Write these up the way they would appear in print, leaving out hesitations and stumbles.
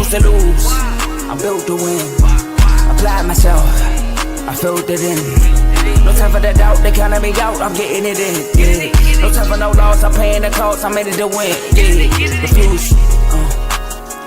refuse to lose. I'm built to win. Applied myself, I filled it in. No time for the doubt, they counted me out, I'm getting it in. Yeah. No time for no loss, I'm paying the cost, I'm in it to win. Yeah. Refuse.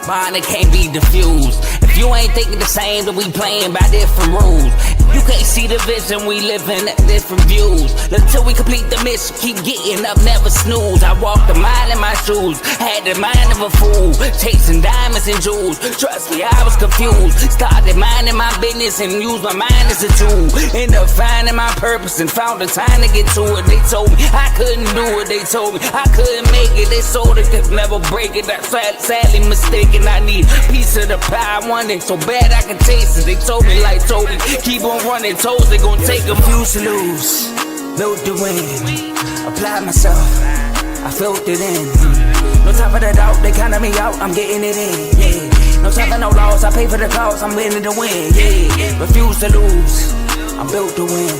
Mine, it can't be diffused. If you ain't thinking the same, then we playing by different rules. You can't see the vision, we living at different views. Until we complete the mission, keep getting up, never snooze. I walked a mile in my shoes, had the mind of a fool, chasing diamonds and jewels. Trust me, I was confused. Started minding my business and used my mind as a tool. Ended up finding my purpose and found the time to get to it. They told me I couldn't do it, they told me I couldn't make it. They sold it, could never break it. That's sadly mistaken. I need a piece of the pie, I want it so bad I can taste it. They told me like Toby, keep on running toes, they gon' take them. Refuse to lose, built to win. Applied myself, I filled it in. No time for the doubt, they counted me out, I'm getting it in. Yeah. No time for no loss, I pay for the cost, I'm winning to win. Yeah. Refuse to lose, I'm built to win.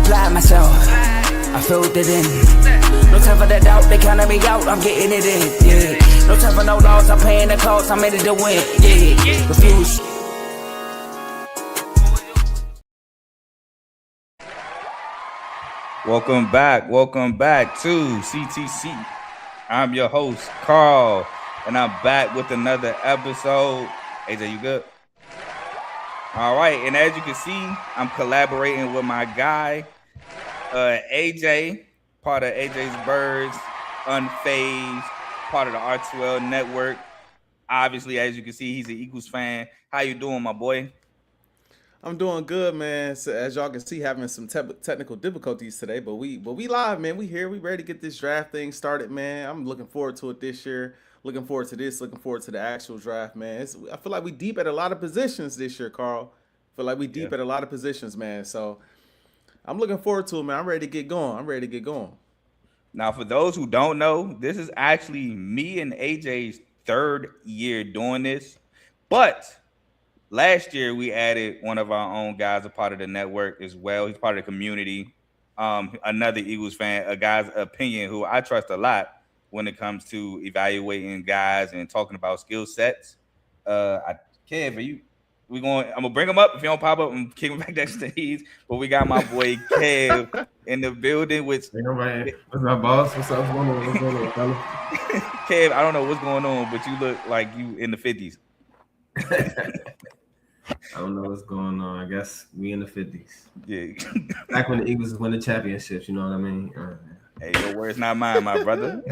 Applied myself, I filled it in. No time for the doubt, they counted me out, I'm getting it in. Yeah. No time for no loss, I'm paying the cost, I'm in it to win. Yeah. Refuse. Welcome back to CTC. I'm your host, Carl, and I'm back with another episode. AJ, you good? All right, and as you can see, I'm collaborating with my guy, AJ, part of AJ's Birds, Unfazed, part of the R2L network. Obviously, as you can see, he's an Eagles fan. How you doing, my boy? I'm doing good, man. So as y'all can see, having some technical difficulties today, but we live, man. We here. We ready to get this draft thing started, man. I'm looking forward to it this year. Looking forward to this. Looking forward to the actual draft, man. I feel like we deep at a lot of positions this year, Carl. I feel like we deep at a lot of positions, man. So I'm looking forward to it, man. I'm ready to get going. Now, for those who don't know, this is actually me and AJ's third year doing this, but last year, we added one of our own guys, a part of the network as well. He's part of the community. Another Eagles fan, a guy's opinion who I trust a lot when it comes to evaluating guys and talking about skill sets. Kev, I'm gonna bring him up. If you don't pop up, I'm kicking back that stage. But we got my boy Kev in the building. What's up, boss? What's up? What's going on, fella? Kev, I don't know what's going on, but you look like you in the 50s. I don't know what's going on. I guess we in the 50s. Yeah. Back when the Eagles win the championships, you know what I mean? Hey, your word's not mine, my brother.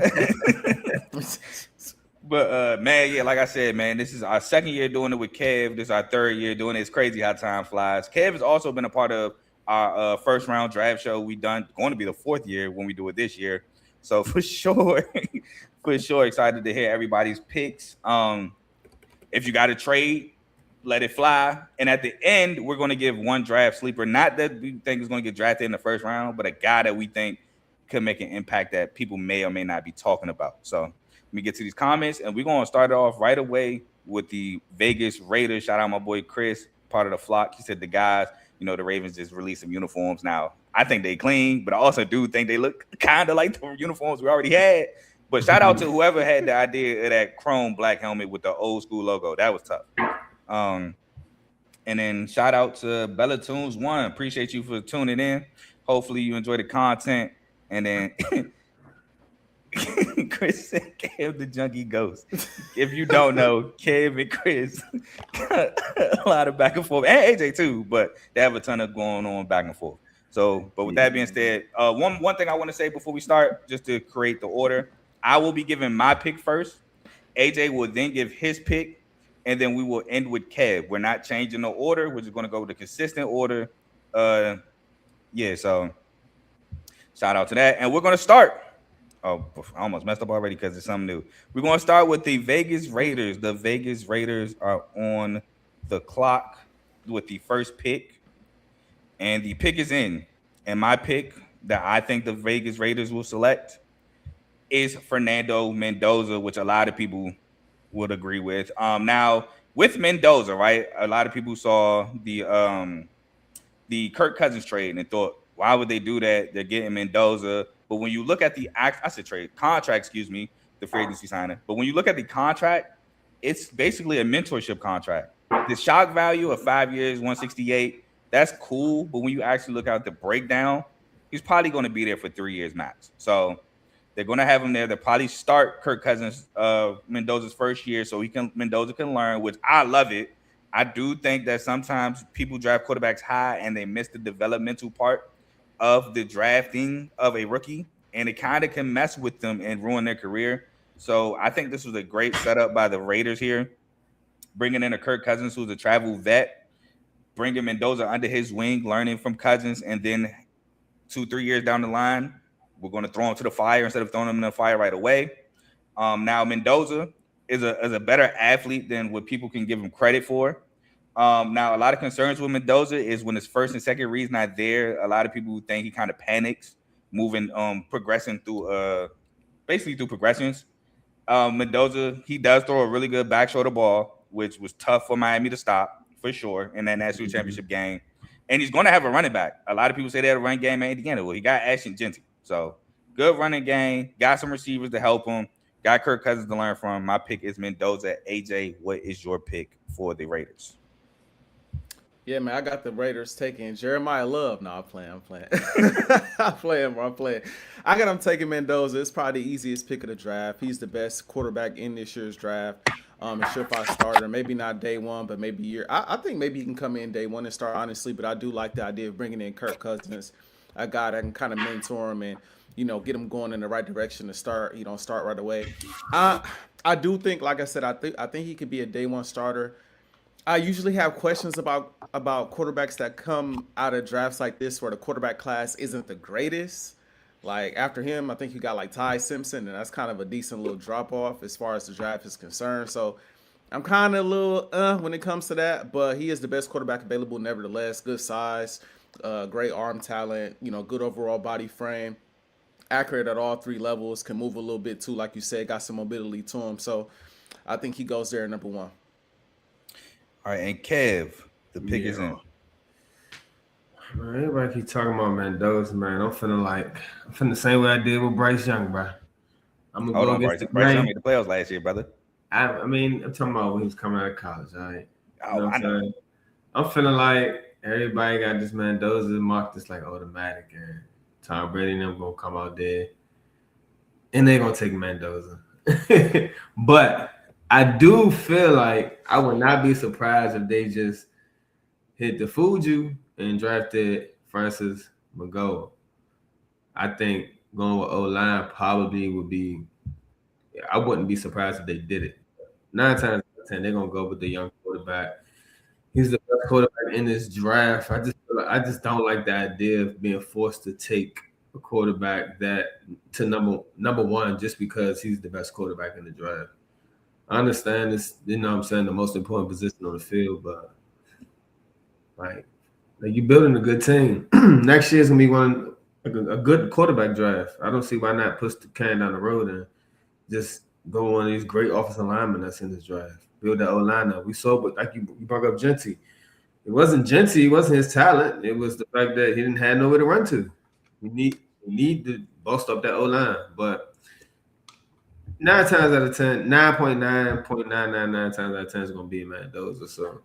But man, yeah, like I said, man, this is our second year doing it with Kev. This is our third year doing it. It's crazy how time flies. Kev has also been a part of our first round draft show we done. Going to be the fourth year when we do it this year. So for sure, excited to hear everybody's picks. If you got a trade, let it fly. And at the end, we're going to give one draft sleeper. Not that we think is going to get drafted in the first round, but a guy that we think could make an impact that people may or may not be talking about. So let me get to these comments, and we're going to start it off right away with the Vegas Raiders. Shout out my boy Chris, part of the flock. He said the guys, the Ravens just released some uniforms. Now, I think they clean, but I also do think they look kind of like the uniforms we already had. But shout out to whoever had the idea of that chrome black helmet with the old school logo. That was tough. And then shout out to Bella Tunes 1. Appreciate you for tuning in. Hopefully you enjoy the content. And then Chris said Kev the Junkie Ghost. If you don't know, Kev and Chris got a lot of back and forth, and AJ too, but they have a ton of going on back and forth. So, but with that being said, one thing I want to say before we start, just to create the order, I will be giving my pick first. AJ will then give his pick, and then we will end with Kev. We're not changing the order. We're just going to go with the consistent order. So shout out to that. And we're going to start. Oh, I almost messed up already because it's something new. We're going to start with the Vegas Raiders. The Vegas Raiders are on the clock with the first pick. And the pick is in. And my pick that I think the Vegas Raiders will select is Fernando Mendoza, which a lot of people would agree with. Now, with Mendoza, right, a lot of people saw the Kirk Cousins trade and thought, why would they do that? They're getting Mendoza. But when you look at the contract, the free agency signing. But when you look at the contract, it's basically a mentorship contract. The shock value of 5 years, 168, that's cool. But when you actually look at the breakdown, he's probably going to be there for 3 years max. So they're going to have him there. They'll probably start Kirk Cousins Mendoza's first year so Mendoza can learn, which I love it. I do think that sometimes people draft quarterbacks high and they miss the developmental part of the drafting of a rookie, and it kind of can mess with them and ruin their career. So I think this was a great setup by the Raiders here, bringing in a Kirk Cousins who's a travel vet, bringing Mendoza under his wing, learning from Cousins, and then 2-3 years down the line, we're going to throw him to the fire instead of throwing him in the fire right away. Now Mendoza is a better athlete than what people can give him credit for. Now a lot of concerns with Mendoza is when his first and second read's not there. A lot of people think he kind of panics moving, progressing through basically through progressions. Mendoza, he does throw a really good back shoulder ball, which was tough for Miami to stop for sure in that national championship game. And he's going to have a running back. A lot of people say they had a running game at Indiana. Well, he got Ashton Genty. So good running game. Got some receivers to help him. Got Kirk Cousins to learn from. My pick is Mendoza. AJ, what is your pick for the Raiders? Yeah, man, I got the Raiders taking Jeremiah Love. No, I'm playing. I'm playing, bro. I'm playing. I got him taking Mendoza. It's probably the easiest pick of the draft. He's the best quarterback in this year's draft. A surefire starter. Maybe not day one, but maybe year. I think maybe he can come in day one and start, honestly. But I do like the idea of bringing in Kirk Cousins, a guy that can kind of mentor him and, get him going in the right direction to start. Start right away. I do think, like I said, I think he could be a day one starter. I usually have questions about quarterbacks that come out of drafts like this where the quarterback class isn't the greatest. Like after him, I think you got like Ty Simpson, and that's kind of a decent little drop off as far as the draft is concerned. So I'm kind of a little when it comes to that, but he is the best quarterback available nevertheless. Good size, great arm talent, good overall body frame, accurate at all three levels, can move a little bit too, like you said, got some mobility to him. So I think he goes there number one. All right, and Kev, the pick is in. Man, everybody keep talking about Mendoza, man. I'm feeling the same way I did with Bryce Young, bro. I'm gonna Hold on, Bryce Young made the playoffs last year, brother. I'm talking about when he was coming out of college, all right? I know. I'm feeling like everybody got this Mendoza marked as like automatic, and Tom Brady and them gonna come out there, and they gonna take Mendoza. But I do feel like I would not be surprised if they just hit the Fuju and drafted Francis McGowan. I think going with O-line probably would be – I wouldn't be surprised if they did it. 9 times out of 10, they're going to go with the young quarterback. He's the best quarterback in this draft. I just don't like the idea of being forced to take a quarterback that to number one just because he's the best quarterback in the draft. I understand this, the most important position on the field, but like you're building a good team. Next year's gonna be a good quarterback draft. I don't see why not push the can down the road and just go one of these great offensive linemen that's in this draft. Build that O-line up. We saw, but like you brought up Genty. It wasn't Genty, it wasn't his talent. It was the fact that he didn't have nowhere to run to. We need to bust up that O-line, but 9 times out of 10, 9.999 times out of 10 is going to be Mendoza. So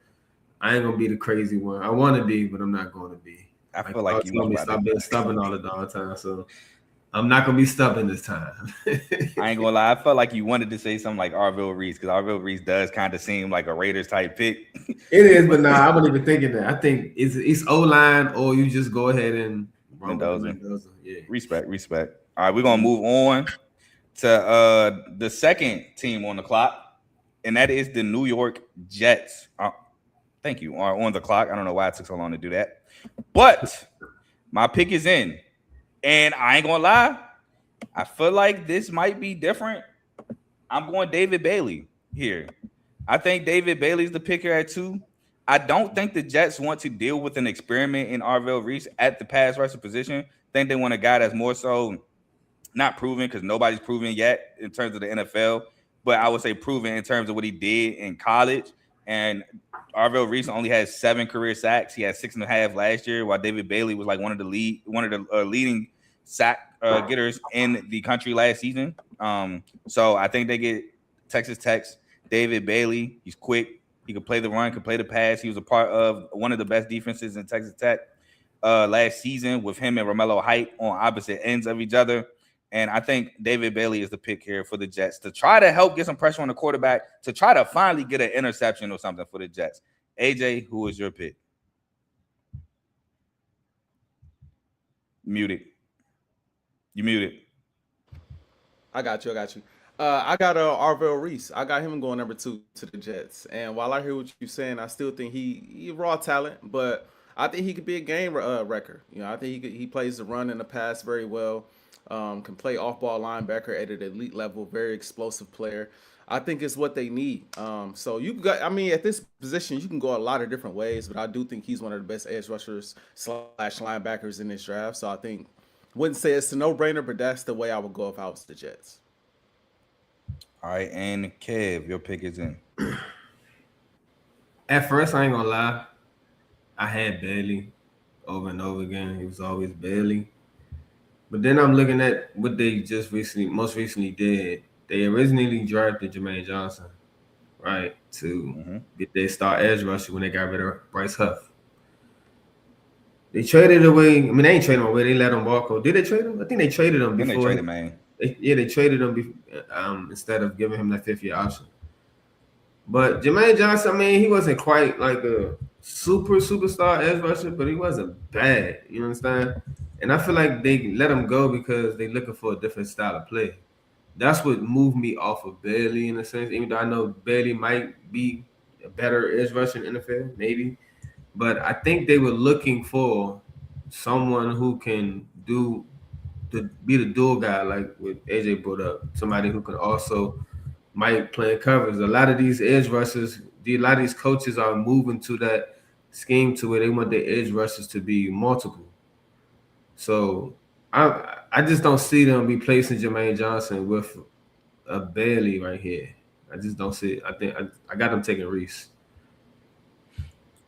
I ain't going to be the crazy one. I want to be, but I'm not going to be. I feel like you want to be stubborn all the time. So I'm not going to be stubborn this time. I ain't going to lie. I felt like you wanted to say something like Arville Reese because Arville Reese does kind of seem like a Raiders type pick. It is, but nah, I wasn't even thinking that. I think it's O-line or you just go ahead and Mendoza. Yeah. Respect. All right, we're going to move on to the second team on the clock, and that is the New York Jets. Thank you. Are on the clock. I don't know why it took so long to do that, but my pick is in, and I ain't gonna lie, I feel like this might be different. I'm going David Bailey here. I think David Bailey's the picker at 2. I don't think the Jets want to deal with an experiment in Arville Reese at the pass rusher position. I think they want a guy that's more so not proven because nobody's proven yet in terms of the NFL, but I would say proven in terms of what he did in college. And Arville Reese only has 7 career sacks. He had 6.5 last year, while David Bailey was like one of the leading sack getters in the country last season. So I think they get Texas Tech's David Bailey, he's quick. He could play the run, could play the pass. He was a part of one of the best defenses in Texas Tech last season with him and Romello Height on opposite ends of each other. And I think David Bailey is the pick here for the Jets to try to help get some pressure on the quarterback, to try to finally get an interception or something for the Jets. AJ, who is your pick? Muted. You muted. I got you. I got R2L Reese. I got him going number 2 to the Jets. And while I hear what you're saying, I still think he raw talent, but I think he could be a game wrecker. You know, I think he plays the run and the pass very well. Can play off-ball linebacker at an elite level. Very explosive player. I think it's what they need. So you got. I mean, at this position, you can go a lot of different ways, but I do think he's one of the best edge rushers / linebackers in this draft. So I think, wouldn't say it's a no-brainer, but that's the way I would go if I was the Jets. All right, and Kev, your pick is in. At first, I ain't gonna lie, I had Bailey over and over again. He was always Bailey. But then I'm looking at what they just most recently did. They originally drafted Jermaine Johnson, right, to get their star edge rusher when they got rid of Bryce Huff. They traded away. I mean, they ain't traded him away. They let him walk. Did they trade him? I think they traded him before. They traded him, man. They traded him instead of giving him that 5th-year option. But Jermaine Johnson, I mean, he wasn't quite like a superstar edge rusher, but he wasn't bad. You understand? And I feel like they let him go because they're looking for a different style of play. That's what moved me off of Bailey in a sense, even though I know Bailey might be a better edge rusher in the NFL, maybe. But I think they were looking for someone who can be the dual guy, like what AJ brought up. Somebody who can also might play in covers. A lot of these edge rushers, a lot of these coaches are moving to that scheme to where they want their edge rushers to be multiple. So I just don't see them replacing Jermaine Johnson with a Bailey right here. I just don't see it. I think I got them taking Reese.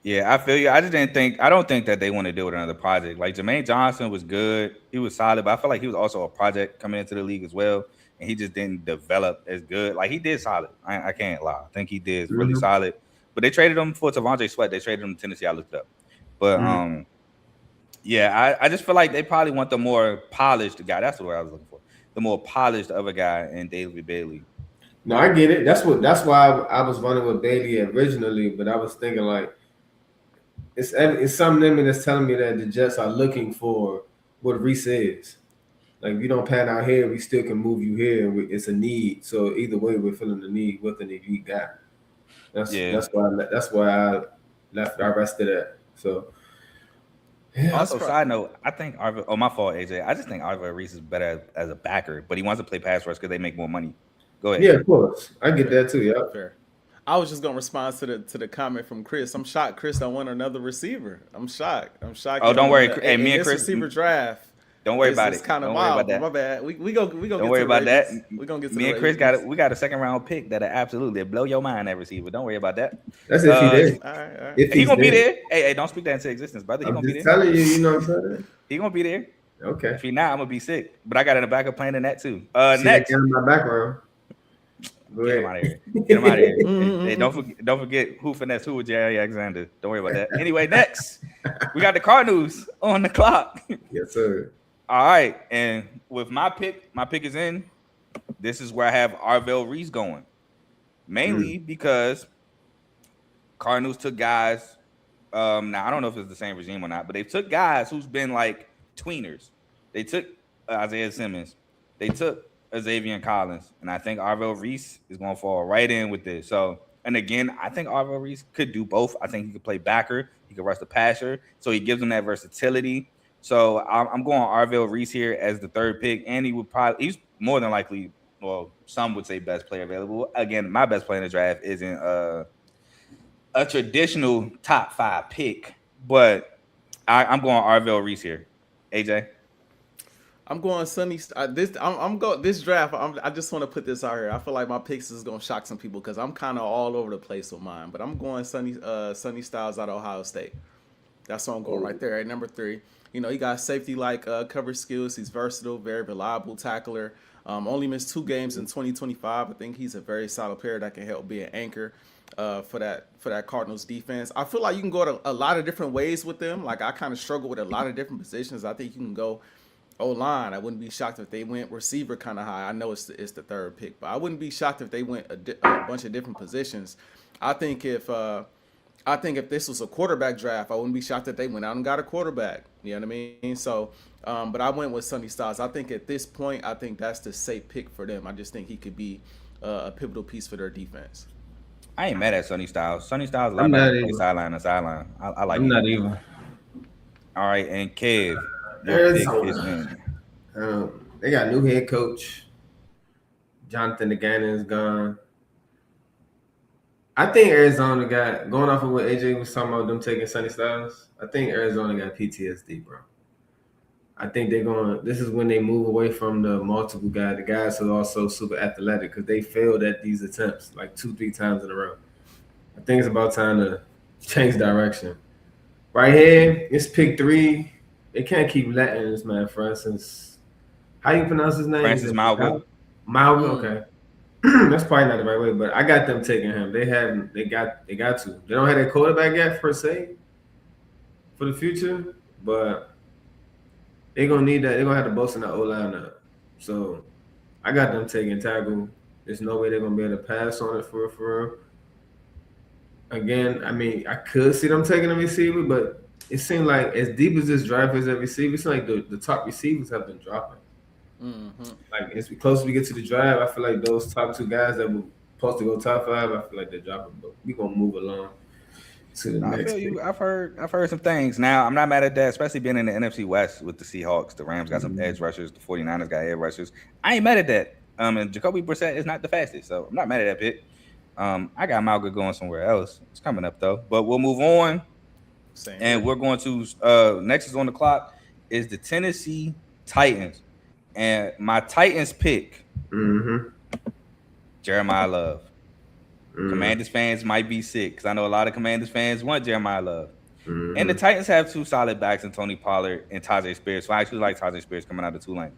Yeah, I feel you. I don't think that they want to deal with another project. Like Jermaine Johnson was good. He was solid, but I feel like he was also a project coming into the league as well. And he just didn't develop as good. Like he did solid. I can't lie. I think he did really solid. But they traded him for Tavondre Sweat. They traded him to Tennessee. I looked it up. But yeah, I just feel like they probably want the more polished guy. That's what I was looking for. The more polished other guy in David Bailey. No, I get it. That's why I was running with Bailey originally, but I was thinking like it's something in me that's telling me that the Jets are looking for what Reese is. Like, if you don't pan out here, we still can move you here. It's a need. So either way, we're filling the need with an elite guy. That's why I rested at. So yeah, also, side note, I think my fault, AJ. I just think R2L Reese is better as a backer, but he wants to play pass rush because they make more money. Go ahead. Yeah, of course. I get that too. Yeah. Fair. I was just gonna respond to the comment from Chris. I'm shocked Chris don't want another receiver. I'm shocked. Oh, don't worry. Hey, me and Chris receiver draft. Don't worry about it. It's kind of wild. My bad. We go. Don't worry about that. We gonna get to me and Chris got a second round pick that'll absolutely blow your mind at receiver. Don't worry about that. That's if he did. All right. If he gonna be there. Hey, don't speak that into existence, brother. He I'm gonna be just there. telling you, you know what I'm saying? He gonna be there. Okay. If he not, I'm gonna be sick. But I got in a backup plan in that too. See, Next. in my background. Get him out of here. Get him out of here. Hey, don't forget who finesse who with Jerry Alexander. Don't worry about that. Anyway, next we got the Cardinals on the clock. Yes, sir. All right, and with my pick is in. This is where I have R2L Reese going, mainly because Cardinals took guys. Now I don't know if it's the same regime or not, but they took guys who's been like tweeners. They took Isaiah Simmons. They took Xavier Collins, and I think R2L Reese is going to fall right in with this. So, and again, I think R2L Reese could do both. I think he could play backer. He could rush the passer, so he gives them that versatility. So I'm going R2L Reese here as the third pick, and he's more than likely, well, some would say best player available. Again, my best player in the draft isn't a traditional top 5 pick, but I'm going R2L Reese here. AJ? I'm going Sunny. This draft. I just want to put this out here. I feel like my picks is gonna shock some people because I'm kind of all over the place with mine. But I'm going Sonny Styles out of Ohio State. That's what I'm going right there at number 3. You know, he got safety like coverage skills. He's versatile, very reliable tackler. Only missed 2 games in 2025. I think he's a very solid player that can help be an anchor for that Cardinals defense. I feel like you can go to a lot of different ways with them. Like, I kind of struggle with a lot of different positions. I think you can go O-line. I wouldn't be shocked if they went receiver kind of high. I know it's the third pick, but I wouldn't be shocked if they went a bunch of different positions. I think if this was a quarterback draft, I wouldn't be shocked if they went out and got a quarterback. You know what I mean? So, but I went with Sonny Styles. I think at this point, I think that's the safe pick for them. I just think he could be a pivotal piece for their defense. I ain't mad at Sonny Styles. Sonny Styles, I'm not even. sideline to sideline. I like I'm it. not even. All right, and Kev, your pick is Arizona. in. They got new head coach. Jonathan Gannon is gone. I think Arizona got, going off of what AJ was talking about, them taking Sonny Styles, I think Arizona got PTSD, bro. I think this is when they move away from the multiple guys, the guys who are also super athletic, because they failed at these attempts like 2-3 times in a row. I think it's about time to change direction. Right here, it's pick 3. They can't keep letting this man, for instance. How you pronounce his name? Francis Malvo. Malvo, okay. That's probably not the right way, but I got them taking him. They got to. They don't have their quarterback yet per se for the future, but they're gonna need that. They're gonna have to boast in that O-line up. So I got them taking tackle. There's no way they're gonna be able to pass on it for real. Again, I mean, I could see them taking a receiver, but it seemed like as deep as this draft is at receiver, it's like the top receivers have been dropping. Mm-hmm. Like, as we closer we get to the drive, I feel like those top 2 guys that were supposed to go top 5, I feel like they're dropping. But we're gonna move along to the next. I feel you. I've heard some things. Now, I'm not mad at that, especially being in the NFC West with the Seahawks. The Rams got some edge rushers. The 49ers got edge rushers. I ain't mad at that. And Jacoby Brissett is not the fastest, so I'm not mad at that pick. I got Malga going somewhere else. It's coming up though. But we'll move on. Same and here. we're going to next is on the clock is the Tennessee Titans. And my Titans pick, Jeremiah Love. Commanders fans might be sick because I know a lot of Commanders fans want Jeremiah Love. And the Titans have 2 solid backs in Tony Pollard and Tajay Spears. So I actually like Tajay Spears coming out of Tulane.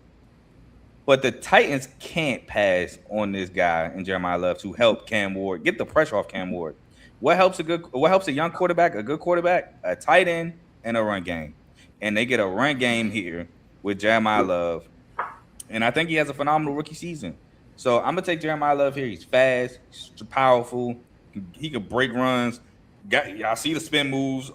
But the Titans can't pass on this guy in Jeremiah Love to help Cam Ward, get the pressure off Cam Ward. What helps a young quarterback, a good quarterback, a tight end, and a run game. And they get a run game here with Jeremiah Love. And I think he has a phenomenal rookie season. So I'm going to take Jeremiah Love here. He's fast, he's powerful. He can break runs. Y'all see the spin moves,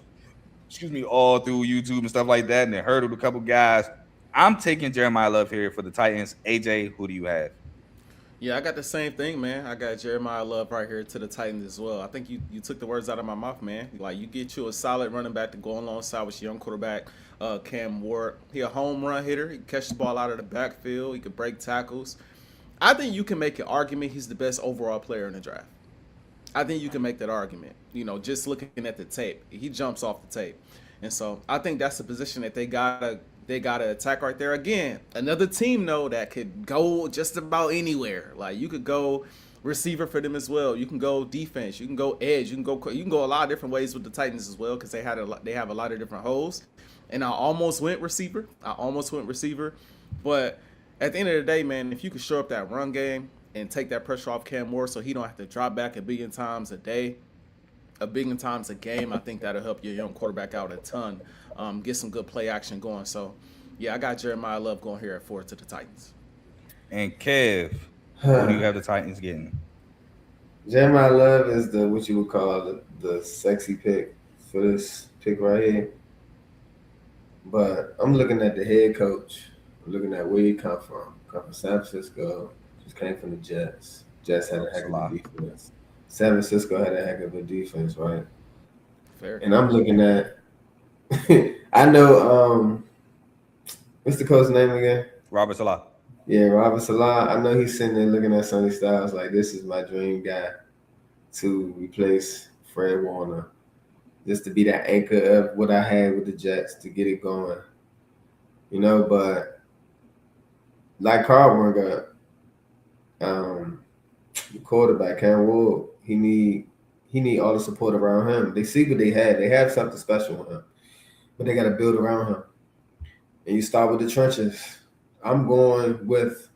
all through YouTube and stuff like that. And they hurdled a couple guys. I'm taking Jeremiah Love here for the Titans. AJ, who do you have? Yeah, I got the same thing, man. I got Jeremiah Love right here to the Titans as well. I think you took the words out of my mouth, man. Like, you get you a solid running back to go alongside with your young quarterback, Cam Ward. He a home run hitter. He can catch the ball out of the backfield. He can break tackles. I think you can make an argument he's the best overall player in the draft. I think you can make that argument. You know, just looking at the tape. He jumps off the tape. And so I think that's the position that they gotta attack right there. Again, another team though that could go just about anywhere. Like, you could go receiver for them as well. You can go defense. You can go edge. You can go a lot of different ways with the Titans as well because they have a lot of different holes. And I almost went receiver. But at the end of the day, man, if you could shore up that run game and take that pressure off Cam Ward so he don't have to drop back a billion times a day, a billion times a game, I think that'll help your young quarterback out a ton. Get some good play action going. So, yeah, I got Jeremiah Love going here at 4 to the Titans. And Kev, who do you have the Titans getting? Jeremiah Love is what you would call the sexy pick for this pick right here. But I'm looking at the head coach. I'm looking at where he come from. Come from San Francisco. Just came from the Jets. Jets had a heck of a defense. San Francisco had a heck of a defense, right? Fair. And I'm looking at I know what's the coach's name again? Robert Salah. Yeah, Robert Salah. I know he's sitting there looking at Sonny Styles like, this is my dream guy to replace Fred Warner. Just to be that anchor of what I had with the Jets to get it going. You know, but like Carl got the quarterback, Cam Ward, he need all the support around him. They see what they had. They have something special with him. But they got to build around him. And you start with the trenches. I'm going with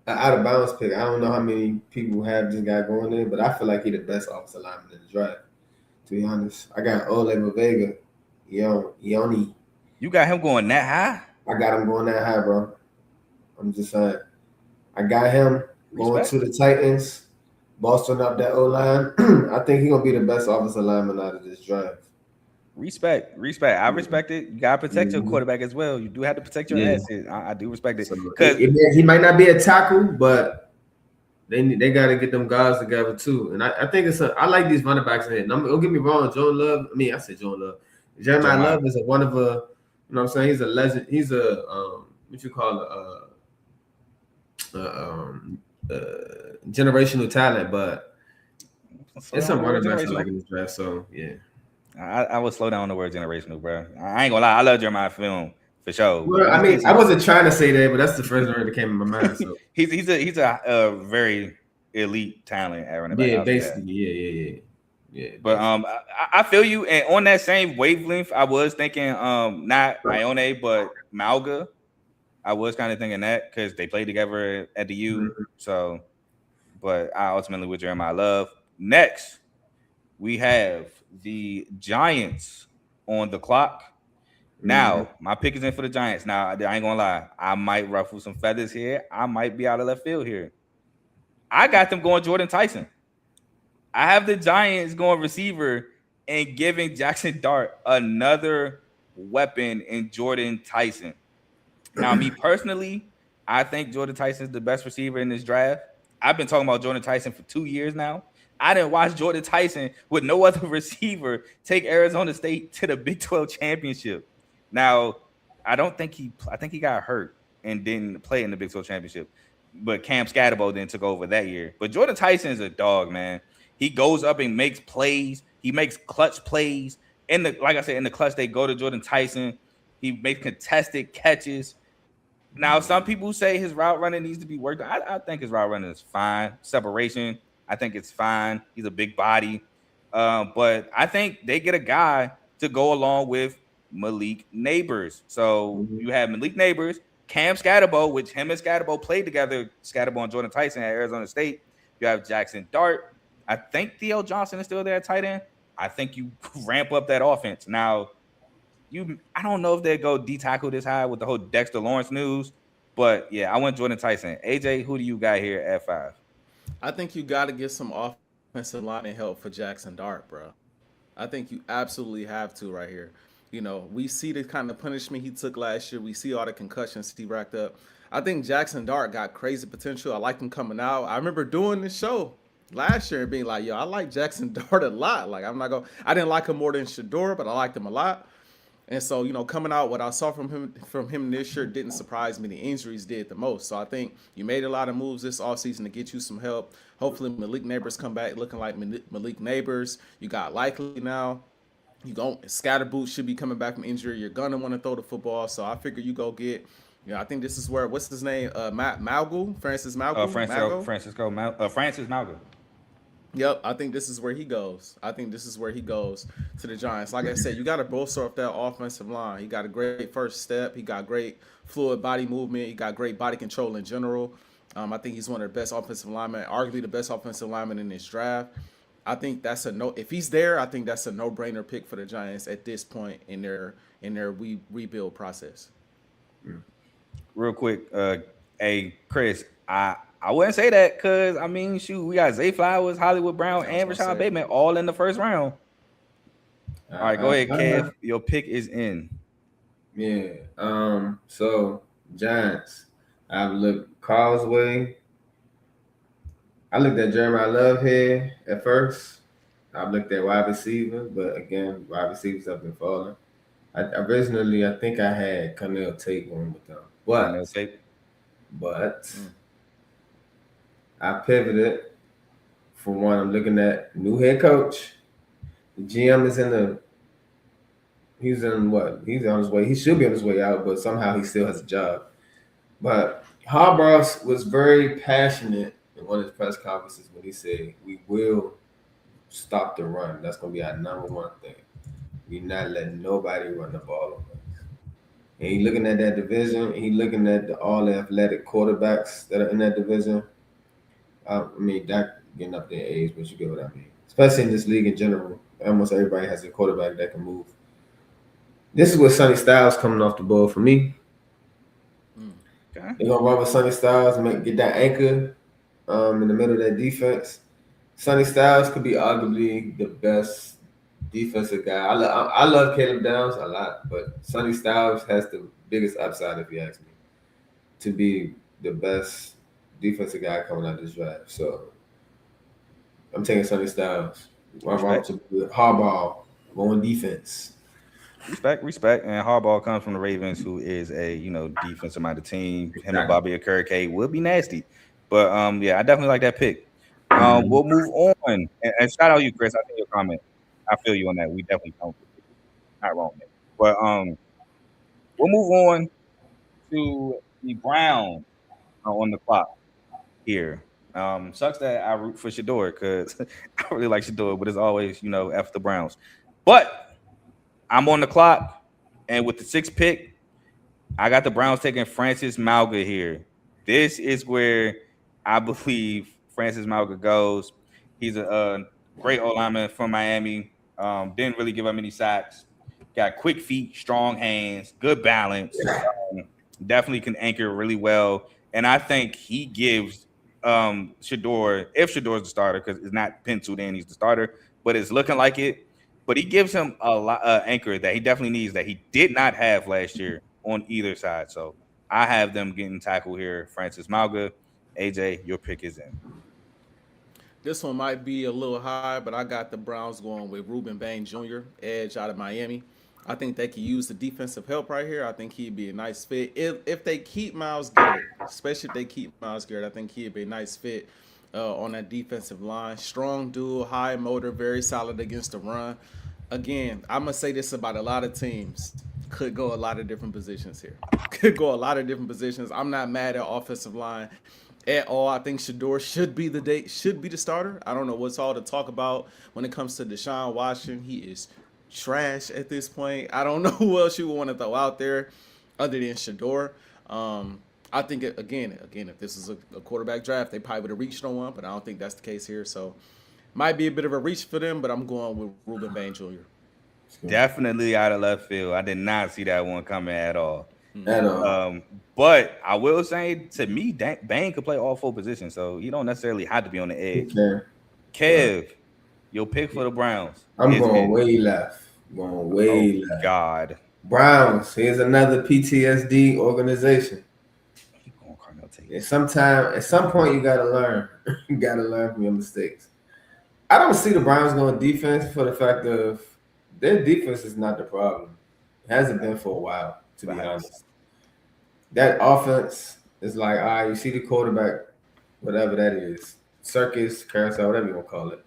an out of bounds pick. I don't know how many people have this guy going there, but I feel like he's the best offensive lineman in the draft. To be honest, I got Ole Vega, Yoni. You got him going that high? I got him going that high, bro. I'm just saying. I got him going Respect. to the Titans, bolstering up that O line. I think he's gonna be the best offensive lineman out of this draft. Respect. I respect it. You gotta protect your quarterback as well. You do have to protect your assets. I do respect it. So Because he might not be a tackle, but they got to get them guys together too. And I think I like these running backs in here. Don't get me wrong, John Love. I said John Love. Jeremiah Love is one of a, you know what I'm saying? He's a legend. He's a what you call generational talent, but it's some running backs I like in this draft. So yeah. I would slow down the word generational, bro. I ain't gonna lie. I love Jeremiah film for sure. Well, I mean, I wasn't trying to say that, but that's the first word that came in my mind. So he's a very elite talent at running back. Yeah, basically, yeah. But I feel you, and on that same wavelength, I was thinking not Ione, but Malga. I was kind of thinking that because they played together at the U. Mm-hmm. So, but I ultimately with Jeremiah Love. Next, we have the Giants on the clock. Now, my pick is in for the Giants. Now, I ain't gonna lie. I might ruffle some feathers here. I might be out of left field here. I got them going Jordan Tyson. I have the Giants going receiver and giving Jackson Dart another weapon in Jordan Tyson. Now, me personally, I think Jordan Tyson is the best receiver in this draft. I've been talking about Jordan Tyson for 2 years now. I didn't watch Jordan Tyson with no other receiver take Arizona State to the Big 12 championship. Now, I think he got hurt and didn't play in the Big 12 championship. But Cam Scatterbo then took over that year. But Jordan Tyson is a dog, man. He goes up and makes plays. He makes clutch plays. Like I said, in the clutch, they go to Jordan Tyson. He makes contested catches. Now, some people say his route running needs to be worked on. I think his route running is fine. Separation, I think it's fine. He's a big body. But I think they get a guy to go along with Malik Neighbors. So you have Malik Neighbors, Cam Scatterbo, which him and Scatterbo played together, Scatterbo and Jordan Tyson at Arizona State. You have Jackson Dart. I think Theo Johnson is still there at tight end. I think you ramp up that offense. Now, I don't know if they go D-tackle this high with the whole Dexter Lawrence news, but yeah, I went Jordan Tyson. AJ, who do you got here at 5? I think you got to get some offensive line and help for Jackson Dart, bro. I think you absolutely have to right here. You know, we see the kind of punishment he took last year. We see all the concussions he racked up. I think Jackson Dart got crazy potential. I like him coming out. I remember doing this show last year and being like, yo, I like Jackson Dart a lot. Like, I didn't like him more than Shador, but I liked him a lot. And so, you know, coming out, what I saw from him this year didn't surprise me. The injuries did the most. So I think you made a lot of moves this offseason to get you some help. Hopefully Malik Neighbors come back looking like Malik Neighbors. You got Likely now. Scatterboot should be coming back from injury. You're going to want to throw the football. So I figure you go get, I think this is where, what's his name? Francis Malgu? Francis Malgu. Yep, I think this is where he goes. To the Giants. Like I said, you got to bolster up that offensive line. He got a great first step. He got great fluid body movement. He got great body control in general. I think he's one of the best offensive linemen, arguably the best offensive lineman in this draft. I think that's if he's there, I think that's a no-brainer pick for the Giants at this point in their rebuild process. Real quick, hey Chris, I wouldn't say that because, I mean, shoot, we got Zay Flowers, Hollywood Brown, and Rashad Bateman all in the first round. All right, go ahead, Kev. Your pick is in. Yeah. So, Giants. I've looked Causeway. I looked at Jeremiah Love here at first. I've looked at wide receiver, but again, wide receivers have been falling. Originally, I think I had Connell Tate going with them. But I pivoted. For one, I'm looking at new head coach. The GM is he's on his way. He should be on his way out, but somehow he still has a job. But Harbaugh was very passionate in one of his press conferences when he said, we will stop the run. That's going to be our number one thing. We're not letting nobody run the ball on us. And he looking at that division. He looking at all the athletic quarterbacks that are in that division. I mean, Dak getting up there in age, but you get what I mean. Especially in this league in general, almost everybody has a quarterback that can move. This is where Sonny Styles coming off the board for me. Okay. They're gonna run with Sonny Styles, get that anchor in the middle of that defense. Sonny Styles could be arguably the best defensive guy. I love Caleb Downs a lot, but Sonny Styles has the biggest upside, if you ask me, to be the best defensive guy coming out this draft. So I'm taking Sonny Styles. Harbaugh on defense. Respect. And Harbaugh comes from the Ravens, who is a defensive minded team. Him and Bobby Okereke will be nasty. But yeah, I definitely like that pick. We'll move on. And shout out you, Chris. I think your comment. I feel you on that. We definitely don't. Not wrong there. But we'll move on to the Browns on the clock here. Sucks that I root for Shador because I really like Shador, but it's always, F the Browns. But I'm on the clock, and with the 6th pick, I got the Browns taking Francis Mauga here. This is where I believe Francis Mauga goes. He's a great O-lineman from Miami. Didn't really give up any sacks. Got quick feet, strong hands, good balance. Definitely can anchor really well. And I think he gives Shador, if Shador's the starter, because it's not penciled in, he's the starter, but it's looking like it. But he gives him a lot anchor that he definitely needs that he did not have last year on either side. So I have them getting tackled here. Francis Mauga. AJ, your pick is in. This one might be a little high, but I got the Browns going with Ruben Bain Jr., edge out of Miami. I think they could use the defensive help right here. I think he'd be a nice fit. If they keep Myles Garrett, especially if they keep Myles Garrett, I think he'd be a nice fit on that defensive line. Strong dude, high motor, very solid against the run. Again, I'm going to say this about a lot of teams. Could go a lot of different positions here. Could go a lot of different positions. I'm not mad at offensive line at all. I think Shador should be the starter. I don't know what's all to talk about when it comes to Deshaun Watson. He is trash at this point. I don't know who else you would want to throw out there other than Shador. I think again, if this is a quarterback draft, they probably would have reached on one, but I don't think that's the case here. So might be a bit of a reach for them, but I'm going with Ruben Bain Jr. Definitely out of left field. I did not see that one coming at all. At all. But I will say, to me, Bain could play all 4 positions, so you don't necessarily have to be on the edge. Okay. Kev, your pick for the Browns. I'm going way left. Left. God. Browns. Here's another PTSD organization. At some point, you gotta learn. You gotta learn from your mistakes. I don't see the Browns going defense for the fact of their defense is not the problem. It hasn't been for a while, to be honest. That offense is like, all right, you see the quarterback, whatever that is, circus, carousel, whatever you want to call it.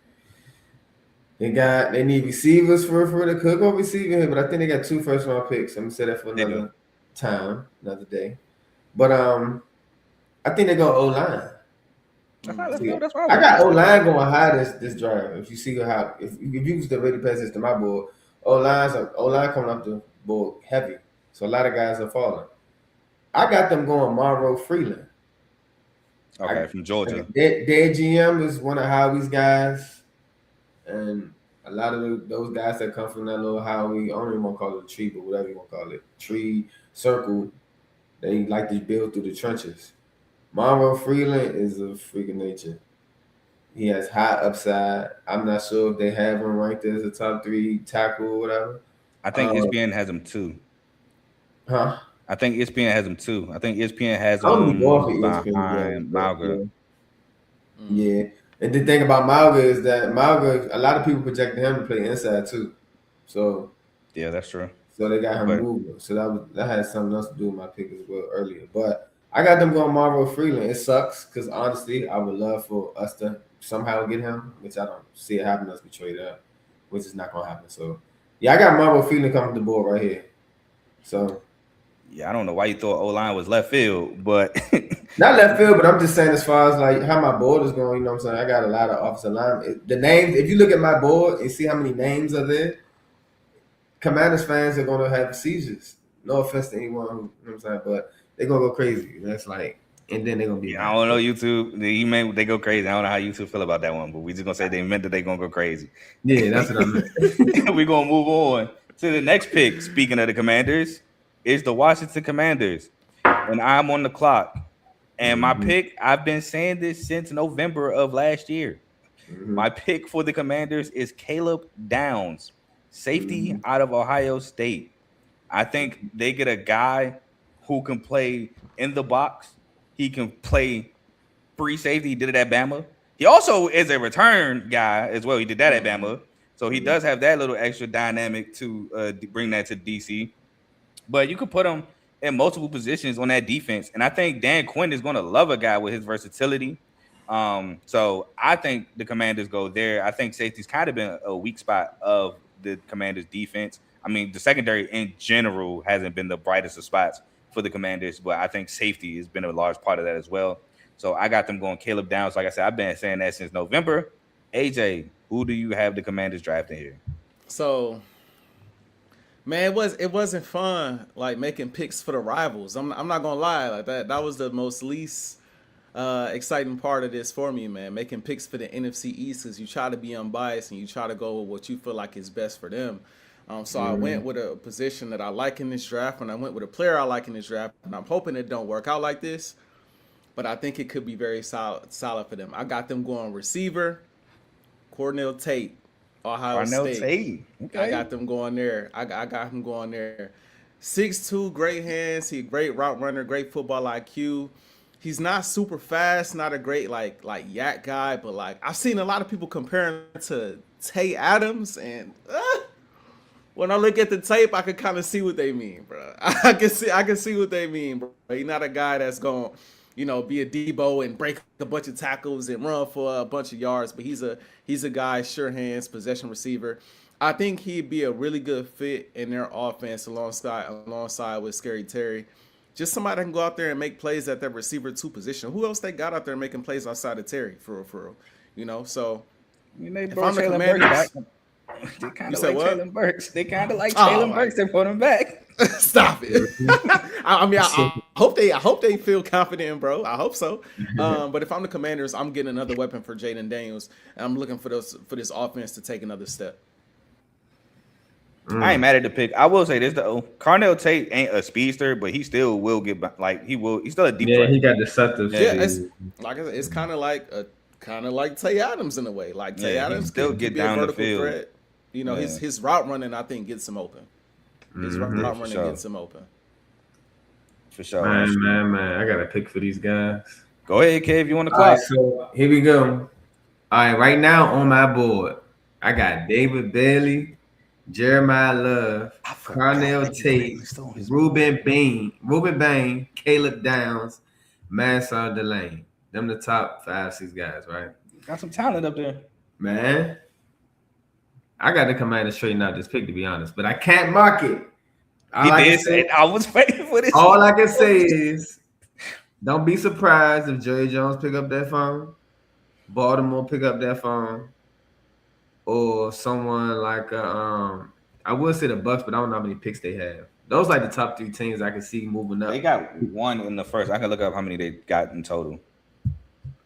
They need receivers for the could go receiving here, but I think they got 2 first-round picks. I'm gonna say that for another time, another day. But I think they go O-line. That's why I got O-line going high this drive. If you see how if you was to really pass this to my board, O-line coming up the board heavy. So a lot of guys are falling. I got them going Monroe Freeland. Okay, from Georgia. Their GM is one of Howie's guys. And a lot of those guys that come from that little Howie, I don't even want to call it a tree, but whatever you want to call it, tree, circle, they like to build through the trenches. Monroe Freeland is a freak of nature. He has high upside. I'm not sure if they have him ranked as a top 3 tackle or whatever. I think ESPN has him 2. Huh? I think ESPN has him 2. I think ESPN has him behind Mauga. Yeah. And the thing about Mauga is that Mauga, a lot of people projected him to play inside too. So yeah, that's true. So they got him moving. So that had something else to do with my pick as well earlier. But I got them going Monroe Freeland. It sucks because honestly, I would love for us to somehow get him, which I don't see it happen. Us be traded up, which is not gonna happen. So yeah, I got Monroe Freeland coming to the board right here. So yeah, I don't know why you thought O-line was left field, but not left field, but I'm just saying as far as like how my board is going, you know what I'm saying? I got a lot of offensive linemen. The names, if you look at my board and see how many names are there, Commanders fans are going to have seizures No offense to anyone, you know what I'm saying, but they're gonna go crazy. That's like, and then they're gonna be. I don't know YouTube. He meant they go crazy. I don't know how YouTube feel about that one, but we just gonna say they meant that they gonna go crazy. Yeah, that's what I meant. We're gonna move on to the next pick. Speaking of the Commanders, is the Washington Commanders, and I'm on the clock. And my pick, I've been saying this since November of last year. My pick for the Commanders is Caleb Downs, safety out of Ohio State. I think they get a guy who can play in the box. He can play free safety. He did it at Bama. He also is a return guy as well. He did that at Bama. So he does have that little extra dynamic to bring that to DC. But you could put him in multiple positions on that defense. And I think Dan Quinn is going to love a guy with his versatility. So I think the Commanders go there. I think safety's kind of been a weak spot of the Commanders defense. I mean, the secondary in general hasn't been the brightest of spots for the Commanders, but I think safety has been a large part of that as well. So I got them going Caleb Downs. Like I said, I've been saying that since November. AJ, who do you have the Commanders drafting here? So, man, it wasn't fun like making picks for the rivals. I'm not gonna lie, like that was the most least exciting part of this for me, man. Making picks for the NFC East because you try to be unbiased and you try to go with what you feel like is best for them. So I went with a position that I like in this draft, and I went with a player I like in this draft, and I'm hoping it don't work out like this, but I think it could be very solid for them. I got them going receiver, Cornell Tate, Ohio State. Tate. Okay. I got them going there. I got him going there. 6'2", great hands. He a great route runner, great football IQ. He's not super fast, not a great like yak guy, but like I've seen a lot of people comparing him to Tay Adams, and when I look at the tape, I can kind of see what they mean, bro. I can see what they mean, bro. He's not a guy that's going, be a Debo and break a bunch of tackles and run for a bunch of yards, but he's a guy, sure hands, possession receiver. I think he'd be a really good fit in their offense alongside with Scary Terry. Just somebody that can go out there and make plays at that receiver 2 position. Who else they got out there making plays outside of Terry for real? So If I'm the Commanders, they kind You of said like what? Jalen Burks. They kind of like Oh, Jalen my- Burks. They put him back. stop it. I hope they feel confident, bro. I hope so. But if I'm the Commanders, I'm getting another weapon for Jaden Daniels, and I'm looking for this offense to take another step. I ain't mad at the pick. I will say this though: Cornell Tate ain't a speedster, but he still will get He's still a deep. Yeah, threat. he got deceptive. Yeah, shit. it's like I said, it's kind of like Tay Adams in a way. Like Tay Yeah, he Adams still could get be down a the vertical field. threat. His route running, I think, gets him open. His route running sure. gets him open. For sure. Man, I got a pick for these guys. Go ahead, Kev. You want to All right, clock? so here we go. All right, right now on my board, I got David Bailey, Jeremiah Love, Cornell Tate, Ruben Bain, Caleb Downs, Mansard Delane. Them the top 5-6 guys, right? Got some talent up there. Man, I got to Commanders straighten out this pick, to be honest, but I can't mark it. I was waiting for this. All I can say is, don't be surprised if Jerry Jones pick up that phone, Baltimore pick up that phone, or someone like I would say the Bucks, but I don't know how many picks they have. Those like the top 3 teams I can see moving up. They got one in the first. I can look up how many they got in total.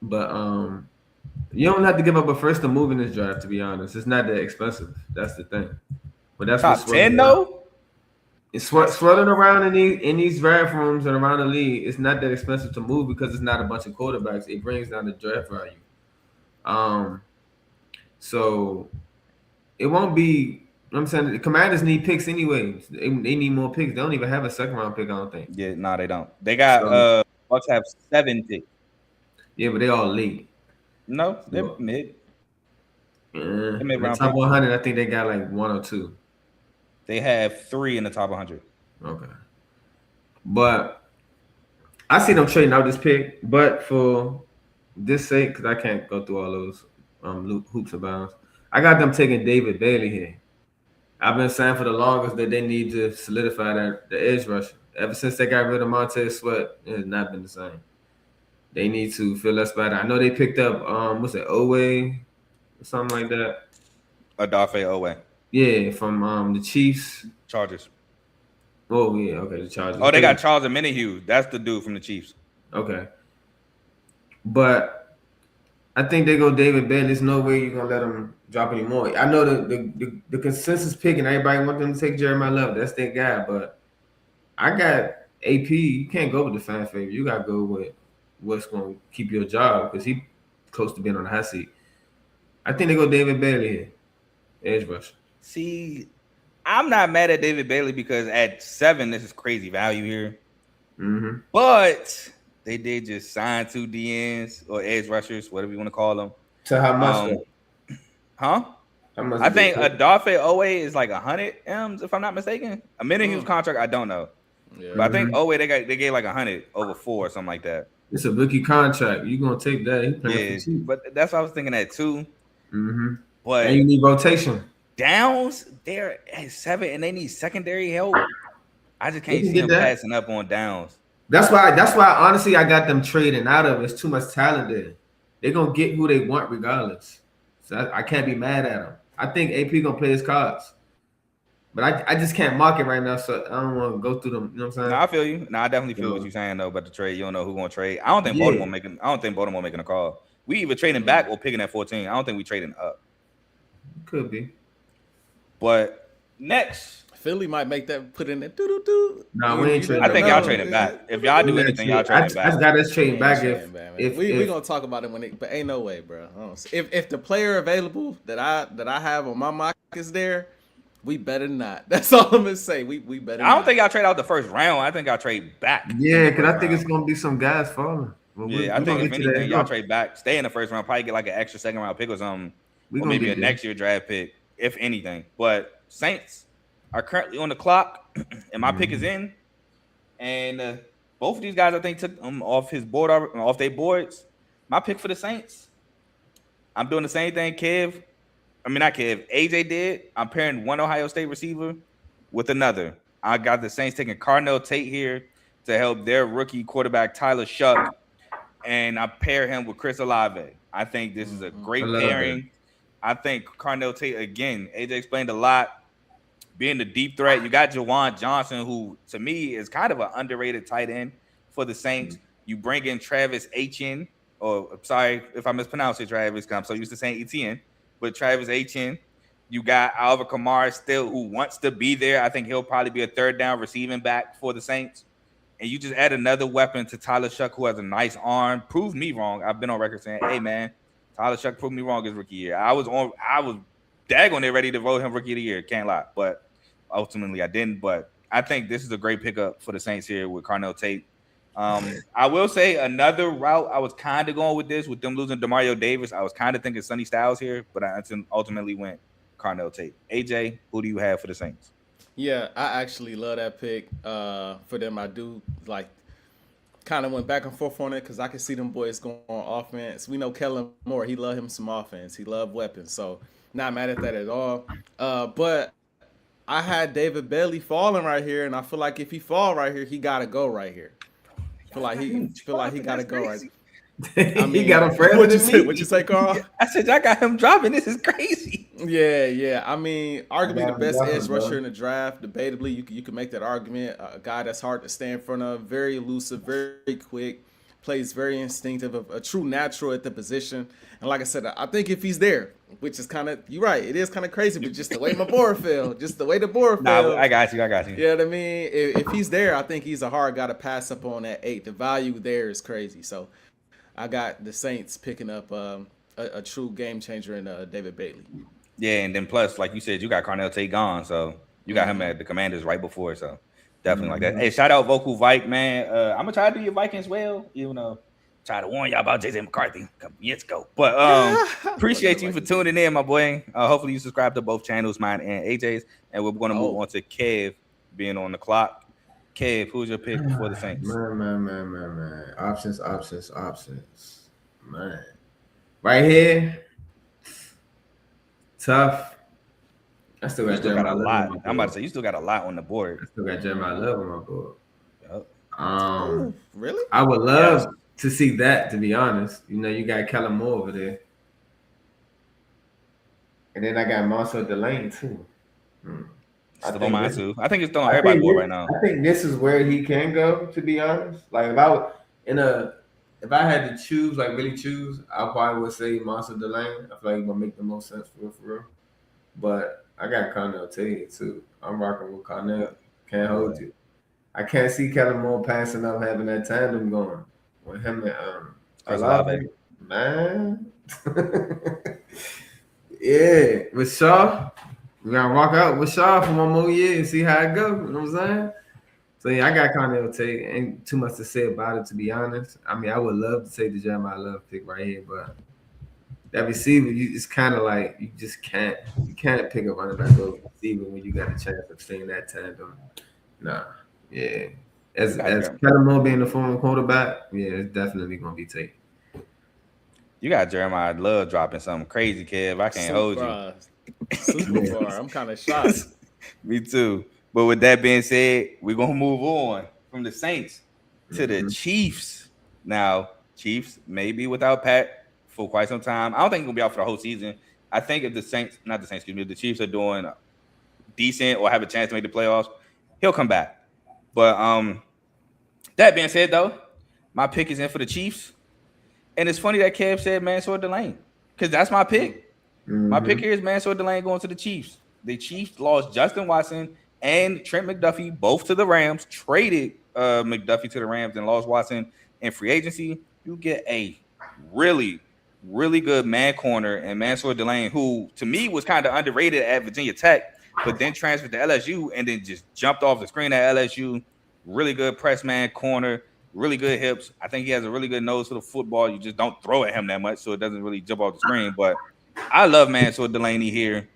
But you don't have to give up a first to move in this draft, to be honest. It's not that expensive. That's the thing. But that's Top 10 though. It's swirling around in these draft rooms and around the league. It's not that expensive to move because it's not a bunch of quarterbacks. It brings down the draft value. So it won't be. I'm saying the Commanders need picks anyway. They need more picks. They don't even have a second round pick, I don't think. Yeah, no, they don't. They got Bucks have 7 picks. Yeah, but they all late. No, they're mid. The top 100, I think they got like 1 or 2. They have 3 in the top 100. Okay. But I see them trading out this pick, but for this sake, because I can't go through all those hoops and bounds, I got them taking David Bailey here. I've been saying for the longest that they need to solidify the edge rusher. Ever since they got rid of Montez Sweat, it has not been the same. They need to feel less bad. I know they picked up Owe or something like that. Odafe Owe. Yeah, from the Chiefs. Chargers. Oh yeah, okay, the Chargers. Oh, they got Charles Omenihu. That's the dude from the Chiefs. Okay, but I think they go David Bell. There's no way you're gonna let them drop any more. I know the consensus pick and everybody want them to take Jeremiah Love. That's their guy, but I got AP. You can't go with the fan favorite. You gotta go with what's gonna keep your job because he close to being on the hot seat. I think they go David Bailey here, edge rusher. See, I'm not mad at David Bailey because at 7, this is crazy value here. Mm-hmm. But they did just sign 2 DNs or edge rushers, whatever you want to call them. So how much? Huh? How much I think Adafe Owe is like 100 M's, if I'm not mistaken. A Minihew's contract, I don't know. Yeah. But I think Owe they gave like 100 over 4 or something like that. It's a rookie contract. You gonna take that? He playing Yeah, for cheap. but that's what I was thinking at 2. Mm-hmm. But And you need rotation. Downs, they're at 7 and they need secondary help. I just can't They can see them get that. passing up on Downs. That's why honestly I got them trading out of it. It's too much talent there. They're gonna get who they want regardless. So I can't be mad at them. I think AP gonna play his cards. But I just can't mark it right now, so I don't want to go through them. You know what I'm saying? No, I feel you. No, I definitely feel what you're saying though about the trade. You don't know who's gonna trade. I don't think Baltimore making a call. We either trading back or picking at 14. I don't think we trading up. Could be. But next, Philly might make that put in that doo. Nah, we ain't trading. I think No, y'all trading back. If y'all do anything, y'all trading I back. got us trading back if we gonna talk about it when it, but ain't no way, bro. I don't see- If the player available that I have on my mock is there, we better not. That's all I'm gonna say. We better. I don't not. think y'all trade out the first round. I think y'all trade back. Yeah, because I think it's gonna be some guys falling. But Yeah, I think if anything, y'all trade back, stay in the first round, probably get like an extra second round pick or something, or maybe a next year draft pick, if anything. But Saints are currently on the clock, and my pick is in. And both of these guys, I think, took them off his board, off their boards. My pick for the Saints, I'm doing the same thing AJ did. I'm pairing one Ohio State receiver with another. I got the Saints taking Carnell Tate here to help their rookie quarterback Tyler Shuck, and I pair him with Chris Olave. I think this is a great pairing. I think Carnell Tate, again, AJ explained a lot, being the deep threat. You got Jawan Johnson, who to me is kind of an underrated tight end for the Saints. You bring in Travis Etienne, or sorry if I mispronounce it, Travis, because I'm so used to saying Etienne, but Travis Etienne. You got Alvin Kamara still, who wants to be there. I think he'll probably be a third down receiving back for the Saints. And you just add another weapon to Tyler Shuck, who has a nice arm. Proved me wrong. I've been on record saying, hey, man, Tyler Shuck proved me wrong his rookie year. I was daggone there ready to vote him rookie of the year. Can't lie. But ultimately I didn't. But I think this is a great pickup for the Saints here with Carnell Tate. I will say another route I was kind of going with this, with them losing Demario Davis. I was kind of thinking Sonny Styles here, but I ultimately went Carnell Tate. AJ, who do you have for the Saints? Yeah, I actually love that pick for them. I do like kind of went back and forth on it because I can see them boys going on offense. We know Kellen Moore. He love him some offense. He love weapons. So not mad at that at all. But I had David Bailey falling right here, and I feel like if he fall right here, he got to go right here. I feel like he got to go right here. I mean, he got him further What'd than me. you say, Carl? I said, I got him dropping. This is crazy. Yeah. I mean, arguably the best edge rusher bro. in the draft. Debatably, you can make that argument. A guy that's hard to stay in front of, very elusive, very quick, plays very instinctive, a true natural at the position. And like I said, I think if he's there, which is kind of, you're right, it is kind of crazy, but just the way my board fell, Nah, I got you. You know what I mean? If he's there, I think he's a hard guy to pass up on at 8. The value there is crazy. So I got the Saints picking up a true game changer in David Bailey. Yeah, and then plus, like you said, you got Carnell Tate gone, so you got him at the Commanders right before, so definitely like that. Hey, shout out Vocal Vike, man. I'm gonna try to do your Vikings well, you know. Try to warn y'all about JJ McCarthy. Let's go. But appreciate you for tuning in, my boy. Hopefully you subscribe to both channels, mine and AJ's, and we're gonna move on to Kev being on the clock. Kev, who's your pick for the Saints? Man. Options. Man. Right here. Tough. I still got a lot. I'm about to say you still got a lot on the board. I still got Jeremiah Love on my board. Yep. Really? I would love to see that, to be honest. You know, you got Kellen Moore over there. And then I got Marcel Delane too. Still on mine too. I think it's still on everybody's board right now. I think this is where he can go. To be honest, like if I had to choose, like really choose, I probably would say Monster Delane. I feel like it's gonna make the most sense for real. But I got Connell Tate too. I'm rocking with Connell. Can't hold you. I can't see Kellen Moore passing up having that tandem going with him and Olave. Man. Yeah, with Shaw, we gotta rock out with Shaw for one more year and see how it goes. You know what I'm saying? So yeah, I got Connell Tate. Ain't too much to say about it, to be honest. I mean, I would love to take the Jeremiah Love pick right here, but that receiver, it's kind of like you can't pick up running back over receiver when you got a chance of seeing that tandem. Nah, yeah. As Kellen Moore being the former quarterback, yeah, it's definitely gonna be Tate. You got Jeremiah Love dropping something crazy, Kev. I can't hold you. Super far. I'm kind of shocked. Me too. But with that being said, we're gonna move on from the Saints to the Chiefs. Now, Chiefs may be without Pat for quite some time. I don't think he's gonna be out for the whole season. I think if the Chiefs are doing decent or have a chance to make the playoffs, he'll come back. But that being said, though, my pick is in for the Chiefs. And it's funny that Kev said Mansour Delane, because that's my pick. My pick here is Mansour Delane going to the Chiefs. The Chiefs lost Justin Watson and Trent McDuffie both to the Rams, traded McDuffie to the Rams and lost Watson in free agency. You get a really, really good man corner and Mansour Delane, who to me was kind of underrated at Virginia Tech, but then transferred to LSU and then just jumped off the screen at LSU. Really good press man corner. Really good hips. I think he has a really good nose for the football. You just don't throw at him that much, so it doesn't really jump off the screen. But I love Mansour Delaney here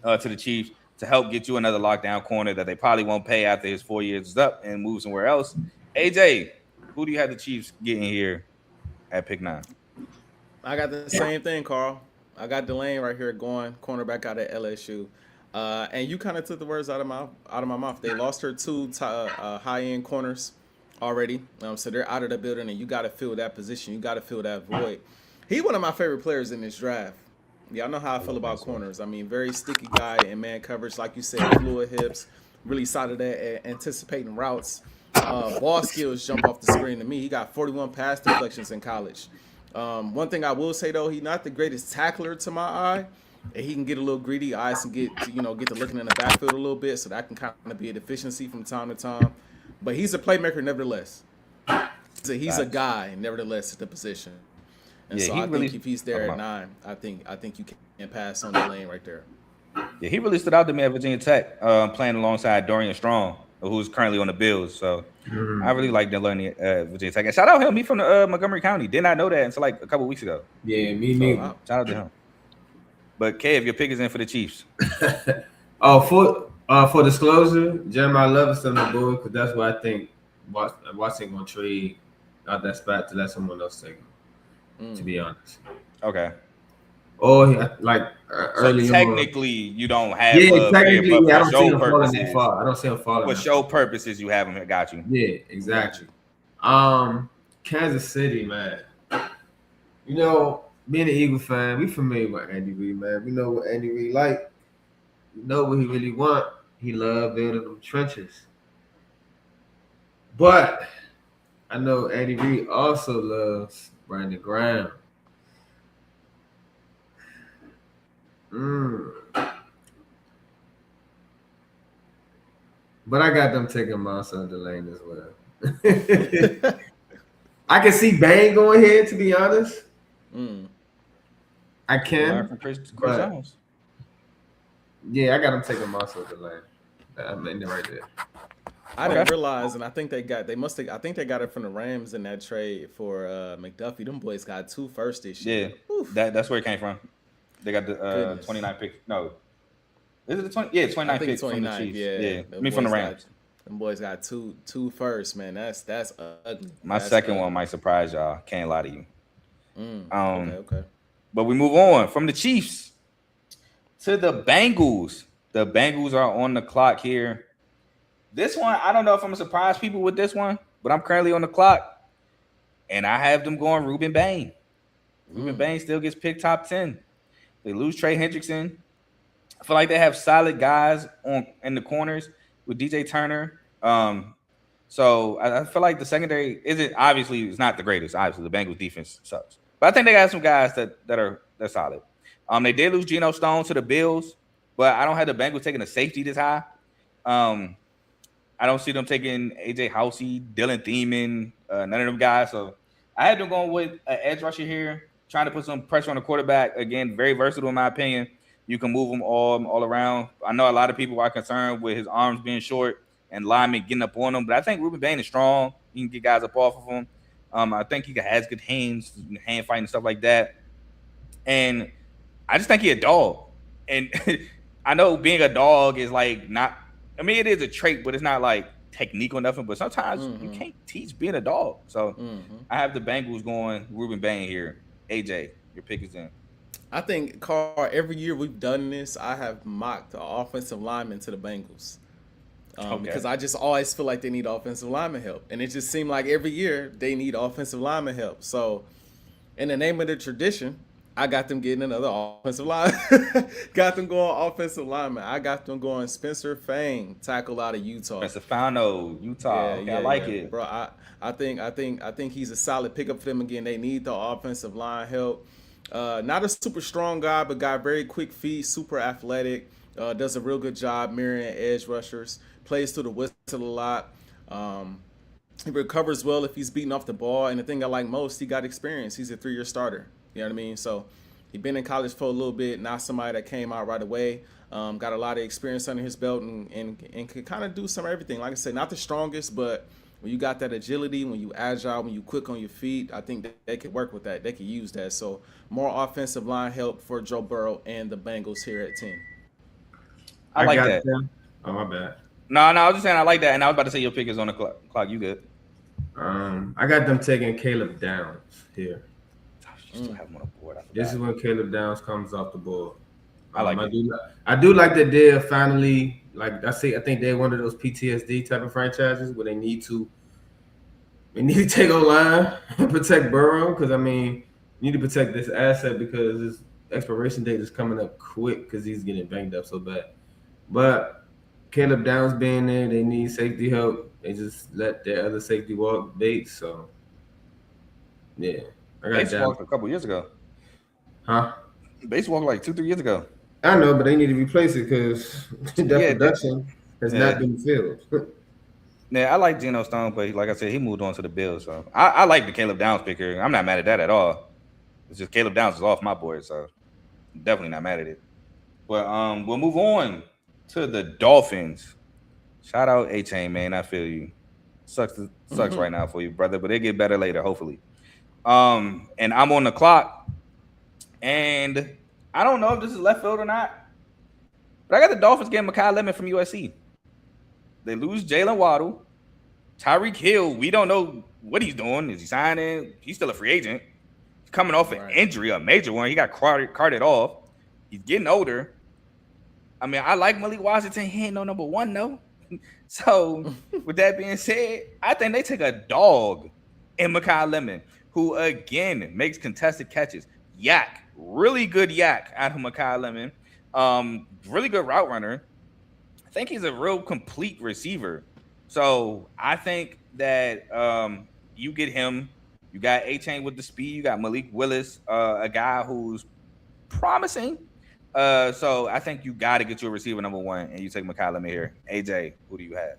to the Chiefs to help get you another lockdown corner that they probably won't pay after his 4 years is up and move somewhere else. AJ, who do you have the Chiefs getting here at pick 9? I got the same thing, Carl. I got Delane right here going cornerback out at LSU. And you kind of took the words out of my mouth. They lost her two high-end corners already, so they're out of the building, and you got to fill that position. You got to fill that void. He's one of my favorite players in this draft. Y'all know how I feel about corners. I mean, very sticky guy in man coverage, like you said, fluid hips, really solid at anticipating routes. Ball skills jump off the screen to me. He got 41 pass deflections in college. One thing I will say though, he's not the greatest tackler to my eye. And he can get a little greedy. Eyes can get to looking in the backfield a little bit, so that can kind of be a deficiency from time to time. But he's a playmaker nevertheless. He's a guy nevertheless at the position. And so I think if he's there at 9, I think you can pass on the lane right there. Yeah, he really stood out to me at Virginia Tech, playing alongside Dorian Strong, who's currently on the Bills. So I really like Delaney at Virginia Tech. And shout out him. He's from Montgomery County. Did not know that until like a couple weeks ago. Yeah, me neither. Shout out to him. But Kev, your pick is in for the Chiefs. For disclosure, Jeremiah Love is still on the board because that's what I think Watson gonna trade out that spot to let someone else take him. To be honest. Okay. Or early. So technically, you don't have. Technically, I don't see him falling that far. I don't see him falling. For show purposes, you have him. Got you. Yeah, exactly. Kansas City, man. Being an Eagle fan, we familiar with Andy Reid, man. We know what Andy Reid like. We know what he really want. He love building them trenches. But I know Andy Reid also loves running the ground. But I got them taking Monster Delane as well. I can see Bang going here, to be honest. I can. Chris Jones. Yeah, I got him taking Monster Delane. I'm in there right there. I didn't realize, and I think they got it from the Rams in that trade for McDuffie. Them boys got 2 firsts this year. Yeah, that's where it came from. They got the 29 pick. No, is it the 20? Yeah, 29 pick from the Chiefs. Yeah. I mean from the Rams. Them boys got two firsts, man. That's ugly. My second one might surprise y'all. Can't lie to you. Okay. But we move on from the Chiefs to the Bengals. The Bengals are on the clock here. This one, I don't know if I'm going to surprise people with this one, but I'm currently on the clock, and I have them going Ruben Bain. Ruben Bain still gets picked top 10. They lose Trey Hendrickson I feel like they have solid guys on in the corners with DJ Turner. So I feel like the secondary isn't obviously it's not the greatest. Obviously, the Bengals defense sucks, but I think they got some guys that are solid. They did lose Geno Stone to the Bills, but I don't have the Bengals taking a safety this high. Um, I don't see them taking AJ Housey, Dylan Thiemann, none of them guys. So I had them going with an edge rusher here, trying to put some pressure on the quarterback. Again, very versatile in my opinion. You can move him all around. I know a lot of people are concerned with his arms being short and linemen getting up on him, but I think Ruben Bain is strong. He can get guys up off of him. I think he has good hands, hand fighting and stuff like that. And I just think he's a dog. And I know being a dog is like not. I mean, it is a trait, but it's not like technique or nothing. But sometimes you can't teach being a dog. So I have the Bengals going Ruben Bain here. AJ, your pick is in. I think, Carl, every year we've done this, I have mocked the offensive lineman to the Bengals. Because I just always feel like they need offensive lineman help. And it just seemed like every year they need offensive lineman help. So in the name of the tradition, I got them getting another offensive line. Got them going offensive lineman. I got them going Spencer Fang, tackle out of Utah. Spencer Fano, Utah. I like it, bro. I think he's a solid pickup for them again. They need the offensive line help. Not a super strong guy, but got very quick feet, super athletic. Does a real good job mirroring edge rushers. Plays through the whistle a lot. He recovers well if he's beating off the ball. And the thing I like most, he got experience. He's a 3-year starter. You know what I mean? So he's been in college for a little bit, not somebody that came out right away. Got a lot of experience under his belt and could kind of do some of everything. Like I said, not the strongest, but when you got that agility, when you agile, when you quick on your feet, I think they could work with that. They could use that. So more offensive line help for Joe Burrow and the Bengals here at 10. I like that. Them. Oh, my bad. No, I was just saying I like that. And I was about to say your pick is on the clock. You good. I got them taking Caleb Downs here. You still have him on the board. This is when Caleb Downs comes off the board. I like it. I do like that they're finally, like I think they're one of those PTSD type of franchises where they need to take O-line and protect Burrow because, I mean, you need to protect this asset because his expiration date is coming up quick because he's getting banged up so bad. But Caleb Downs being there, they need safety help. They just let their other safety walk Bates. So, yeah. Bates walked a couple years ago. Huh? Bates walked like 2-3 years ago. I know, but they need to replace it because that production has not been filled. Yeah, I like Geno Stone, but like I said, he moved on to the Bills. So I like the Caleb Downs pick here. I'm not mad at that at all. It's just Caleb Downs is off my board, so I'm definitely not mad at it. But we'll move on to the Dolphins. Shout out A-Chain, man. I feel you. Sucks right now for you, brother, but they get better later, hopefully. And I'm on the clock, and I don't know if this is left field or not, but I got the Dolphins getting Mekhi Lemon from USC. They lose Jalen Waddle. Tyreek Hill, we don't know what he's doing. Is he signing? He's still a free agent. He's coming off an injury, a major one. He got carted off. He's getting older. I mean, I like Malik Washington. He ain't no number one, though. So, with that being said, I think they take a dog in Mekhi Lemon, who, again, makes contested catches. Yak, really good yak out of Mekhi Lemon. Really good route runner. I think he's a real complete receiver. So I think that you get him. You got A-Chain with the speed. You got Malik Willis, a guy who's promising. So I think you got to get your receiver number one, and you take Mekhi Lemon here. AJ, who do you have?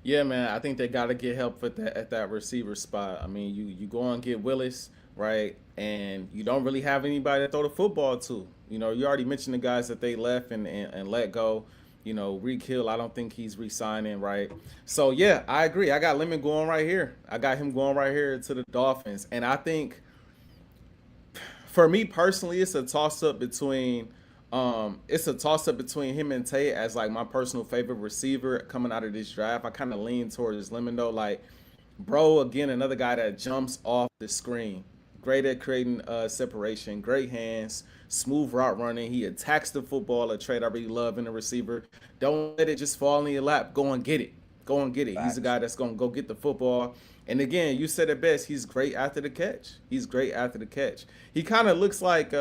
Yeah, man, I think they got to get help at that receiver spot. I mean, you go and get Willis, right, and you don't really have anybody to throw the football to. You know, you already mentioned the guys that they left and let go. You know, Reek Hill, I don't think he's re-signing, right? So, yeah, I agree. I got Lemon going right here. I got him going right here to the Dolphins. And I think, for me personally, it's a toss-up between him and Tate as, like, my personal favorite receiver coming out of this draft. I kind of lean towards Lemon, though. Like, bro, again, another guy that jumps off the screen. Great at creating separation, great hands, smooth route running. He attacks the football, a trait I really love in a receiver. Don't let it just fall in your lap. Go and get it. Go and get it. He's a guy that's going to go get the football. And again, you said it best. He's great after the catch. He kind of looks like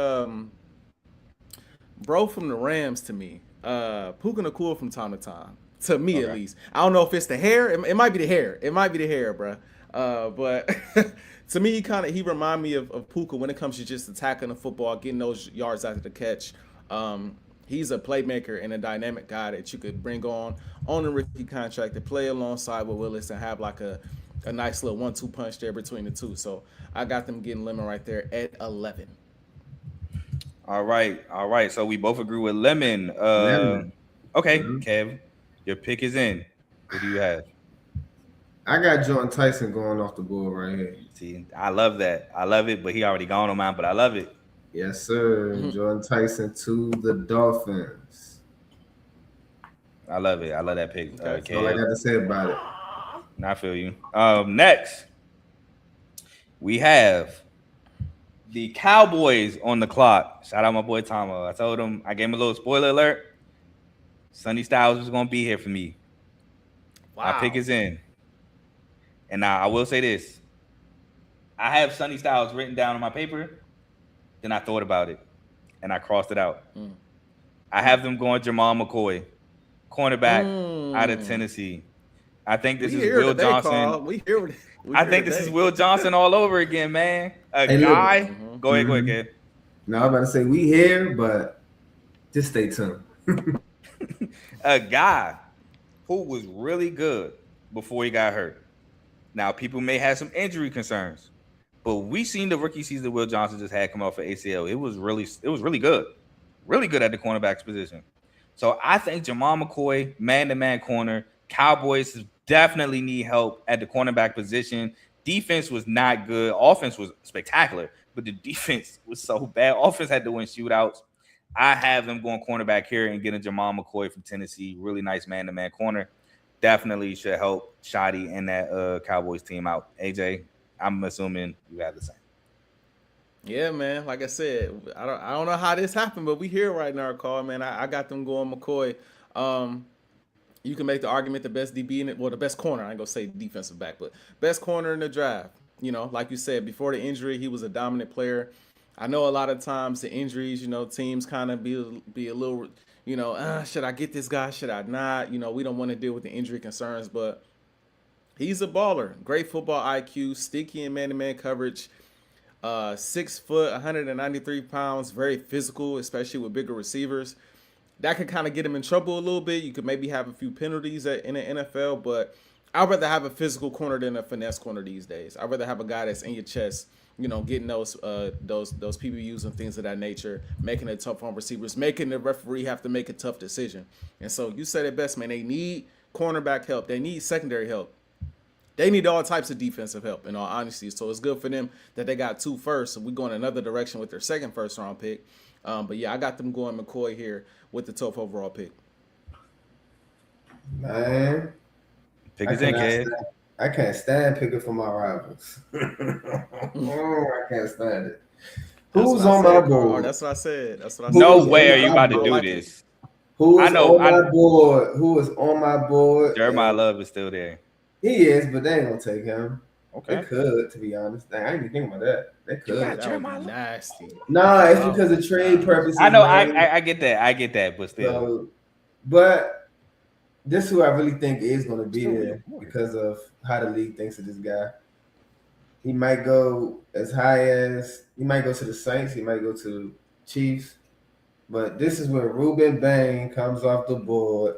bro from the Rams to me. Puka Nakua from time to time. To me at Okay. least. I don't know if it's the hair. It might be the hair. It might be the hair, bro. But to me, he remind me of Puka when it comes to just attacking the football, getting those yards after the catch. He's a playmaker and a dynamic guy that you could bring on a rookie contract to play alongside with Willis and have like a nice little 1-2 punch there between the two. So I got them getting Lemon right there at 11. All right. So we both agree with Lemon. Lemon. Okay, Kev, your pick is in. What do you have? I got Jordan Tyson going off the board right here. See, I love that. I love it, but he already gone on mine, but I love it. Yes, sir. Jordan Tyson to the Dolphins. I love it. I love that pick. That's all I got to say about it. I feel you. Next, we have the Cowboys on the clock. Shout out my boy Tomo. I told him, I gave him a little spoiler alert. Sonny Styles was gonna be here for me. Wow. My pick is in. And now I will say this. I have Sonny Styles written down on my paper. Then I thought about it. And I crossed it out. I have them going Jamal McCoy, cornerback out of Tennessee. I think this is Will Johnson. I think this is Will Johnson all over again, man. Go ahead, Kev. Now I'm about to say we here, but just stay tuned. A guy who was really good before he got hurt. Now, people may have some injury concerns, but we seen the rookie season Will Johnson just had come off of ACL. It was really good. Really good at the cornerback's position. So I think Jamal McCoy, man-to-man corner, Cowboys definitely need help at the cornerback position. Defense was not good. Offense was spectacular, but the defense was so bad. Offense had to win shootouts. I have them going cornerback here and getting Jamal McCoy from Tennessee. Really nice man-to-man corner. Definitely should help Shoddy and that Cowboys team out. AJ, I'm assuming you have the same. Yeah, man. Like I said, I don't know how this happened, but we here right now, Carl, man. I got them going McCoy. You can make the argument the best DB in it, well, the best corner. I ain't gonna say defensive back, but best corner in the draft. You know, like you said, before the injury, he was a dominant player. I know a lot of times the injuries, teams kind of be a little, should I get this guy? Should I not? We don't want to deal with the injury concerns, but he's a baller. Great football IQ, sticky in man-to-man coverage. 6 foot, 193 pounds, very physical, especially with bigger receivers. That could kind of get him in trouble a little bit. You could maybe have a few penalties in the NFL, but I'd rather have a physical corner than a finesse corner these days. I'd rather have a guy that's in your chest, getting those PBUs and things of that nature, making it tough on receivers, making the referee have to make a tough decision. And so you said it best, man. They need cornerback help. They need secondary help. They need all types of defensive help, in all honesty. So it's good for them that they got 2 firsts. So we're going another direction with their second first-round pick. But, yeah, I got them going McCoy here with the 12th overall pick. Man. Pick is in, Kev. I can't stand picking for my rivals. I can't stand it. Who's on my board? That's what I said. No way are you about to do this. Who is on my board? Who is on my board? Jeremiah Love is still there. He is, but they ain't gonna take him. Okay. They could, to be honest. Dang, I didn't even think about that. They could. That would be nasty. Nah, it's because of trade purposes. I know. I get that. But still. So, but this is who I really think is going to be there because of how the league thinks of this guy. He might go as high as he might go to the Saints. He might go to Chiefs. But this is where Ruben Bain comes off the board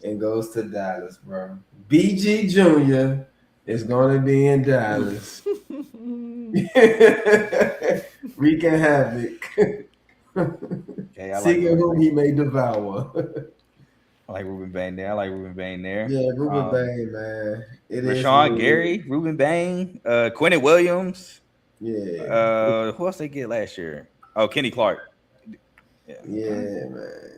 and goes to Dallas, bro. BG Jr. is going to be in Dallas. Wreaking havoc. Okay, Seeking whom he may devour. I like Ruben Bain there. Yeah, Ruben Bain, man. Rashawn Gary, Ruben Bain, Quentin Williams. Yeah. Who else they get last year? Oh, Kenny Clark. Yeah, man.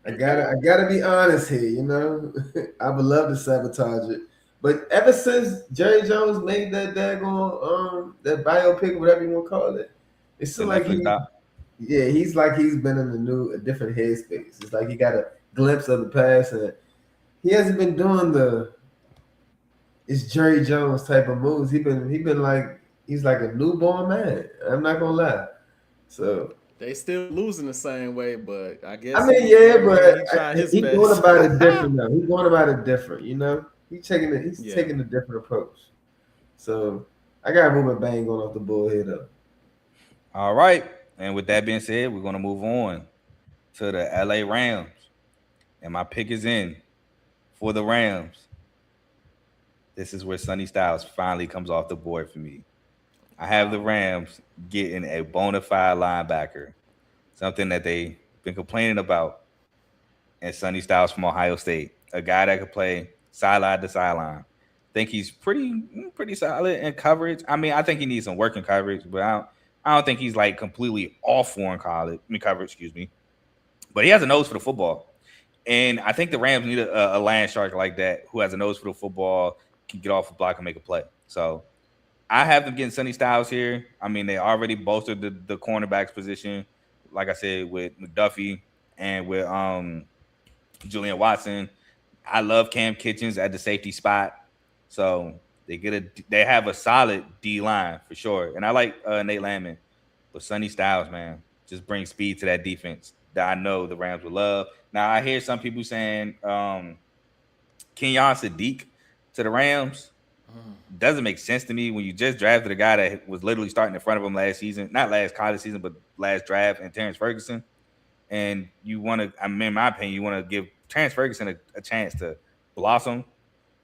I gotta be honest here, I would love to sabotage it. But ever since Jerry Jones made that daggone that biopic, whatever you want to call it, it's still like he's like he's been in a different headspace. It's like he got a glimpse of the past and he hasn't been doing it's Jerry Jones type of moves. He's been like he's like a newborn man. I'm not gonna lie. So They still losing the same way, but I guess I mean, yeah, but he tried his he's best. going about it different now. He's going about it different, you know. He's taking Yeah. taking a different approach. So I got Ruben Bang going off the bullhead up. All right. And with that being said, we're gonna move on to the LA Rams. And my pick is in for the Rams. This is where Sonny Styles finally comes off the board for me. I have the Rams getting a bona fide linebacker, something that they've been complaining about, and Sonny Styles from Ohio State, a guy that could play sideline to sideline. Think he's pretty solid in coverage. I mean, I think he needs some work in coverage, but I don't think he's like completely off for in coverage, excuse me. But he has a nose for the football. And I think the Rams need a land shark like that who has a nose for the football, can get off the block and make a play. So I have them getting Sonny Styles here. I mean, they already bolstered the cornerbacks position, like I said, with McDuffie and with Julian Watson. I love Cam Kitchens at the safety spot. So they have a solid D line for sure. And I like Nate Landman. But Sonny Styles, man, just brings speed to that defense that I know the Rams would love. Now I hear some people saying Kenyon Sadiq to the Rams. Doesn't make sense to me when you just drafted a guy that was literally starting in front of him last season, not last college season, but last draft, and Terrence Ferguson. And you want to, I mean, in my opinion, you want to give Terrence Ferguson a chance to blossom,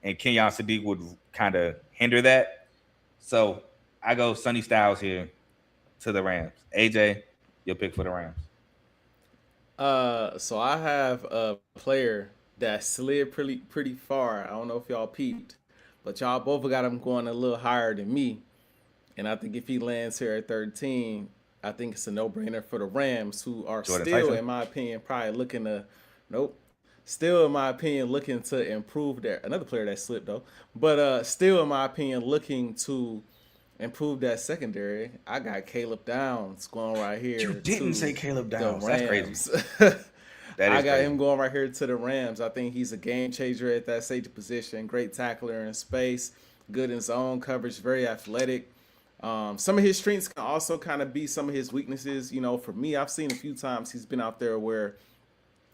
and Kenyon Sadiq would kind of hinder that. So I go Sonny Styles here to the Rams. AJ, your pick for the Rams. So I have a player that slid pretty far. I don't know if y'all peeped, but y'all both got him going a little higher than me. And I think if he lands here at 13, I think it's a no-brainer for the Rams, who are Jordan still, Tyson? in my opinion, probably looking to, nope, still in my opinion looking to improve their another player that slipped though, but still in my opinion looking to improve that secondary. I got Caleb Downs going right here. You didn't to say Caleb the Downs. That's crazy. Rams. That is I got crazy. him going right here to the Rams. I think he's a game changer at that safety position. Great tackler in space, good in zone coverage, very athletic. Some of his strengths can also kind of be some of his weaknesses. You know, for me, I've seen a few times he's been out there where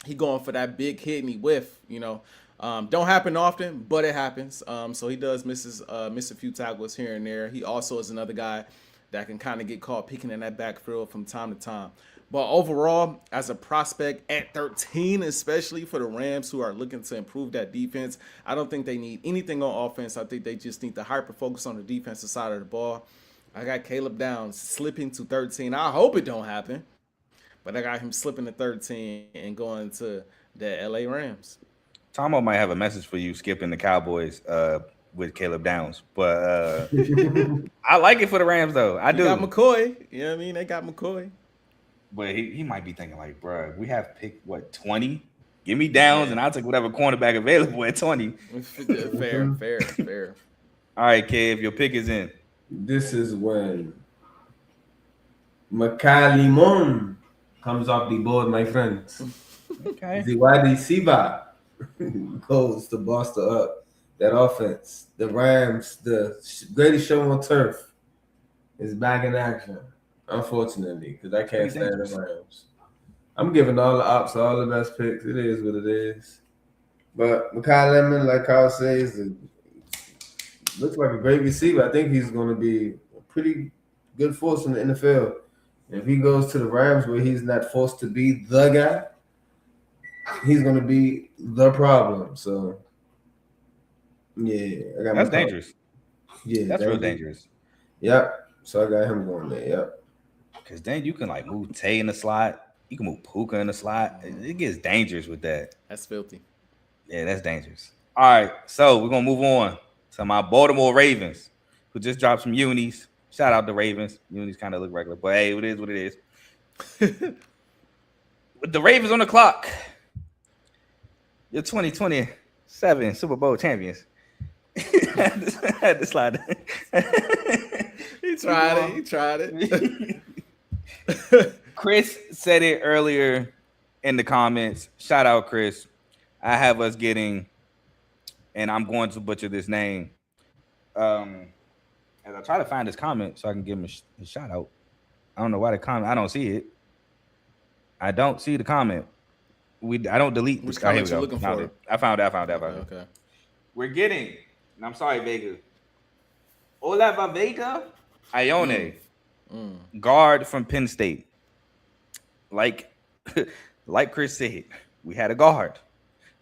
he going for that big hit and he whiff. You know, don't happen often, but it happens. So he does miss a few tackles here and there. He also is another guy that can kind of get caught peeking in that backfield from time to time. But overall, as a prospect at 13, especially for the Rams who are looking to improve that defense, I don't think they need anything on offense. I think they just need to hyper focus on the defensive side of the ball. I got Caleb Downs slipping to 13. I hope it don't happen, but I got him slipping to 13 and going to the LA Rams. Tomo might have a message for you skipping the Cowboys with Caleb Downs. But I like it for the Rams, though. I do. Got McCoy. You know what I mean? They got McCoy. But he might be thinking like, bro, we have picked, 20? Give me Downs, and I'll take whatever cornerback available at 20. Fair. All right, Kev, your pick is in. This is when Makai Limon comes off the board, my friends. Okay. The wide receiver goes to bust up that offense. The Rams, the greatest show on turf, is back in action. Unfortunately, because I can't stand the Rams. I'm giving all the ops all the best picks. It is what it is. But Makai Lemon, like Kyle says, looks like a great receiver. I think he's going to be a pretty good force in the NFL. If he goes to the Rams where he's not forced to be the guy, he's going to be the problem. So, yeah. That's dangerous. Yeah. That's real dangerous. Yep. So I got him going there. Yep. Because then you can like move Tay in the slot. You can move Puka in the slot. It gets dangerous with that. That's filthy. Yeah, that's dangerous. All right. So we're going to move on to my Baltimore Ravens, who just dropped some unis. Shout out to Ravens. Unis kind of look regular, but hey, it is what it is. With the Ravens on the clock, your 2027 Super Bowl champions. I had to slide. He tried it. Chris said it earlier in the comments. Shout out, Chris. I have us getting, and I'm going to butcher this name. As I try to find his comment so I can give him a shout out. I don't know why the comment, I don't see it. I don't see the comment. I don't delete. Which Here we comment you go. looking Found for? it. I found it. Okay. We're getting, and I'm sorry, Vega. Olava Vega Ione, guard from Penn State. Like Chris said, we had a guard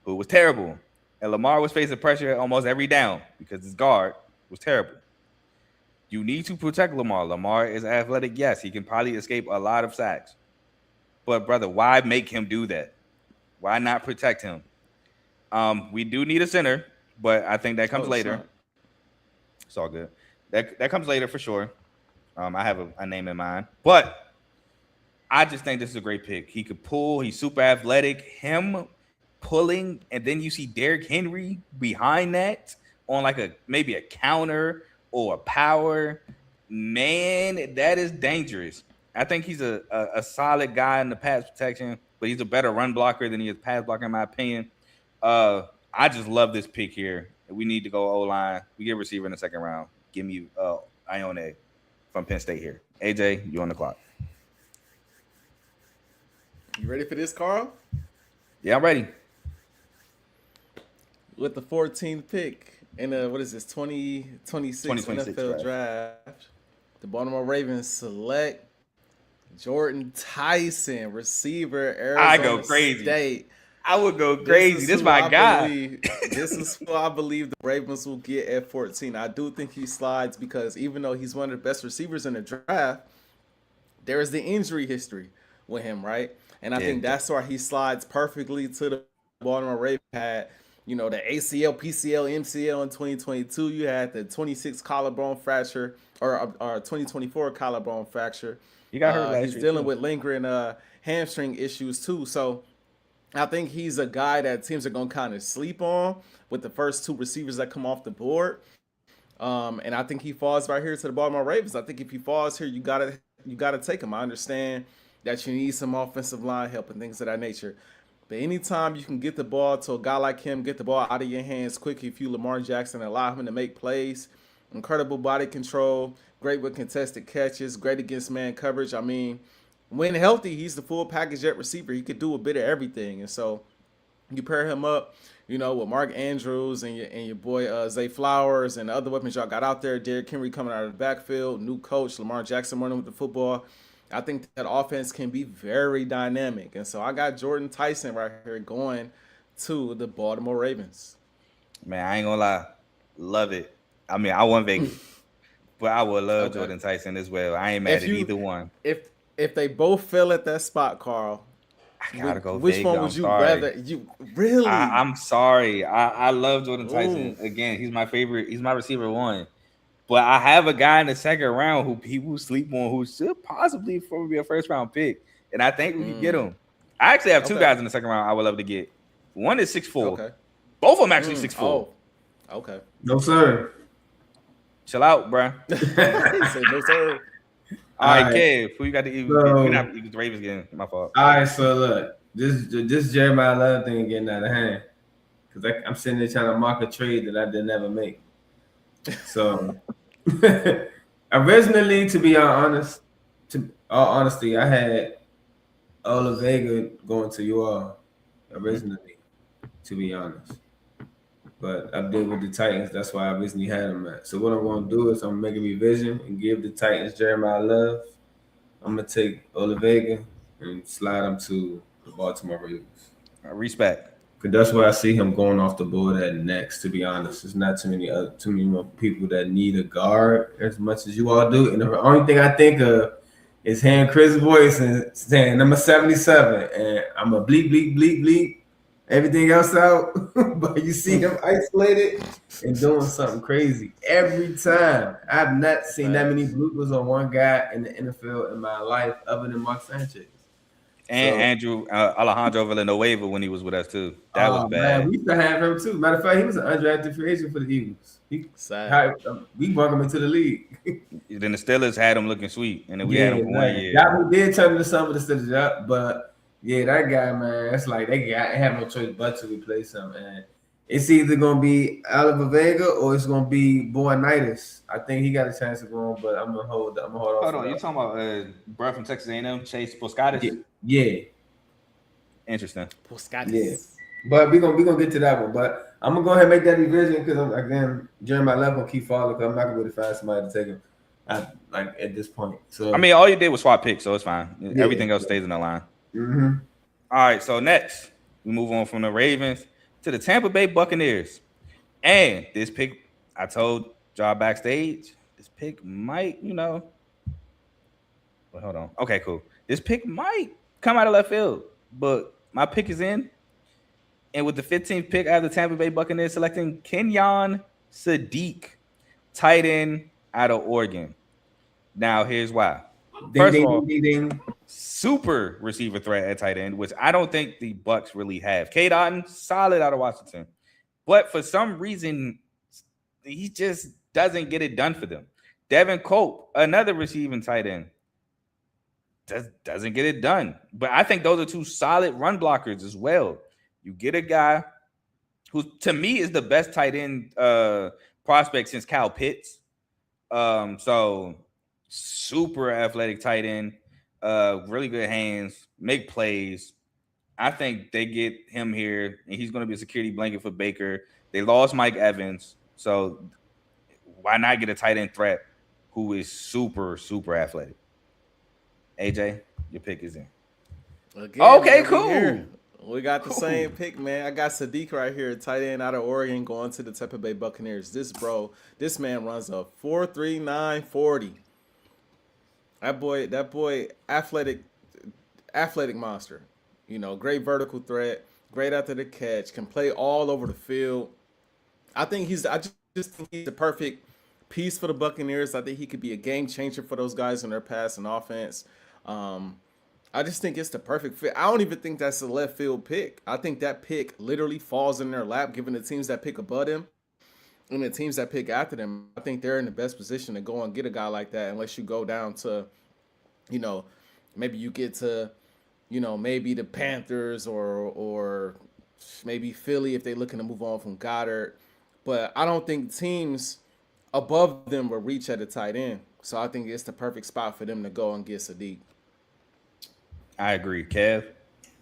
who was terrible. And Lamar was facing pressure almost every down because his guard was terrible. You need to protect Lamar. Lamar is athletic. Yes, he can probably escape a lot of sacks. But, brother, why make him do that? Why not protect him? We do need a center, but I think that comes later. It's all good. That comes later for sure. I have a name in mind. But I just think this is a great pick. He could pull. He's super athletic. Him pulling, and then you see Derrick Henry behind that on like maybe a counter or a power. Man, that is dangerous. I think he's a solid guy in the pass protection, but he's a better run blocker than he is pass blocker, in my opinion. I just love this pick here. We need to go O-line. We get a receiver in the second round. Give me Ione from Penn State here. AJ, you on the clock. You ready for this, Carl? Yeah, I'm ready. With the 14th pick in what is this, 2026 NFL draft, the Baltimore Ravens select Jordan Tyson, receiver, Arizona I go crazy. State. I would go crazy. This is my guy. This is who I believe the Ravens will get at 14. I do think he slides because even though he's one of the best receivers in the draft, there is the injury history with him, right? And I think that's why he slides perfectly to the Baltimore Ravens. Had, you know, the ACL, PCL, MCL in 2022. You had the 26 collarbone fracture or 2024 collarbone fracture. You got hurt last year. He's dealing with lingering hamstring issues too. So I think he's a guy that teams are going to kind of sleep on with the first two receivers that come off the board. And I think he falls right here to the Baltimore Ravens. I think if he falls here, you gotta take him. I understand that you need some offensive line help and things of that nature. But anytime you can get the ball to a guy like him, get the ball out of your hands quick if you Lamar Jackson, allow him to make plays, incredible body control, great with contested catches, great against man coverage. I mean, when healthy, he's the full package at receiver. He could do a bit of everything. And so you pair him up, you know, with Mark Andrews and your boy Zay Flowers and the other weapons y'all got out there, Derrick Henry coming out of the backfield, new coach, Lamar Jackson running with the football. I think that offense can be very dynamic. And so I got Jordan Tyson right here going to the Baltimore Ravens. Man, I ain't gonna lie. Love it. I mean, I want Vegas, but I would love Jordan Tyson as well. I ain't mad at either one. If they both fell at that spot, Carl, I gotta go which Vega. one would you rather? You really? I'm sorry. I love Jordan Tyson. Again, he's my favorite. He's my receiver one. But I have a guy in the second round who people sleep on who should possibly be a first round pick. And I think we can get him. I actually have two guys in the second round I would love to get. One is 6'4". Okay. Both of them actually 6'4". Oh. Okay. No, sir. Chill out, bro. He said no, sir. All right, Kev, who you got the Eagles? We're not the Ravens getting. My fault. All right, so look, this Jeremiah Love thing getting out of hand because I'm sitting there trying to mock a trade that I did never make. So originally, to be honest, all honesty, I had Ola Vega going to you all originally, to be honest. But I did with the Titans. That's why I originally had him at. So what I'm going to do is I'm going to make a revision and give the Titans Jeremiah Love. I'm going to take Ola Vega and slide him to the Baltimore Ravens. Respect. Because that's where I see him going off the board at next, to be honest. There's not too many more people that need a guard as much as you all do. And the only thing I think of is hearing Chris' voice and saying number 77. And I'm a bleep, bleep, bleep, bleep. Everything else out, but you see him isolated and doing something crazy every time. I've not seen that many bloopers on one guy in the NFL in my life other than Mark Sanchez. And Andrew Alejandro Villanueva when he was with us too. That was bad. Man, we used to have him too. Matter of fact, he was an undrafted free agent for the Eagles. We brought him into the league. Then the Steelers had him looking sweet, and then we had him for 1 year. That one did turn into some of the Steelers up, but yeah, that guy, man, it's like they have no choice but to replace him, man. It's either gonna be Oliver Vega or it's gonna be Boynitis. I think he got a chance to go on, but I'm gonna hold off. Hold on, you talking about bro from Texas A&M, Chase Poscadis? Yeah. Interesting. Yeah. But we're gonna get to that one. But I'm gonna go ahead and make that revision because again, Jeremiah Love gonna keep falling because I'm not gonna be able to find somebody to take him at this point. So I mean, all you did was swap picks, so it's fine. Yeah. Everything else stays in the line. Mm-hmm. All right, so next we move on from the Ravens to the Tampa Bay Buccaneers. And this pick, I told y'all backstage, this pick might, well, hold on. Okay, cool. This pick might come out of left field, but my pick is in. And with the 15th pick, I have the Tampa Bay Buccaneers selecting Kenyon Sadiq, tight end out of Oregon. Now, here's why. First of all, super receiver threat at tight end, which I don't think the Bucs really have. K. Dotton, solid out of Washington. But for some reason, he just doesn't get it done for them. Devin Cope, another receiving tight end, doesn't get it done. But I think those are two solid run blockers as well. You get a guy who, to me, is the best tight end prospect since Kyle Pitts. So super athletic tight end, really good hands, make plays. I think they get him here, and he's going to be a security blanket for Baker. They lost Mike Evans, so why not get a tight end threat who is super, super athletic? AJ, your pick is in. Again, okay, cool. Here. We got the same pick, man. I got Sadiq right here, tight end out of Oregon, going to the Tampa Bay Buccaneers. This man runs a 4.39 40. That boy, athletic monster. Great vertical threat, great after the catch, can play all over the field. I just think he's the perfect piece for the Buccaneers. I think he could be a game changer for those guys in their passing offense. I just think it's the perfect fit. I don't even think that's a left field pick. I think that pick literally falls in their lap, given the teams that pick above them and the teams that pick after them. I think they're in the best position to go and get a guy like that, unless you go down to, maybe you get to, maybe the Panthers or maybe Philly if they're looking to move on from Goddard. But I don't think teams above them will reach at a tight end. So I think it's the perfect spot for them to go and get Sadiq. I agree. Kev?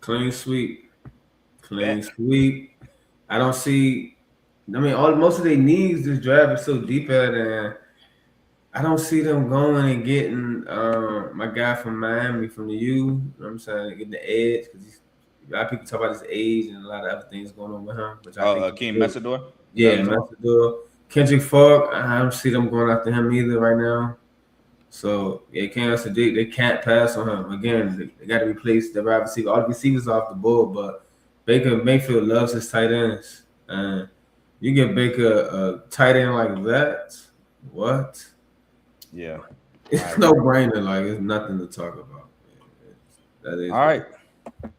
Clean sweep. I don't see. Most of their needs this draft is so deep at it, and I don't see them going and getting my guy from Miami from the U. You know what I'm saying? Getting the edge because a lot of people talk about his age and a lot of other things going on with him. Which I think Akeem Messador? Yeah, Messador. Kendrick Falk, I don't see them going after him either right now. So, yeah, Kenyon Sadiq, they can't pass on him. Again, they got to replace the wide receiver. All the receivers off the board, but Baker Mayfield loves his tight ends. And you get Baker a tight end like that, what? Yeah. It's no brainer. Like, it's nothing to talk about. That is all right.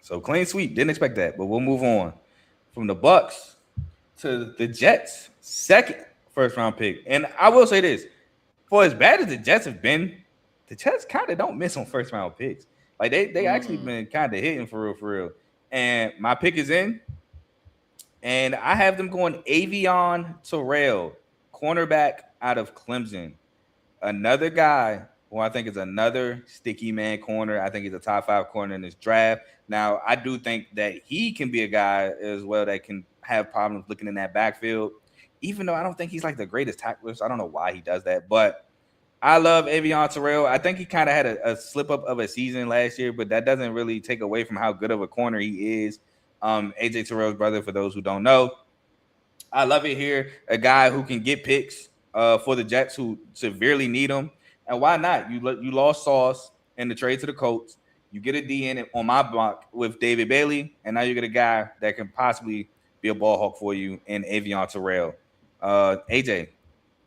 So, clean sweep. Didn't expect that, but we'll move on. From the Bucs to the Jets, second first-round pick. And I will say this. For as bad as the Jets have been, the Jets kind of don't miss on first-round picks. Like, they actually been kind of hitting for real. And my pick is in. And I have them going Avion Terrell, cornerback out of Clemson. Another guy who I think is another sticky man corner. I think he's a top 5 corner in this draft. Now, I do think that he can be a guy as well that can have problems looking in that backfield. Even though I don't think he's like the greatest tackler, so I don't know why he does that. But I love Avion Terrell. I think he kind of had a slip-up of a season last year, but that doesn't really take away from how good of a corner he is. AJ Terrell's brother, for those who don't know. I love it here. A guy who can get picks for the Jets who severely need them. And why not? You lost Sauce in the trade to the Colts. You get a DN on my block with David Bailey, and now you get a guy that can possibly be a ball hawk for you in Avion Terrell. AJ,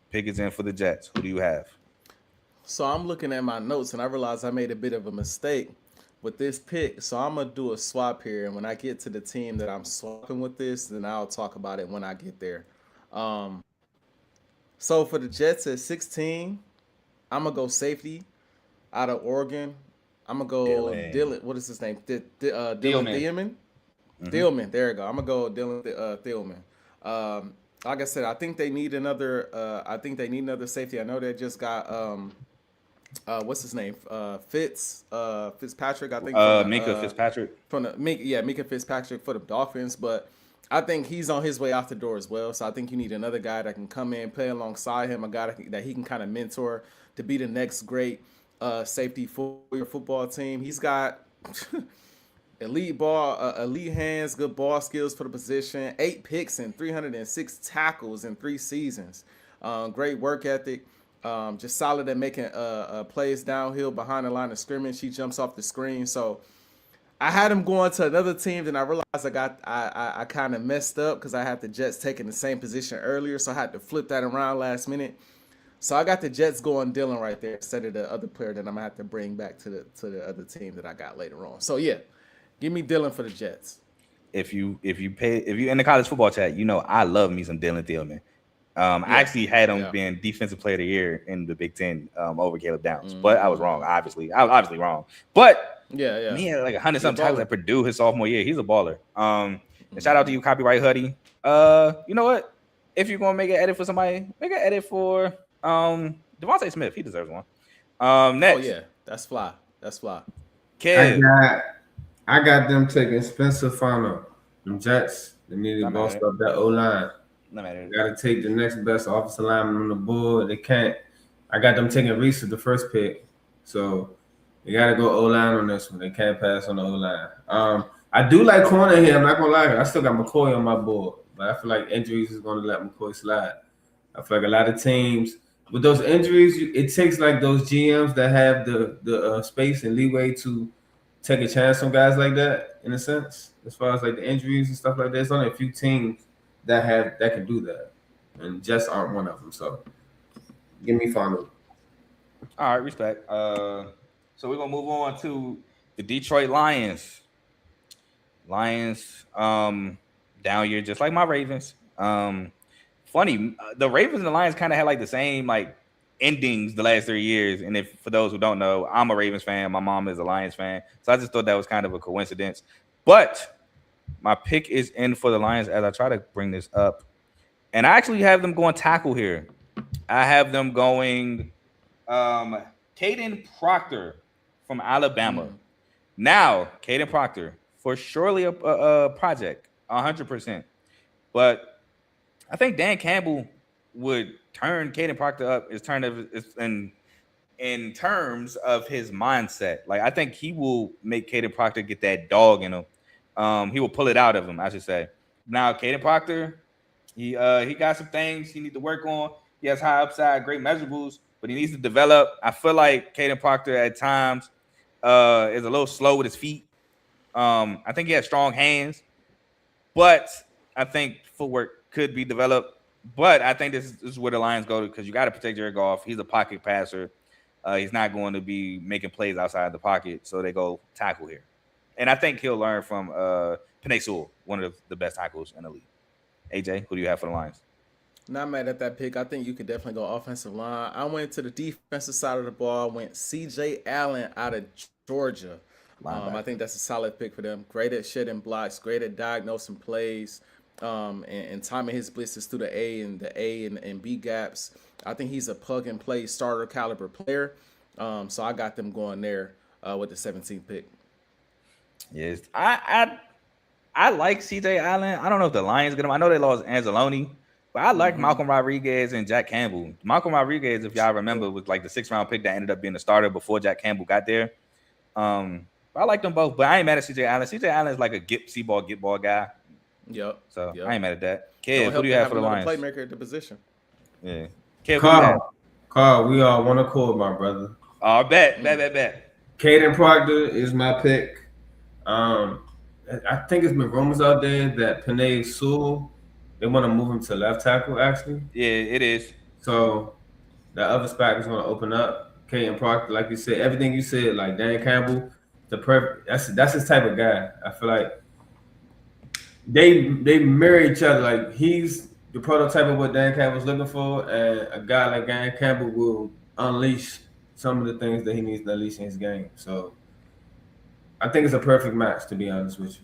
pick is in for the Jets. Who do you have? So I'm looking at my notes, and I realized I made a bit of a mistake with this pick. So I'm going to do a swap here, and when I get to the team that I'm swapping with this, then I'll talk about it when I get there. So for the Jets at 16, I'm going to go safety out of Oregon. I'm going to go Dylan. What is his name? Dylan Thielman. Thielman. There you go. I'm going to go Dylan Thielman. Like I said, I think they need another safety. I know they just got what's his name? Fitzpatrick, I think Minka Fitzpatrick. Minka Fitzpatrick for the Dolphins, but I think he's on his way out the door as well. So I think you need another guy that can come in, play alongside him, a guy that he can kind of mentor to be the next great safety for your football team. He's got elite hands, good ball skills for the position, 8 picks and 306 tackles in 3 seasons. Great work ethic. Just solid at making plays downhill behind the line of scrimmage. He jumps off the screen. So I had him going to another team, then I realized I kind of messed up because I had the Jets taking the same position earlier, so I had to flip that around last minute. So I got the Jets going Dylan right there instead of the other player that I'm gonna have to bring back to the other team that I got later on. So yeah, give me Dylan for the Jets. If you in the college football chat, you know I love me some Dylan Thielman. I actually had him being defensive player of the year in the Big Ten over Caleb Downs, but I was wrong. Obviously, I was obviously wrong. But he had like 100-something tackles at Purdue his sophomore year. He's a baller. And shout out to you, Copyright Hoodie. You know what? If you're gonna make an edit for somebody, make an edit for Devontae Smith. He deserves one. Next. Oh yeah, that's fly. Kev. I got them taking Spencer Fano. Them Jets. They need to boss up that O-line. No matter. Got to take the next best offensive lineman on the board. They can't. I got them taking Reese at the first pick. So they got to go O-line on this one. They can't pass on the O-line. I do like corner here. I'm not going to lie. I still got McCoy on my board. But I feel like injuries is going to let McCoy slide. I feel like a lot of teams, with those injuries, it takes like those GMs that have the space and leeway to take a chance on guys like that, in a sense, as far as like the injuries and stuff like that. There's only a few teams that can do that, and Jets aren't one of them. So, give me Fano. All right, respect. So we're gonna move on to the Detroit Lions. Down year, just like my Ravens. Funny, the Ravens and the Lions kind of had like the same like endings the last 3 years. And if for those who don't know, I'm a Ravens fan. My mom is a Lions fan, so I just thought that was kind of a coincidence. But my pick is in for the Lions as I try to bring this up, and I actually have them going tackle here. I have them going Caden Proctor from Alabama. Now, Caden Proctor for surely a project, 100%. But I think Dan Campbell would turn Caden Proctor up in terms of his mindset. Like I think he will make Caden Proctor get that dog in him. He will pull it out of him, I should say. Now, Caden Proctor, he got some things he needs to work on. He has high upside, great measurables, but he needs to develop. I feel like Caden Proctor at times is a little slow with his feet. I think he has strong hands, but I think footwork could be developed. But I think this is where the Lions go because you got to protect Jared Goff. He's a pocket passer. He's not going to be making plays outside the pocket, so they go tackle here. And I think he'll learn from Penei Sewell, one of the best tackles in the league. AJ, who do you have for the Lions? Not mad at that pick. I think you could definitely go offensive line. I went to the defensive side of the ball. I went C.J. Allen out of Georgia. I think that's a solid pick for them. Great at shedding blocks, great at diagnosing plays, and timing his blitzes through the A and B gaps. I think he's a plug-and-play starter caliber player. So I got them going there with the 17th pick. Yes, I like C.J. Allen. I don't know if the Lions get him. I know they lost Anzalone, but I like Malcolm Rodriguez and Jack Campbell. Malcolm Rodriguez, if y'all remember, was like the 6th-round pick that ended up being the starter before Jack Campbell got there. I like them both, but I ain't mad at C.J. Allen. C.J. Allen is like a get ball guy. Yep. So yep. I ain't mad at that. Kev, who do you have for the Lions? Playmaker at the position. Yeah. Kev, Carl, we all want to call my brother. Oh, bet. Caden Proctor is my pick. I think it's been rumors out there that Penei Sewell, they want to move him to left tackle, actually. Yeah, it is. So that other spot is going to open up. Caden Proctor, like you said, everything you said, like Dan Campbell, that's his type of guy. I feel like they marry each other. Like he's the prototype of what Dan Campbell's looking for, and a guy like Dan Campbell will unleash some of the things that he needs to unleash in his game. So I think it's a perfect match, to be honest with you.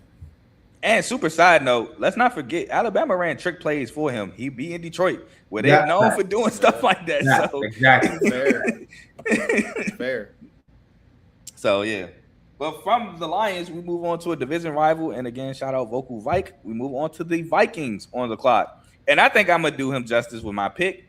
And super side note, let's not forget Alabama ran trick plays for him. He be in Detroit where they're Yeah, known right. for doing stuff like that. Yeah, So exactly. Fair. So yeah. But from the Lions, we move on to a division rival. And again, shout out Vocal Vike. We move on to the Vikings on the clock. And I think I'm gonna do him justice with my pick.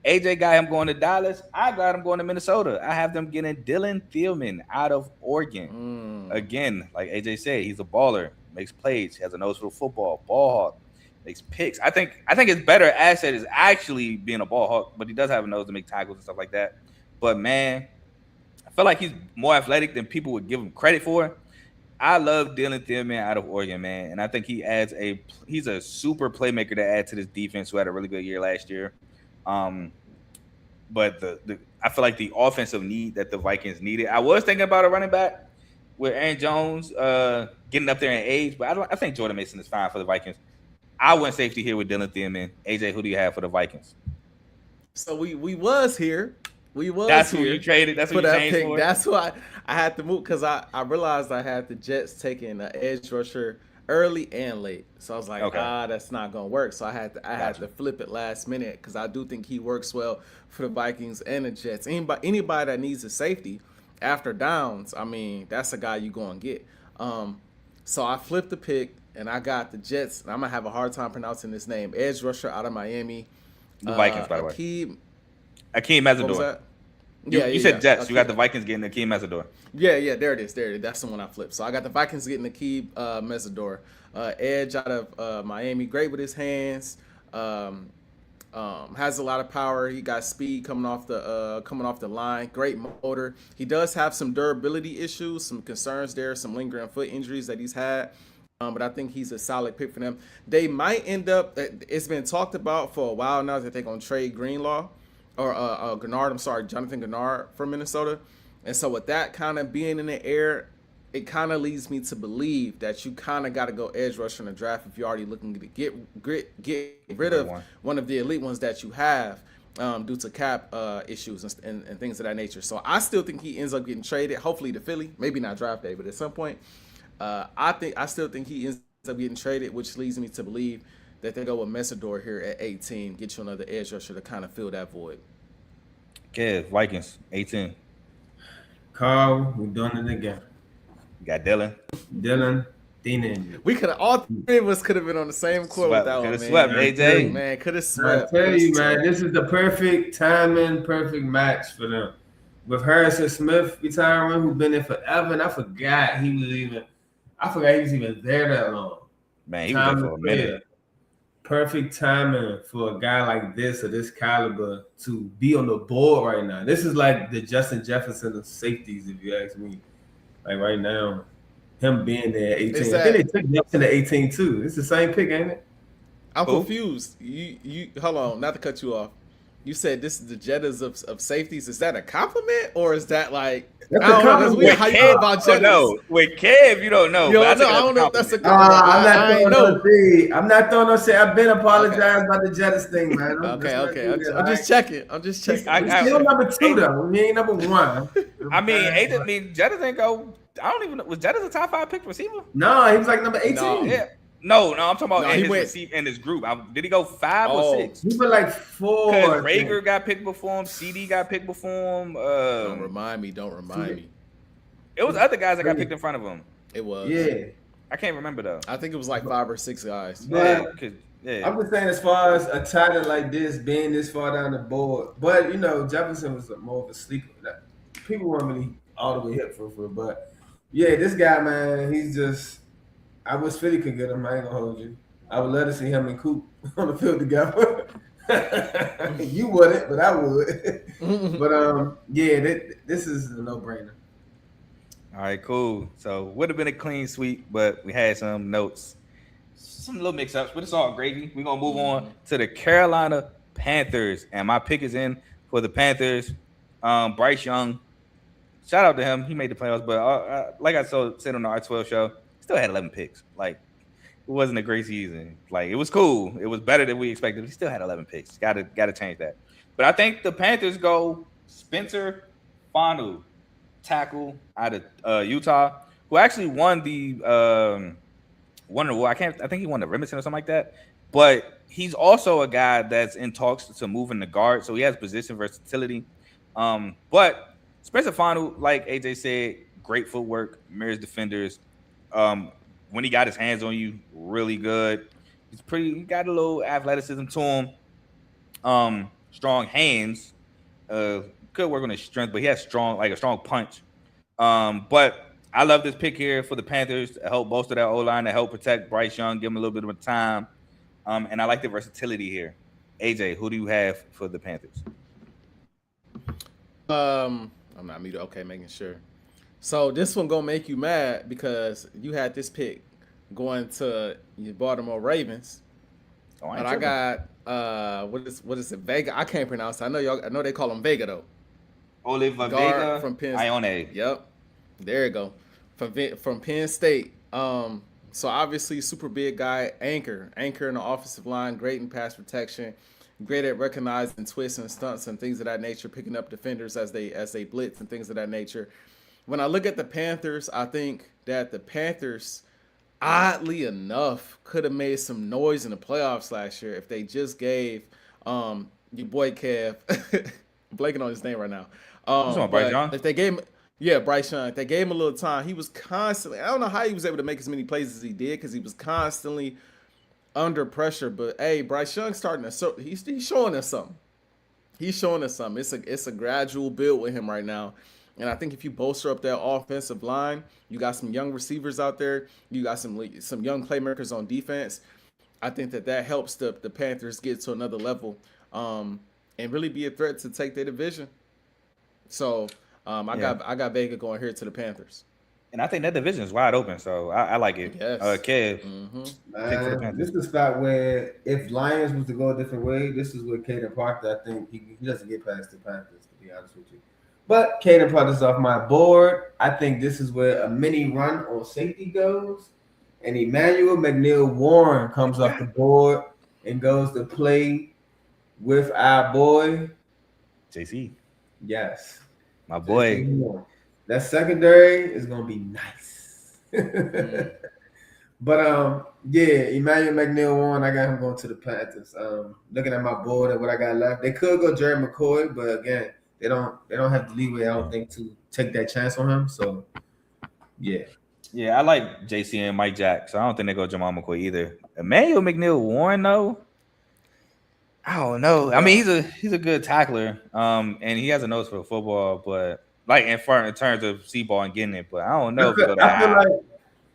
AJ got him going to Dallas. I got him going to Minnesota. I have them getting Dylan Thielman out of Oregon. Again, like AJ said, he's a baller, makes plays, he has a nose for the football, ball hawk, makes picks. I think his better asset is actually being a ball hawk, but he does have a nose to make tackles and stuff like that. But man, I feel like he's more athletic than people would give him credit for. I love Dylan Thielman out of Oregon, man, and I think he's a super playmaker to add to this defense who had a really good year last year. But I feel like the offensive need that the Vikings needed. I was thinking about a running back with Aaron Jones getting up there in age, but I think Jordan Mason is fine for the Vikings. I went safety here with Dylan Thielman. AJ, who do you have for the Vikings? So we was here. That's who you traded. That's who you changed pick. for. That's why I had to move because I realized I had the Jets taking an edge rusher early and late. So I was like, that's not gonna work. So I had to flip it last minute because I do think he works well for the Vikings and the Jets. Anybody that needs a safety after downs, I mean, that's a guy you go and get. So I flipped the pick and I got the Jets. And I'm gonna have a hard time pronouncing this name. Edge rusher out of Miami. The Vikings, by the way. Akeem Mesidor. You said Jets. Okay. You got the Vikings getting Akeem Mesidor. Yeah, there it is. That's the one I flipped. So I got the Vikings getting Akeem Mesidor. Edge out of Miami. Great with his hands. Has a lot of power. He got speed coming off the line. Great motor. He does have some durability issues, some concerns there, some lingering foot injuries that he's had. But I think he's a solid pick for them. They might end up. It's been talked about for a while now that they're gonna trade Jonathan Gennard from Minnesota. And so with that kind of being in the air, it kind of leads me to believe that you kind of got to go edge rusher in the draft if you're already looking to get rid of one of the elite ones that you have due to cap issues and things of that nature. So I still think he ends up getting traded, hopefully to Philly, maybe not draft day, but at some point. I still think he ends up getting traded, which leads me to believe that they go with Mesidor here at 18, get you another edge rusher to kind of fill that void. Kev, Vikings, 18. Carl, we're doing it again. You got Dylan Thielman. We could have all three of us could have been on the same court with that one, man. Could have swept, AJ. Man, could have swept. I tell you, man, this is the perfect timing, perfect match for them. With Harrison Smith retiring, who's been there forever, and I forgot he was even there that long. Man, he was there for a minute. Perfect timing for a guy like this of this caliber to be on the board right now. This is like the Justin Jefferson of safeties, if you ask me. Like right now, him being there at 18. I think they took Jefferson at 18 too. It's the same pick, ain't it? I'm confused. You hold on, not to cut you off. You said this is the Jettas of safeties. Is that a compliment or is that like? That's I don't know. That's weird. How you feel about Jettas? No, with Kev, you don't know. I don't know if that's a compliment. I'm not throwing no shit. I've been apologized about the Jettas thing, man. Okay. I'm just checking. We're still number 2 though. We ain't number 1. I mean, Jettas ain't go. I don't even know. Was Jettas a top 5 pick receiver? No, he was like number 18. No, yeah. No, I'm talking about in his group. Did he go 5 or 6? He went like 4. Because Rager got picked before him. CD got picked before him. Don't remind me. It was other guys that got picked in front of him. It was. Yeah. I can't remember though. I think it was like 5 or 6 guys. Yeah. I'm just saying as far as a title like this being this far down the board. But, Jefferson was more of a sleeper. People weren't really all the way hip for. But, yeah, this guy, man, he's just... I wish Philly could get him. I ain't gonna hold you. I would love to see him and Coop on the field together. You wouldn't, but I would. But this is a no-brainer. All right, cool. So would have been a clean sweep, but we had some notes, some little mix-ups, but it's all gravy. We're gonna move on to the Carolina Panthers, and my pick is in for the Panthers. Bryce Young, shout out to him. He made the playoffs, but like I said on the R2L Show. Still had 11 picks. Like, it wasn't a great season. Like, it was cool. It was better than we expected. He still had 11 picks. Got to change that. But I think the Panthers go Spencer Fanu, tackle out of Utah, who actually won the I think he won the Remington or something like that. But he's also a guy that's in talks to move in the guard, so he has position versatility. But Spencer Final, like AJ said, great footwork, mirrors defenders. When he got his hands on you, really good. He got a little athleticism to him. Strong hands. Could work on his strength, but he has a strong punch. But I love this pick here for the Panthers to help bolster that O-line, to help protect Bryce Young, give him a little bit of time. And I like the versatility here. AJ, who do you have for the Panthers? I'm not muted. Okay, making sure. So this one gonna make you mad because you had this pick going to your Baltimore Ravens. Oh, But I got what is it? Vega. I can't pronounce it. I know they call him Vega though. Oliver Guard Vega from Penn Ione. Yep. There you go. From Penn State. So obviously super big guy, anchor in the offensive line, great in pass protection, great at recognizing twists and stunts and things of that nature, picking up defenders as they blitz and things of that nature. When I look at the Panthers, I think that the Panthers, oddly enough, could have made some noise in the playoffs last year if they just gave your boy Kev, I'm blanking on his name right now. Bryce Young? If they gave him, Bryce Young, if they gave him a little time, he was constantly, I don't know how he was able to make as many plays as he did because he was constantly under pressure. But hey, Bryce Young he's showing us something. He's showing us something. It's a gradual build with him right now. And I think if you bolster up that offensive line, you got some young receivers out there, you got some young playmakers on defense. I think that helps the Panthers get to another level and really be a threat to take their division. So I got Vega going here to the Panthers. And I think that division is wide open, so I like it. Yes. Kev, pick for the Man, Panthers. this is the spot where if Lions was to go a different way, this is where Caden Proctor, I think he doesn't get past the Panthers, to be honest with you. But Caden Proctor's off my board. I think this is where a mini run on safety goes. And Emmanuel McNeil-Warren comes off the board and goes to play with our boy. JC. Yes. My boy. That secondary is going to be nice. But Emmanuel McNeil-Warren, I got him going to the Panthers. Looking at my board and what I got left, they could go Jerry McCoy, but again, they don't have the leeway, I don't think, to take that chance on him. So, yeah. Yeah, I like JC and Mike Jack, so I don't think they go Jamal McCoy either. Emmanuel McNeil-Warren, though, I don't know. I mean, he's a good tackler, and he has a nose for football, but like in terms of C-ball and getting it, but I don't know.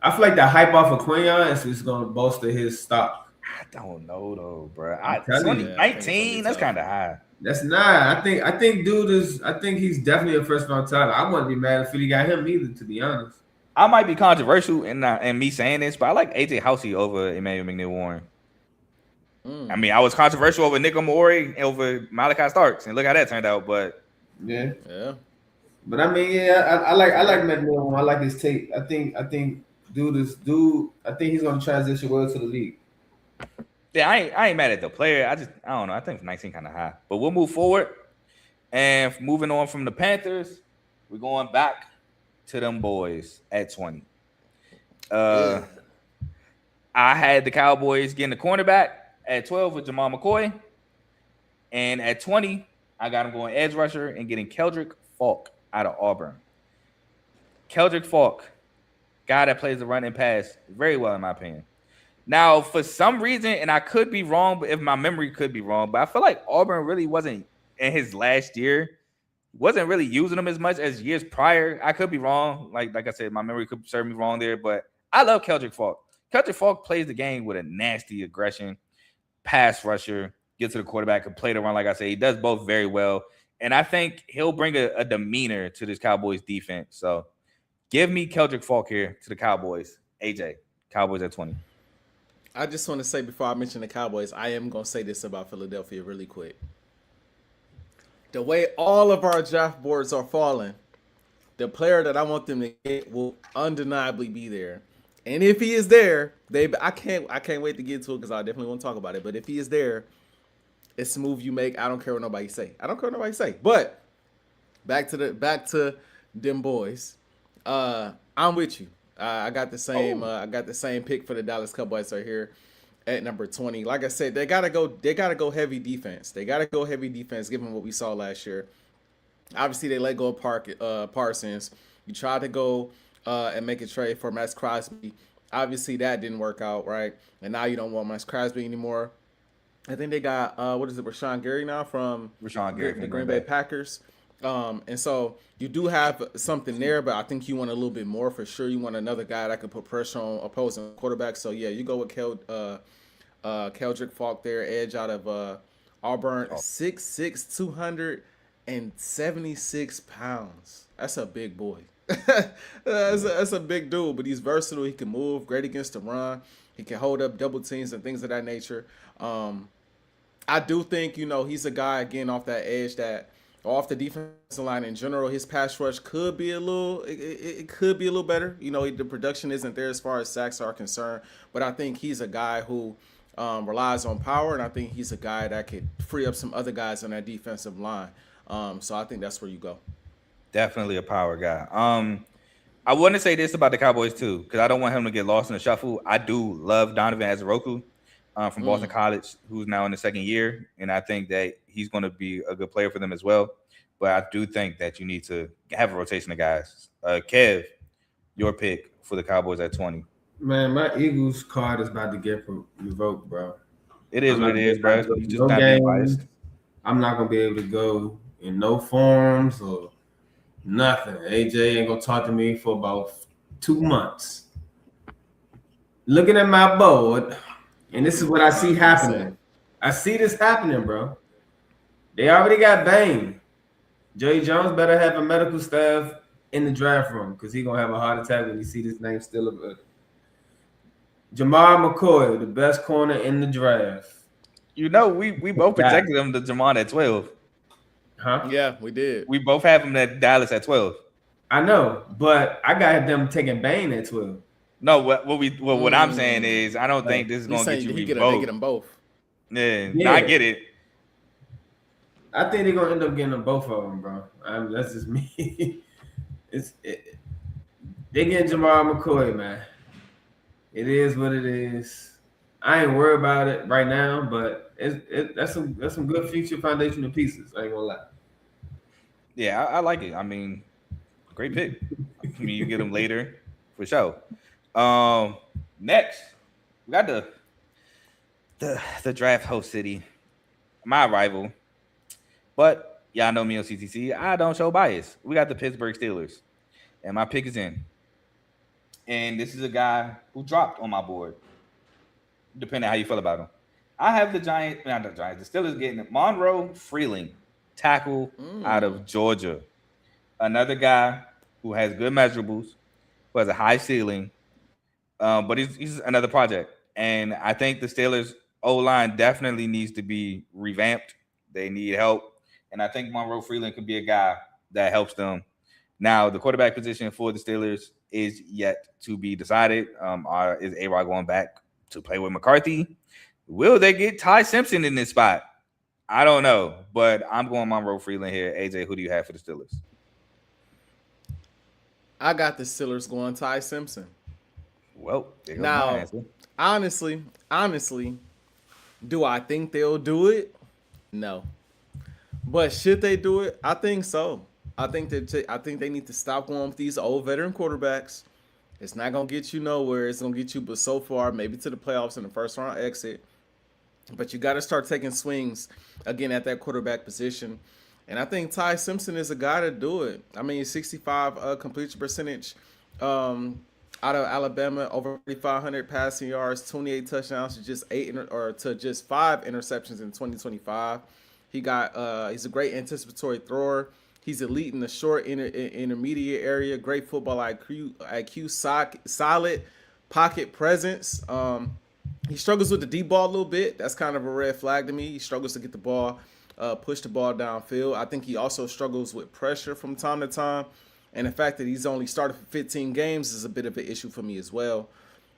I feel like the hype off of Quinion is going to bolster his stock. I don't know though, bro. 19, that's kind of high. That's not. I think he's definitely a first round talent. I wouldn't be mad if Philly got him either, to be honest. I might be controversial in me saying this, but I like AJ Housey over Emmanuel McNeil-Warren. I mean, I was controversial over Nick Amore over Malachi Starks, and look how that turned out. But yeah. But I mean, I like McNeil. I like his tape. I think dude. I think he's gonna transition well to the league. Yeah, I ain't mad at the player. I don't know. I think 19 kind of high, but we'll move forward. And moving on from the Panthers, we're going back to them boys at 20. I had the Cowboys getting the cornerback at 12 with Jamal McCoy, and at 20, I got him going edge rusher and getting Keldrick Falk out of Auburn. Keldrick Falk, guy that plays the run and pass very well in my opinion. Now, for some reason, and I could be wrong, but if my memory could be wrong, but I feel like Auburn really wasn't in his last year, wasn't really using him as much as years prior. I could be wrong. Like I said, my memory could serve me wrong there, but I love Keldrick Falk. Keldrick Falk plays the game with a nasty aggression, pass rusher, get to the quarterback, and play the run. Like I said, he does both very well. And I think he'll bring a demeanor to this Cowboys defense. So give me Keldrick Falk here to the Cowboys. AJ, Cowboys at 20. I just want to say before I mention the Cowboys, I am going to say this about Philadelphia really quick. The way all of our draft boards are falling, the player that I want them to get will undeniably be there. And if he is there, I can't wait to get to it because I definitely want to talk about it. But if he is there, it's a move you make. I don't care what nobody say. But back to them boys. I'm with you. I got the same. I got the same pick for the Dallas Cowboys right here at number 20. Like I said, they gotta go. They gotta go heavy defense. They gotta go heavy defense, given what we saw last year. Obviously, they let go of Parsons. You tried to go and make a trade for Max Crosby. Obviously, that didn't work out, right? And now you don't want Max Crosby anymore. I think they got Rashawn Gary now from the Green Bay Packers. And so you do have something there, but I think you want a little bit more for sure. You want another guy that can put pressure on opposing quarterbacks. So yeah, you go with Keldrick Falk there, edge out of Auburn, 6'6", 276 pounds. That's a big boy. That's a big dude, but he's versatile. He can move, great against the run. He can hold up double teams and things of that nature. I do think, he's a guy, again, off that edge off the defensive line in general, his pass rush could be a little, it could be a little better. The production isn't there as far as sacks are concerned, but I think he's a guy who relies on power, and I think he's a guy that could free up some other guys on that defensive line. So I think that's where you go. Definitely a power guy. I want to say this about the Cowboys too, because I don't want him to get lost in the shuffle. I do love Donovan Azaroku from Boston College, who's now in the second year, and I think that he's going to be a good player for them as well. But I do think that you need to have a rotation of guys. Kev, your pick for the Cowboys at 20. Man, my Eagles card is about to get revoked, bro. It is what it is, bro. You just not being biased. I'm not gonna be able to go in no forums or nothing. AJ ain't gonna talk to me for about 2 months. Looking at my board, and this is what I see happening. I see this happening, bro. They already got Bane. Jerry Jones better have a medical staff in the draft room because he's gonna have a heart attack when he see this name still up. Jamar McCoy, the best corner in the draft. We both projected him to Jamar at 12. Huh? Yeah, we did. We both have him at Dallas at 12. I know, but I got them taking Bane at 12. No, what I'm saying is I don't think this is gonna get you They both. get them both. Yeah, I get it. I think they're gonna end up getting them both of them, bro. That's just me. They getting Jamar McCoy, man. It is what it is. I ain't worried about it right now, but that's some good future foundational pieces. I ain't gonna lie. Yeah, I like it. I mean, great pick. I mean, you get them later for sure. Next, we got the draft host city, my rival. But y'all know me on CTC. I don't show bias. We got the Pittsburgh Steelers, and my pick is in. And this is a guy who dropped on my board, depending on how you feel about him. I have the Steelers getting it. Monroe Freeling, tackle out of Georgia. Another guy who has good measurables, who has a high ceiling, but he's another project. And I think the Steelers O-line definitely needs to be revamped. They need help. And I think Monroe Freeling could be a guy that helps them. Now, the quarterback position for the Steelers is yet to be decided. Is A-Rod going back to play with McCarthy? Will they get Ty Simpson in this spot? I don't know, but I'm going Monroe Freeling here. AJ, who do you have for the Steelers? I got the Steelers going Ty Simpson. Well, there goes now, my answer. honestly, do I think they'll do it? No. But should they do it? I think so. I think they need to stop going with these old veteran quarterbacks. It's not gonna get you nowhere. It's gonna get you but so far, maybe to the playoffs in the first round exit. But you got to start taking swings again at that quarterback position. And I think Ty Simpson is a guy to do it. I mean, 65 completion percentage out of Alabama, over 3,500 passing yards, 28 touchdowns to just 5 interceptions in 2025. He's a great anticipatory thrower. He's elite in the short intermediate area. Great football IQ, solid pocket presence. He struggles with the deep ball a little bit. That's kind of a red flag to me. He struggles to get the ball, push the ball downfield. I think he also struggles with pressure from time to time. And the fact that he's only started for 15 games is a bit of an issue for me as well.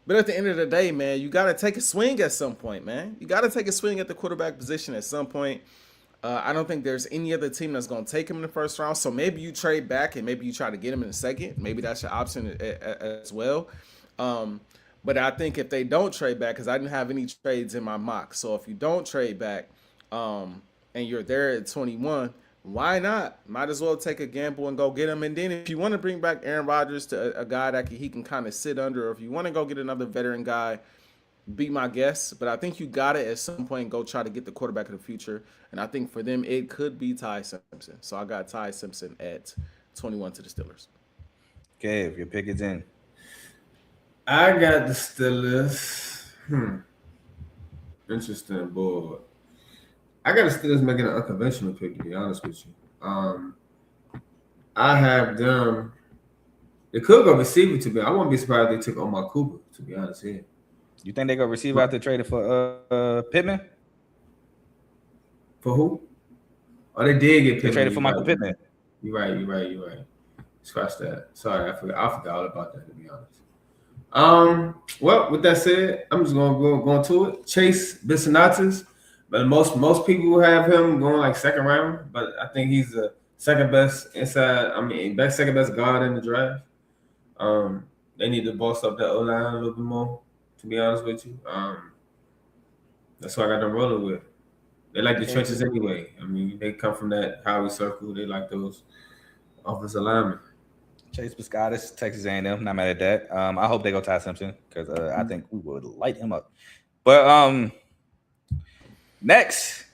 But at the end of the day, man, you got to take a swing at some point, man. You got to take a swing at the quarterback position at some point. I don't think there's any other team that's going to take him in the first round. So maybe you trade back and maybe you try to get him in the second. Maybe that's your option as well. But I think if they don't trade back, because I didn't have any trades in my mock. So if you don't trade back and you're there at 21, why not? Might as well take a gamble and go get him. And then if you want to bring back Aaron Rodgers to a guy that he can kind of sit under, or if you want to go get another veteran guy, be my guest. But I think you got to at some point go try to get the quarterback of the future. And I think for them, it could be Ty Simpson. So I got Ty Simpson at 21 to the Steelers. Okay, if your pick is in. I got the Steelers. Interesting board. I got the Steelers making an unconventional pick, to be honest with you. I have them. They could go receiver to me. I wouldn't be surprised if they took Omar Cooper, to be honest here. You think they go receiver after traded for Pittman? For who? Oh, they did get Pittman. They traded for Michael Pittman. You're right. Scratch that. Sorry, I forgot all about that, to be honest. Well, with that said, I'm just gonna go into it. Chase Bissonatis, but most people have him going like second round, but I think he's the second best second best guard in the draft. They need to boss up that O-line a little bit more, to be honest with you. That's what I got them rolling with. They like the trenches anyway. I mean, they come from that Howie circle. They like those offensive linemen. Chase Biscottis, Texas A&M. Not mad at that. I hope they go Ty Simpson because I think we would light him up. But next,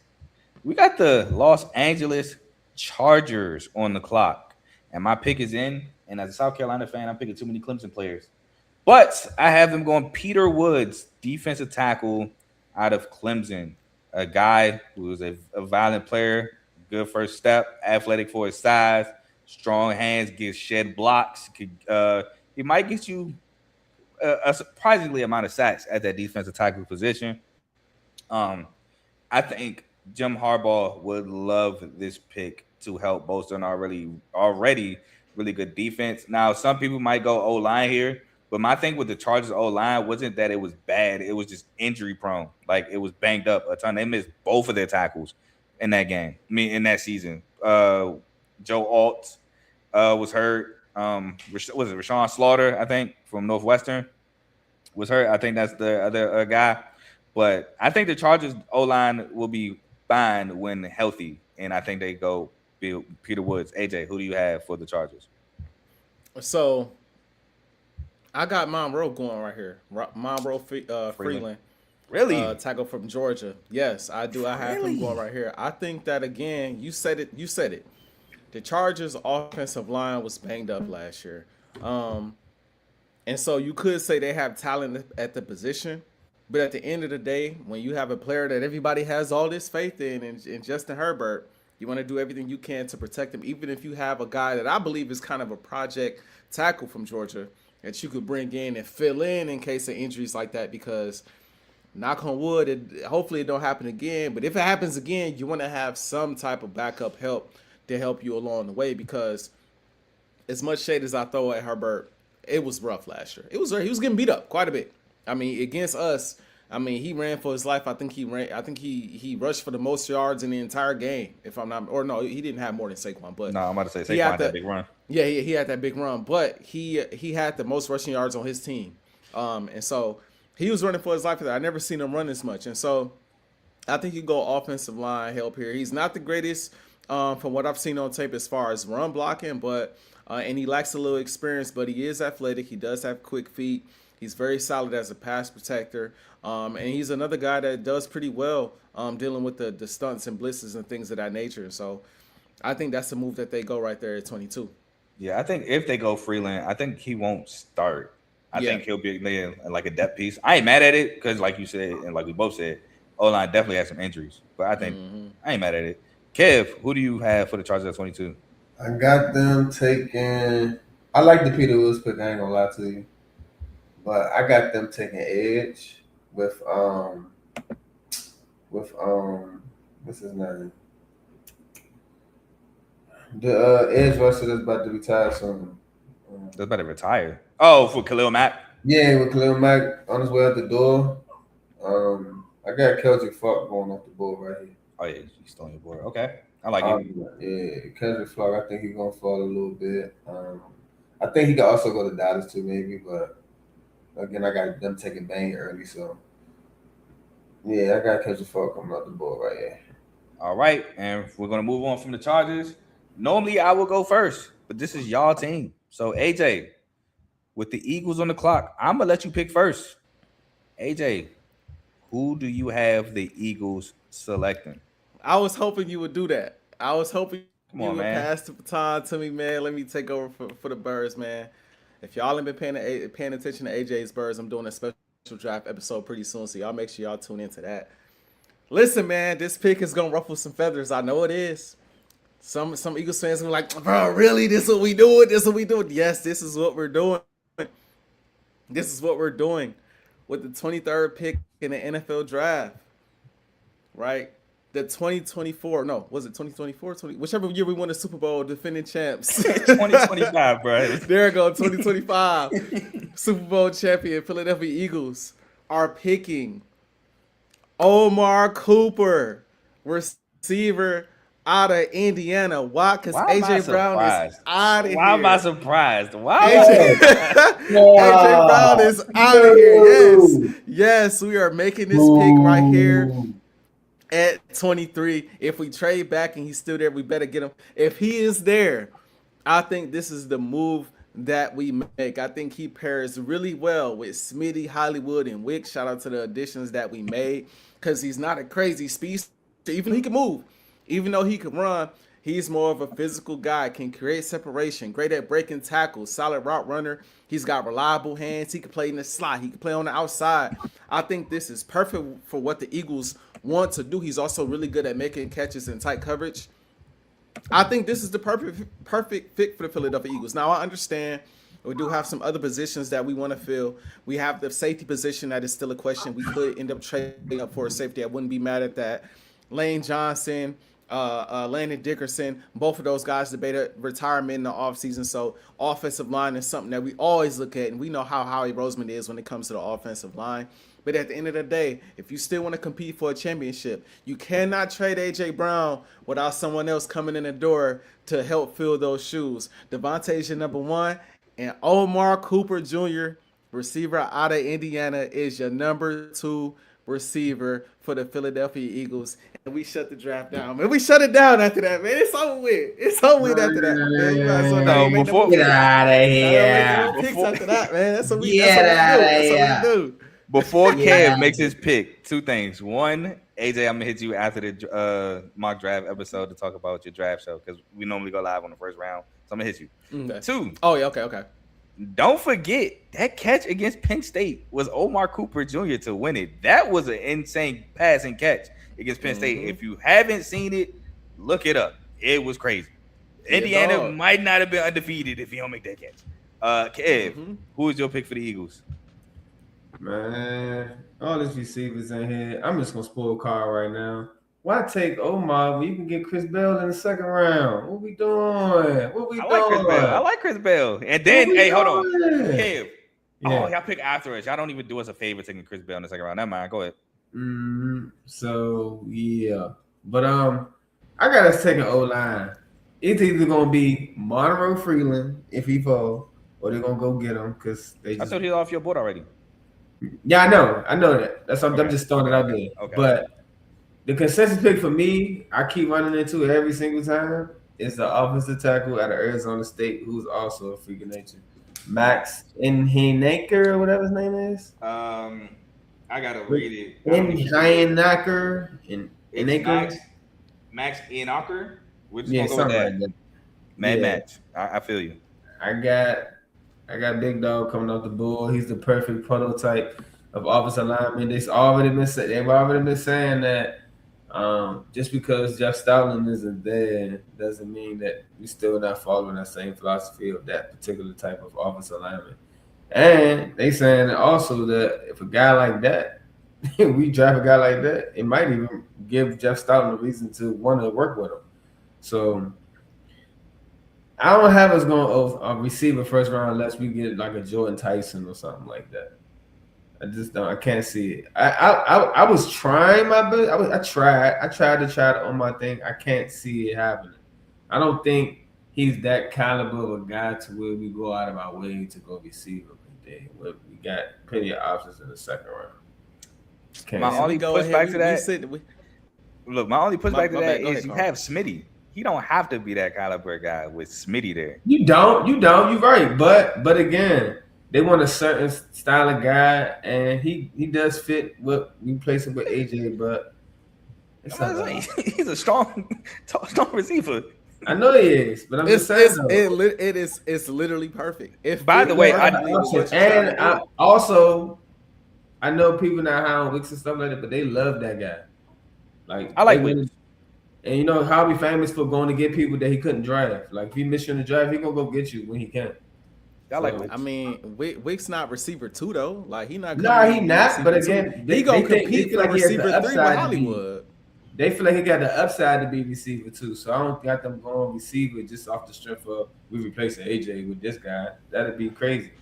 we got the Los Angeles Chargers on the clock. And my pick is in. And as a South Carolina fan, I'm picking too many Clemson players. But I have them going Peter Woods, defensive tackle out of Clemson. A guy who is a violent player, good first step, athletic for his size, strong hands, gives shed blocks. He might get you a surprisingly amount of sacks at that defensive tackle position. I think Jim Harbaugh would love this pick to help bolster an already really good defense. Now, some people might go O-line here, but my thing with the Chargers O-line wasn't that it was bad. It was just injury prone. Like, it was banged up a ton. They missed both of their tackles in that game. In that season. Joe Alt was hurt. Was it Rashawn Slaughter, I think, from Northwestern was hurt. I think that's the other guy. But I think the Chargers O-line will be fine when healthy, and I think they go Peter Woods. AJ, who do you have for the Chargers? So I got Monroe going right here. Monroe Freeland. Really? Tackle from Georgia. Yes, I do. I have him going right here. I think that, again, you said it. The Chargers' offensive line was banged up last year. And so you could say they have talent at the position. But at the end of the day, when you have a player that everybody has all this faith in Justin Herbert, you want to do everything you can to protect him, even if you have a guy that I believe is kind of a project tackle from Georgia that you could bring in and fill in case of injuries like that, because knock on wood, hopefully it don't happen again. But if it happens again, you want to have some type of backup help to help you along the way, because as much shade as I throw at Herbert, it was rough last year. He was getting beat up quite a bit. I mean, against us, he ran for his life. I think he rushed for the most yards in the entire game. If I'm not, or no, he didn't have more than Saquon. But no, I'm about to say Saquon had that big run. Yeah, he had that big run, but he had the most rushing yards on his team, and so he was running for his life. I never seen him run as much, and so I think you go offensive line help here. He's not the greatest from what I've seen on tape as far as run blocking, but and he lacks a little experience, but he is athletic. He does have quick feet. He's very solid as a pass protector, and he's another guy that does pretty well dealing with the stunts and blitzes and things of that nature. So I think that's the move that they go right there at 22. Yeah, I think if they go Freeland, I think he won't start. I think he'll be like a depth piece. I ain't mad at it because, like you said, and like we both said, O-line definitely has some injuries. But I think I ain't mad at it. Kev, who do you have for the Chargers at 22? I got them taking. I like the Peter Woods pick. I ain't gonna lie to you, but I got them taking edge with what's his name? The edge rusher that's about to retire soon. That's about to retire. Oh, for Khalil Mack? Yeah, with Khalil Mack on his way out the door. I got Keldrick Falk going off the board right here. Oh yeah, he's still on your board. Okay, I like it. Yeah, Kendrick Flower. I think he's gonna fall a little bit. I think he could also go to Dallas too, maybe. But again, I got them taking Bane early, so yeah, I got Kendrick Flower coming off the board right here. All right, and we're gonna move on from the Chargers. Normally, I will go first, but this is y'all team. So AJ, with the Eagles on the clock, I'm gonna let you pick first. AJ, who do you have the Eagles selecting? I was hoping you would do that. I was hoping Come you on, would man. pass the baton to me, man. Let me take over for the Birds, man. If y'all ain't been paying attention to AJ's Birds, I'm doing a special draft episode pretty soon, so y'all make sure y'all tune into that. Listen, man, this pick is gonna ruffle some feathers. I know it is. Some Eagles fans are like, bro, really? This is what we doing? This is what we doing? Yes, this is what we're doing. This is what we're doing with the 23rd pick in the NFL draft, right? The 2024, no, was it 2024? Whichever year we won the Super Bowl, defending champs. 2025, bro. There we go, 2025. Super Bowl champion Philadelphia Eagles are picking Omar Cooper, receiver out of Indiana. Why? Because Why am I AJ Brown is surprised? out of here. Why am I surprised? Why? AJ Brown is out of here. Yes. Yes, we are making this pick right here at 23. If we trade back and he's still there, we better get him. If he is there, I think this is the move that we make. I think he pairs really well with Smitty, Hollywood, and Wick. Shout out to the additions that we made because he's not a crazy speedster. Even though he can move, even though he can run, he's more of a physical guy, can create separation, great at breaking tackles, solid route runner. He's got reliable hands. He can play in the slot. He can play on the outside. I think this is perfect for what the Eagles want to do. He's also really good at making catches in tight coverage. I think this is the perfect fit for the Philadelphia Eagles. Now, I understand we do have some other positions that we want to fill. We have the safety position that is still a question. We could end up trading up for a safety. I wouldn't be mad at that. Lane Johnson, Landon Dickerson, both of those guys debated retirement in the offseason. So offensive line is something that we always look at, and we know how Howie Roseman is when it comes to the offensive line. But at the end of the day, if you still want to compete for a championship, you cannot trade A.J. Brown without someone else coming in the door to help fill those shoes. Devontae's your number one, and Omar Cooper Jr., receiver out of Indiana, is your number two receiver for the Philadelphia Eagles. And we shut the draft down, man. We shut it down after that, man. It's over with. It's over with after that, man. You might as well not make no Get out of picks here. after that, man. That's what we Get out of do. here. That's what we do. Before Yeah. Kev makes his pick, two things. One, AJ, I'm gonna hit you after the mock draft episode to talk about your draft show because we normally go live on the first round. So I'm gonna hit you. Okay. Two, Oh, yeah, okay. don't forget that catch against Penn State was Omar Cooper Jr. to win it. That was an insane pass and catch against Penn State. If you haven't seen it, look it up. It was crazy. Yeah, Indiana dog. might not have been undefeated if he don't make that catch. Kev, who is your pick for the Eagles? Man, all these receivers in here. I'm just gonna spoil Carl right now. Why take Omar when you can get Chris Bell in the second round? What we doing? What we I doing? like Chris Bell. I like Chris Bell. And then, What we hey, hold on. doing? Kev. Yeah. Oh, y'all pick after us. Y'all don't even do us a favor taking Chris Bell in the second round. Never mind. Go ahead. So yeah, but I got us taking O line. It's either gonna be Monroe Freeland if he fall, or they're gonna go get him because they I just. thought he was off your board already. Yeah, I know that. That's what I'm Okay. just throwing it out there. Okay. But the consensus pick for me, I keep running into every single time, is the offensive tackle out of Arizona State, who's also a freak of nature. Max Inhenaker, or whatever his name is. I gotta read it. Inhenaker. It's Max Enocker. We're just Yeah, gonna go with something that. like that. Mad Yeah. match. I feel you. I got Big Dog coming off the board. He's the perfect prototype of offensive lineman. They've already been saying that just because Jeff Stoutland isn't there doesn't mean that we still not following that same philosophy of that particular type of offensive lineman. And they saying also that if a guy like that, we draft a guy like that, it might even give Jeff Stoutland a reason to want to work with him. So I don't have us going receiver first round unless we get like a Jordan Tyson or something like that. I just don't. I can't see it. I was trying my best. I tried to try it on my thing. I can't see it happening. I don't think he's that caliber of a guy to where we go out of our way to go receive him. We got plenty of options in the second round. My only pushback to that. Look, my only pushback to that is you have Smitty. He don't have to be that caliber guy with Smitty there. You don't. You're right. But again, they want a certain style of guy, and he does fit what you place him with AJ. But he's a strong receiver. I know he is, but I'm just saying it's literally perfect. By the way, I know people now high on Wicks and stuff like that, but they love that guy. Like I like Wicks. And you know how we famous for going to get people that he couldn't draft. Like if he missed you in the draft, he gonna go get you when he can. I like Wicks. I mean, Wicks not receiver 2 though. Like he not. Nah, he not. But again, he gonna compete for receiver 3 with Hollywood. They feel like he got the upside to be receiver 2. So I don't got them going receiver just off the strength of we replacing AJ with this guy. That'd be crazy.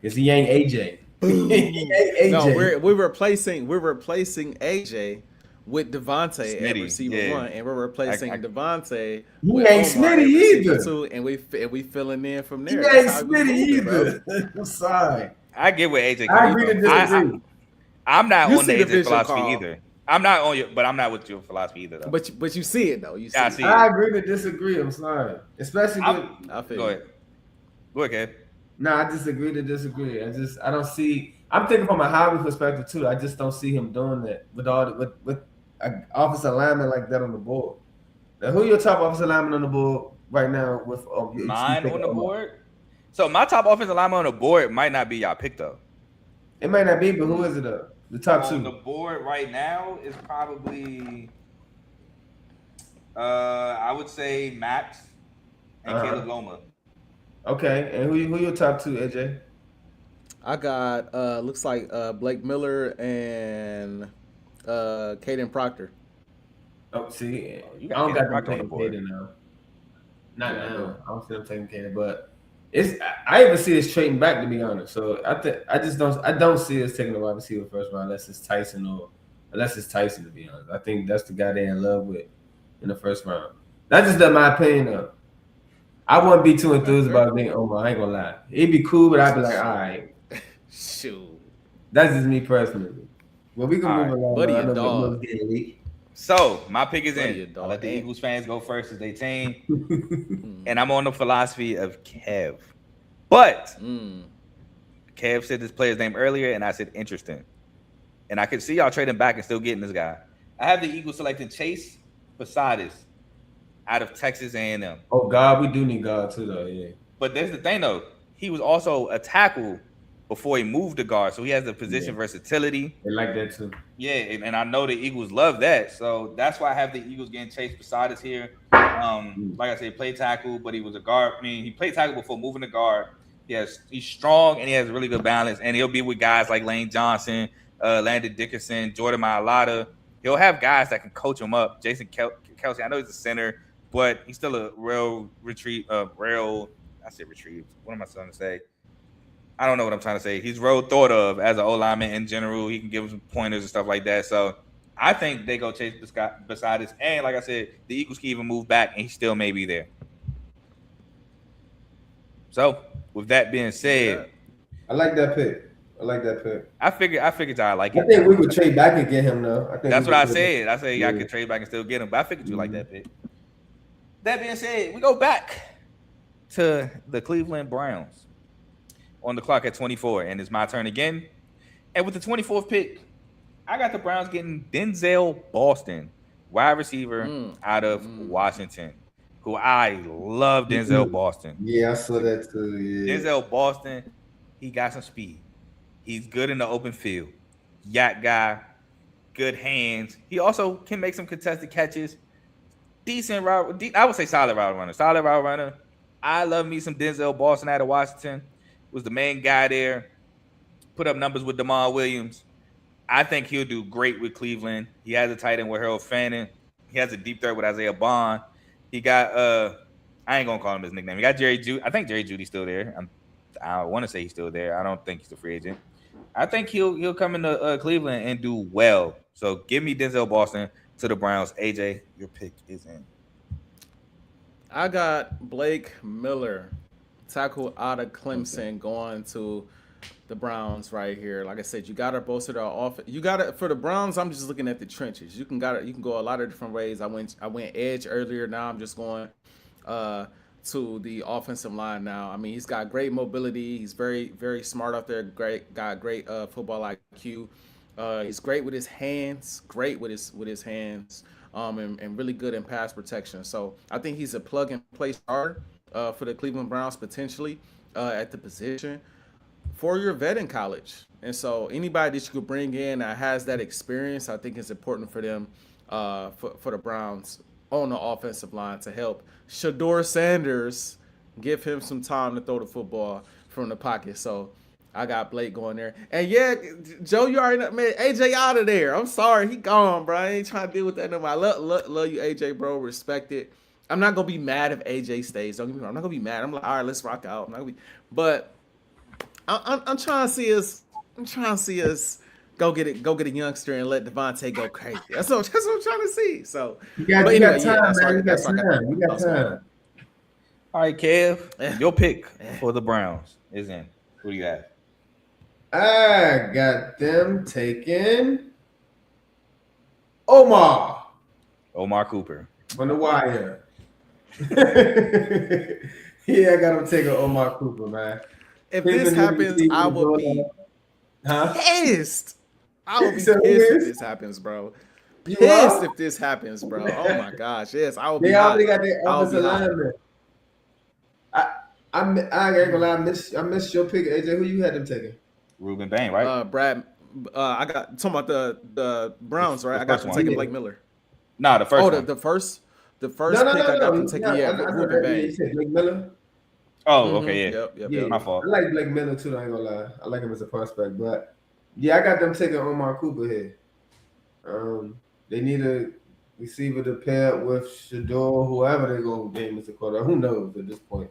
Because he ain't AJ. He ain't AJ. No, we're replacing AJ with Devontae at receiver 1, and we're replacing Devontae. He ain't Smitty either. 2, and we filling in from there. He ain't Smitty either. I'm sorry. I get what AJ. I agree to disagree. I'm not on the AJ philosophy either. I'm not on but I'm not with your philosophy either, though. But you see it though. You see. I see. I agree to disagree. I'm sorry, especially with. Go ahead, Kev. No, I disagree to disagree. I don't see. I'm thinking from a hobby perspective too. I just don't see him doing that with an offensive lineman like that on the board. Now, who your top offensive lineman on the board right now? With mine on the board. So my top offensive lineman on the board might not be y'all pick though. It might not be, but who is it though? The top 2 on the board right now is probably, I would say Max and Caleb Loma. Okay, and who your top 2, AJ? I got looks like Blake Miller and Caden Proctor. Oh, see, I don't got them taking Caden now. Not now. I don't see them taking Caden, but. I even see us trading back, to be honest. So I don't see us taking the wide receiver first round unless it's Tyson, to be honest. I think that's the guy they're in love with in the first round. That's just my opinion though. I wouldn't be too enthused about being Omar. I ain't gonna lie. It'd be cool, but I'd be like, all right. Shoot. That's just me personally. Well, we can move along. Buddy a dog. So my pick is in. I'll let the Eagles fans go first as they team. And I'm on the philosophy of Kev. But Kev said this player's name earlier, and I said interesting. And I could see y'all trading back and still getting this guy. I have the Eagles selecting Chase Posadas out of Texas A&M. Oh, God, we do need God too, though, yeah. But there's the thing, though. He was also a tackle before he moved to guard, so he has the position versatility. They like that too. Yeah, and I know the Eagles love that, so that's why I have the Eagles getting Chase Posadas here. Like I said, played tackle, but he was a guard. I mean, he played tackle before moving to guard. He's strong and he has really good balance, and he'll be with guys like Lane Johnson, Landon Dickerson, Jordan Mailata. He'll have guys that can coach him up. Jason Kelsey, I know he's a center, but he's still a retrieve. I said retrieve. What am I trying to say? I don't know what I'm trying to say. He's real thought of as an O-lineman in general. He can give some pointers and stuff like that. So I think they go Chase Posadas. And like I said, the Eagles can even move back and he still may be there. So with that being said, I like that pick. I figured y'all like it. I think we would trade back and get him though. That's what I said. I said y'all could trade back and still get him, but I figured you like that pick. That being said, we go back to the Cleveland Browns. On the clock at 24, and it's my turn again. And with the 24th pick, I got the Browns getting Denzel Boston, wide receiver out of Washington, who I love Denzel Boston. Yeah, I saw that too. Yeah. Denzel Boston, he got some speed. He's good in the open field. Yak guy, good hands. He also can make some contested catches. Decent route. I would say solid route runner. I love me some Denzel Boston out of Washington. Was the main guy there, put up numbers with Damar Williams. I think he'll do great with Cleveland. He has a tight end with Harold Fannin. He has a deep threat with Isaiah Bond. He got I ain't gonna call him his nickname. He got Jerry Jeudy. I think Jerry Judy's still there. I want to say he's still there. I don't think he's a free agent. I think he'll come into Cleveland and do well. So give me Denzel Boston to the Browns. AJ, your pick is in. I got Blake Miller, tackle out of Clemson, going to the Browns right here. Like I said, you got to bolster their offense. You got to for the Browns. I'm just looking at the trenches. You can go a lot of different ways. I went edge earlier. Now I'm just going to the offensive line now. I mean, he's got great mobility. He's very smart out there. Got great football IQ. He's great with his hands. Great with his hands. And really good in pass protection. So I think he's a plug and play starter for the Cleveland Browns potentially at the position for your vet in college. And so anybody that you could bring in that has that experience, I think is important for them, for the Browns on the offensive line to help Shador Sanders, give him some time to throw the football from the pocket. So I got Blake going there. And yeah, Joe, you already know, man, AJ out of there. I'm sorry, he gone, bro. I ain't trying to deal with that no more. I love you, AJ, bro. Respect it. I'm not gonna be mad if AJ stays. Don't get me wrong. I'm not gonna be mad. I'm like, all right, let's rock out. I'm not gonna be, but I'm trying to see us. I'm trying to see us go get a youngster and let Devontae go crazy. That's what I'm trying to see. So, You got time, man. You got time. You got time. All right, Kev, your pick for the Browns is in. Who do you have? I got them taking Omar Cooper. on the wire. Yeah, I got him taking Omar Cooper, man. if this happens, I will be pissed. I will be So pissed if pissed? this happens, bro. You Pissed are? if this happens, bro. Oh my gosh, yes, I will be. They already got hot. their I'll be offensive hot. lineman. I ain't gonna lie, I missed your pick, AJ. Who you had them taking? Ruben Bain, right? Brad, I got talking about the Browns, right? The I got first them one. taking Yeah. Blake Miller. nah, the first Oh, one. the first No. pick I got them taking. Yeah, I know Ruben that. You Bain. said Blake Miller. Oh, okay, yeah. Yep. Yeah, My fault. I like Blake Miller too. I ain't gonna lie. I like him as a prospect, but yeah, I got them taking Omar Cooper here. They need a receiver to pair with Shador, whoever they go game as a quarterback. Who knows at this point?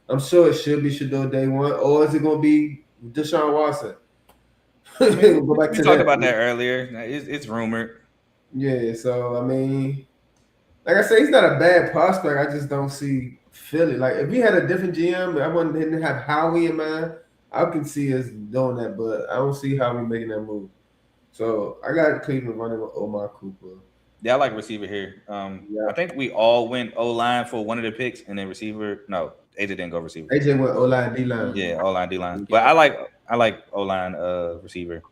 I'm sure it should be Shador day one, or is it gonna be Deshaun Watson? We'll go back We to talked that. about that earlier. It's rumored. Yeah, so I mean, like I say, he's not a bad prospect. I just don't see Philly. Like if we had a different GM, didn't have Howie in mind, I can see us doing that, but I don't see Howie making that move. So I got Cleveland running with Omar Cooper. Yeah, I like receiver here. Yeah. I think we all went O line for one of the picks, and then receiver. No, AJ didn't go receiver. AJ went O-line, D-line. Yeah, O line, D line. But I like O line receiver.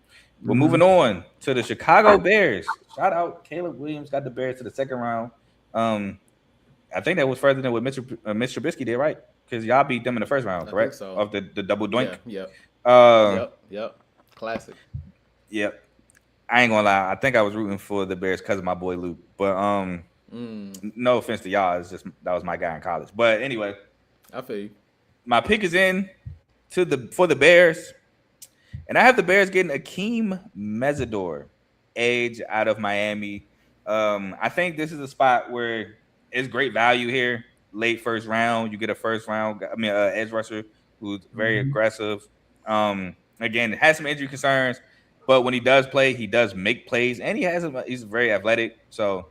We're moving on to the Chicago Bears. Shout out Caleb Williams got the Bears to the second round. I think that was further than what Mr. Trubisky did, right? Because y'all beat them in the first round, correct? so. Of the double doink. Yep. Classic. Yep. I ain't gonna lie. I think I was rooting for the Bears because of my boy Luke. But no offense to y'all. It's just that was my guy in college. But anyway, I feel you. my pick is in for the Bears. And I have the Bears getting Akeem Mesidor, edge out of Miami. I think this is a spot where it's great value here. Late first round, you get a first round. Edge rusher who's very aggressive. Again, has some injury concerns, but when he does play, he does make plays, and he's very athletic. So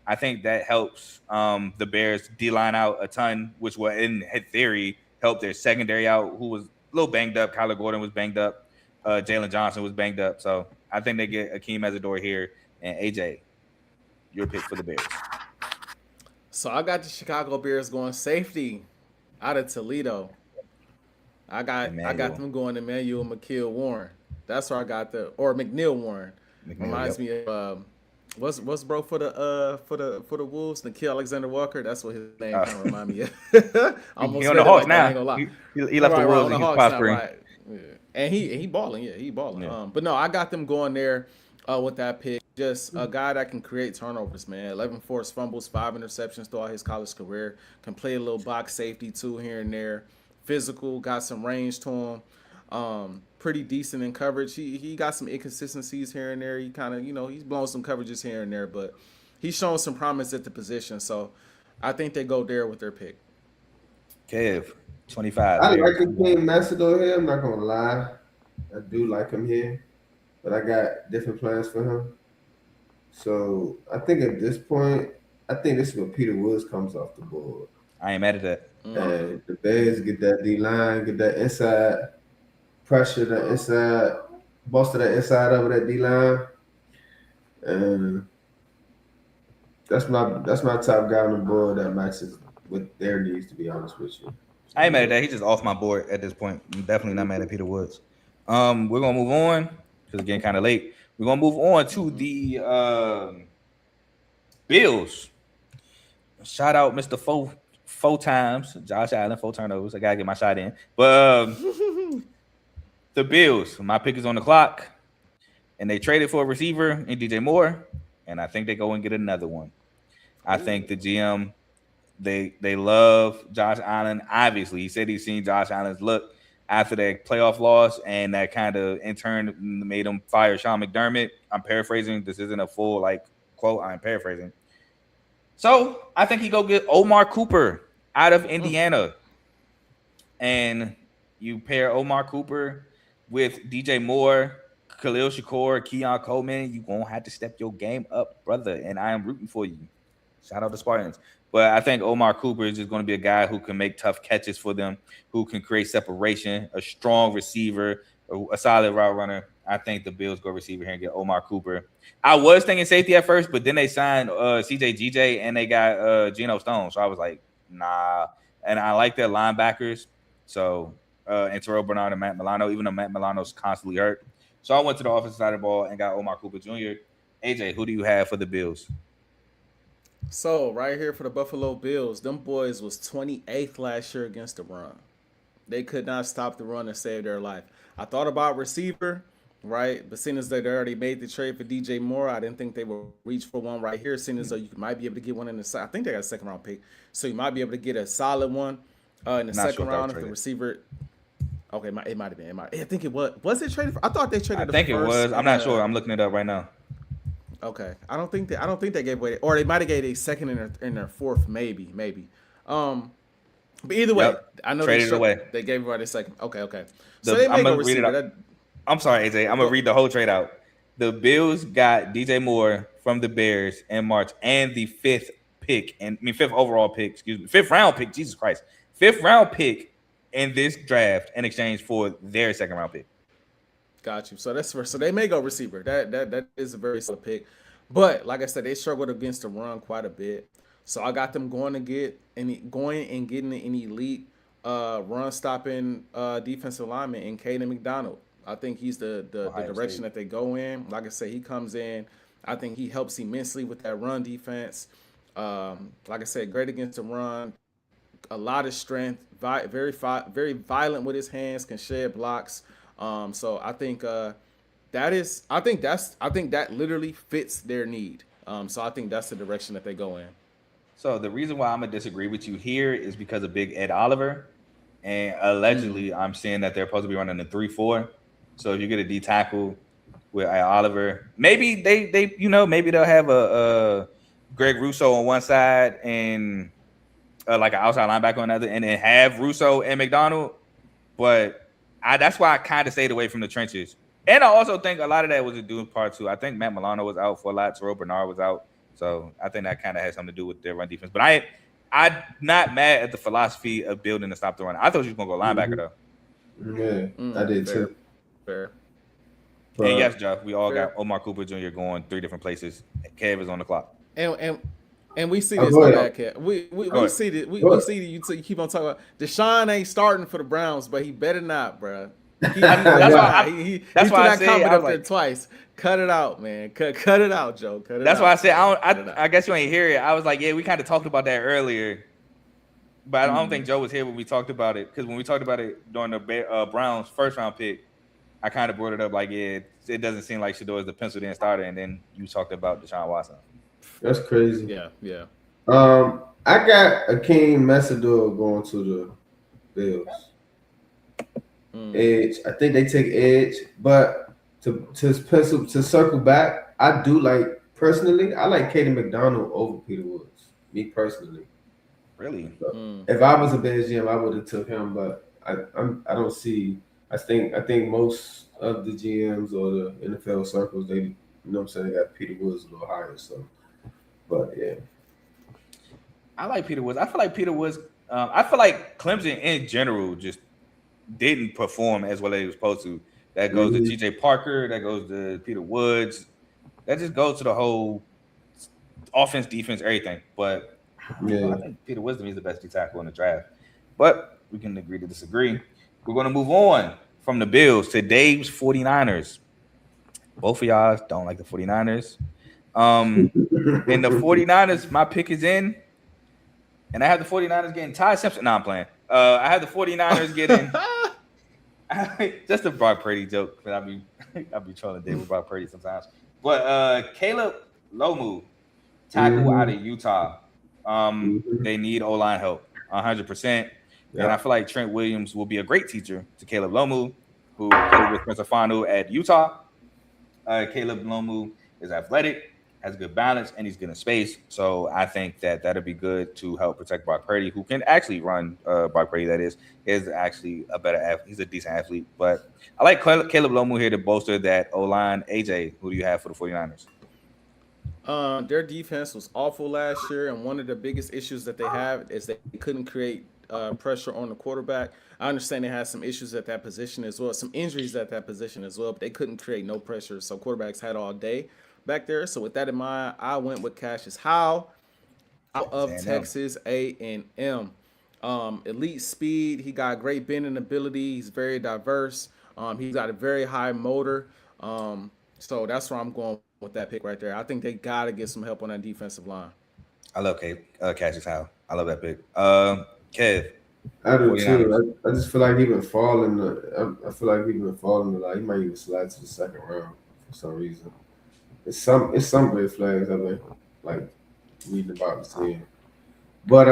I think that helps the Bears D-line out a ton, which will, in theory, help their secondary out, who was a little banged up. Kyler Gordon was banged up. Jalen Johnson was banged up. So I think they get Akeem Mesidor here. And AJ, your pick for the Bears. So I got the Chicago Bears going safety out of Toledo. I got them going Emmanuel McKeel Warren. That's where I got McNeil Warren. Reminds me of what's bro for the Wolves, Nikhil Alexander Walker. That's what his name kind of remind me of. He on the Hawks now. He left the Wolves and he's prospering. Yeah. And he balling, he balling. Yeah. But no, I got them going there with that pick. Just a guy that can create turnovers, man. 11 forced fumbles, 5 interceptions throughout his college career. Can play a little box safety too here and there. Physical, got some range to him. Pretty decent in coverage. He got some inconsistencies here and there. He kind of, he's blown some coverages here and there, but he's shown some promise at the position. So I think they go there with their pick. Kev, 25. I like the team Mesidor here. I'm not gonna lie. I do like him here, but I got different plans for him. So I think at this point, I think this is where Peter Woods comes off the board. I ain't mad at that. And the Bears get that D line, get that inside pressure, the inside, most of the inside of that D line. And that's my top guy on the board that matches with their needs, to be honest with you. I ain't mad at that. He's just off my board at this point. I'm definitely not mad at Peter Woods. We're gonna move on because it's getting kind of late. We're gonna move on to the Bills. Shout out Mr. Four times, Josh Allen, 4 turnovers. I gotta get my shot in. But the Bills, my pick is on the clock, and they traded for a receiver in DJ Moore, and I think they go and get another one. I think the GM. They love Josh Allen. Obviously, he said he's seen Josh Allen's look after that playoff loss, and that kind of in turn made him fire Sean McDermott. I'm paraphrasing. This isn't a full quote. I'm paraphrasing. So I think he go get Omar Cooper out of Indiana, and you pair Omar Cooper with DJ Moore, Khalil Shakur, Keon Coleman. You won't have to step your game up, brother, and I am rooting for you. Shout out to Spartans. But I think Omar Cooper is just going to be a guy who can make tough catches for them, who can create separation, a strong receiver, a solid route runner. I think the Bills go receiver here and get Omar Cooper. I was thinking safety at first, but then they signed CJ GJ and they got Geno Stone. So I was like, nah. And I like their linebackers. So, and Terrell Bernard and Matt Milano, even though Matt Milano's constantly hurt. So I went to the offensive side of the ball and got Omar Cooper Jr. AJ, who do you have for the Bills? So right here for the Buffalo Bills, them boys was 28th last year against the run. They could not stop the run and save their life. I thought about receiver, right? But seeing as they already made the trade for DJ Moore, I didn't think they would reach for one right here. Seeing as though you might be able to get one in the I think they got a second round pick, so you might be able to get a solid one in the second round if the receiver. Okay, it might have been. I think it was. Was it traded? I thought they traded. I think it was. I'm not sure. I'm looking it up right now. Okay, I don't think they gave away, or they might have gave a second in their fourth, maybe. But either way, I know traded away. They gave away the second. Okay. So they may go receiver. I'm sorry, AJ. I'm gonna read the whole trade out. The Bills got DJ Moore from the Bears in March and the fifth overall pick. Excuse me, 5th round pick. Jesus Christ, 5th round pick in this draft in exchange for their 2nd round pick. Got you. So they may go receiver. That is a very solid pick. But like I said, they struggled against the run quite a bit. So I got them going and getting an elite run stopping defensive lineman in Caden McDonald. I think he's the direction that they go in. Like I said, he comes in. I think he helps immensely with that run defense. Like I said, great against the run. A lot of strength. Very violent with his hands. Can shed blocks. So I think that literally fits their need. So I think that's the direction that they go in. So the reason why I'm gonna disagree with you here is because of Big Ed Oliver, and allegedly I'm seeing that they're supposed to be running a 3-4. So if you get a D tackle with Oliver, maybe they maybe they'll have a Greg Russo on one side and like an outside linebacker on another, and then have Russo and McDonald. But that's why I kind of stayed away from the trenches. And I also think a lot of that was to do with part 2. I think Matt Milano was out for a lot. Terrell Bernard was out. So I think that kind of had something to do with their run defense. But I'm not mad at the philosophy of building to stop the run. I thought you was going to go linebacker, though. Yeah, I did too. Fair. But, and yes, Jeff, we all got Omar Cooper Jr. going 3 different places. Kev is on the clock. And we see this, Kev. We see that. We see that you keep on talking about Deshaun ain't starting for the Browns, but he better not, bro. That's why I said up there twice. Cut it out, man. Cut it out, Joe. Cut it That's out. why I said I guess you ain't hear it. I was like, yeah, we kind of talked about that earlier, but I don't think Joe was here when we talked about it, because when we talked about it during the Browns 1st round pick, I kind of brought it up like, yeah, it doesn't seem like Shedeur is the penciled in starter, and then you talked about Deshaun Watson. That's crazy. Yeah. I got Akeem Messador going to the Bills. Edge. I think they take edge, but to circle back, I do like personally. I like Caden McDonald over Peter Woods. Me personally. Really? So, if I was a Bears GM, I would have took him, but I don't see. I think most of the GMs or the NFL circles, they, you know what I'm saying, they got Peter Woods a little higher. So, but yeah, I like Peter Woods. I feel like Peter Woods. I feel like Clemson in general just didn't perform as well as they were supposed to. That goes to T.J. Parker. That goes to Peter Woods. That just goes to the whole offense, defense, everything. But I think Peter Woods is the best D tackle in the draft. But we can agree to disagree. We're going to move on from the Bills to Dave's 49ers. Both of y'all don't like the 49ers. And the 49ers, my pick is in. And I have the 49ers getting Ty Simpson. No, I'm playing. I have the 49ers getting just a Brock Purdy joke. But I'll be trolling Dave with Brock Purdy sometimes. But Caleb Lomu, tackle out of Utah. They need O-line help, 100%. And I feel like Trent Williams will be a great teacher to Caleb Lomu, who played with Spencer Fanu at Utah. Caleb Lomu is athletic, has good balance, and he's good in space. So I think that'll be good to help protect Brock Purdy, who can actually run. Brock Purdy, that is actually a better athlete. He's a decent athlete. But I like Caleb Lomu here to bolster that O-line. AJ, who do you have for the 49ers? Their defense was awful last year, and one of the biggest issues that they have is they couldn't create pressure on the quarterback. I understand they had some issues at that position as well, some injuries at that position as well, but they couldn't create no pressure, so quarterbacks had all day back there. So with that in mind, I went with Cassius Howe out of Texas A&M. Elite speed. He got great bending ability. He's very diverse. He's got a very high motor. So that's where I'm going with that pick right there. I think they got to get some help on that defensive line. I love Cassius Howe. I love that pick. Kev. I do too. I just feel like he's been falling. I feel like he's been falling a lot. He might even slide to the second round for some reason. It's some red flags I've been like reading about and seeing. But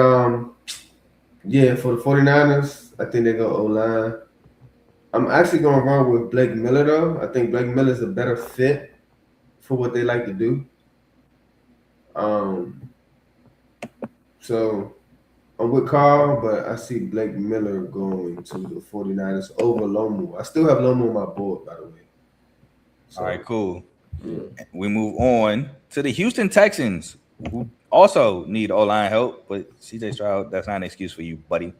yeah, for the 49ers, I think they go O-line. I'm actually going to run with Blake Miller though. I think Blake Miller is a better fit for what they like to do. So I'm with Carl, but I see Blake Miller going to the 49ers over Lomu. I still have Lomu on my board, by the way. So, all right, cool. Yeah. We move on to the Houston Texans, who also need O-line help, but CJ Stroud, that's not an excuse for you, buddy.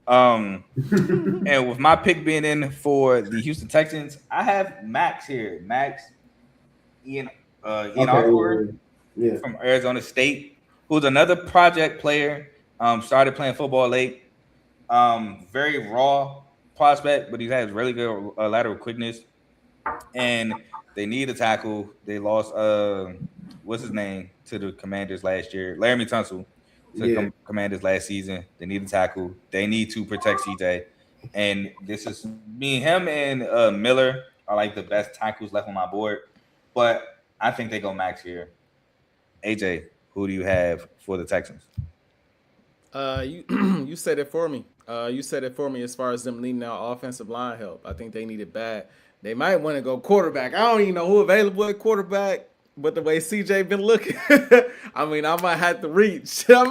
And with my pick being in for the Houston Texans, I have Max here. Max Ian Arthur from Arizona State, who's another project player. Started playing football late. Very raw prospect, but he has really good lateral quickness. And they need a tackle. They lost what's his name to the Commanders last year, Laramie Tunsil to Commanders last season. They need a tackle. They need to protect CJ. And this is me, him, and Miller are like the best tackles left on my board. But I think they go Max here. AJ, who do you have for the Texans? You said it for me. You said it for me as far as them needing out offensive line help. I think they need it bad. They might want to go quarterback. I don't even know who available at quarterback, but the way CJ been looking, I mean, I might have to reach. I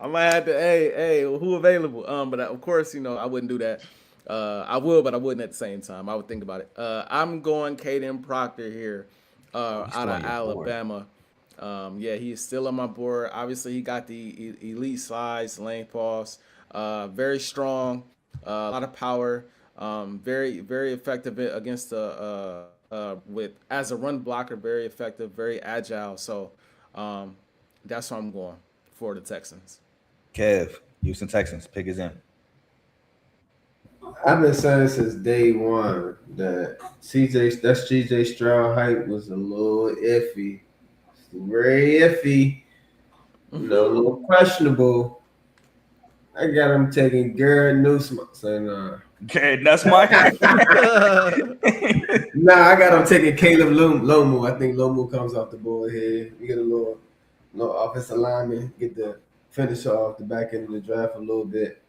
might have to, hey, who available? But of course, I wouldn't do that. I will, but I wouldn't at the same time. I would think about it. I'm going Caden Proctor here, out of Alabama. He's still on my board. Obviously, he got the elite size, lane pass, very strong, a lot of power, very, very effective against as a run blocker, very effective, very agile. So that's what I'm going for the Texans. Kev, Houston Texans, pick is in. I've been saying since day one that CJ Stroud hype was a little iffy. Very iffy, a little questionable. I got him taking Garrett Newsom. Saying, Garrett Nussmeier? Nah, I got him taking Caleb Lomu. I think Lomu comes off the board here. We get a little offensive lineman, get the finish off the back end of the draft a little bit.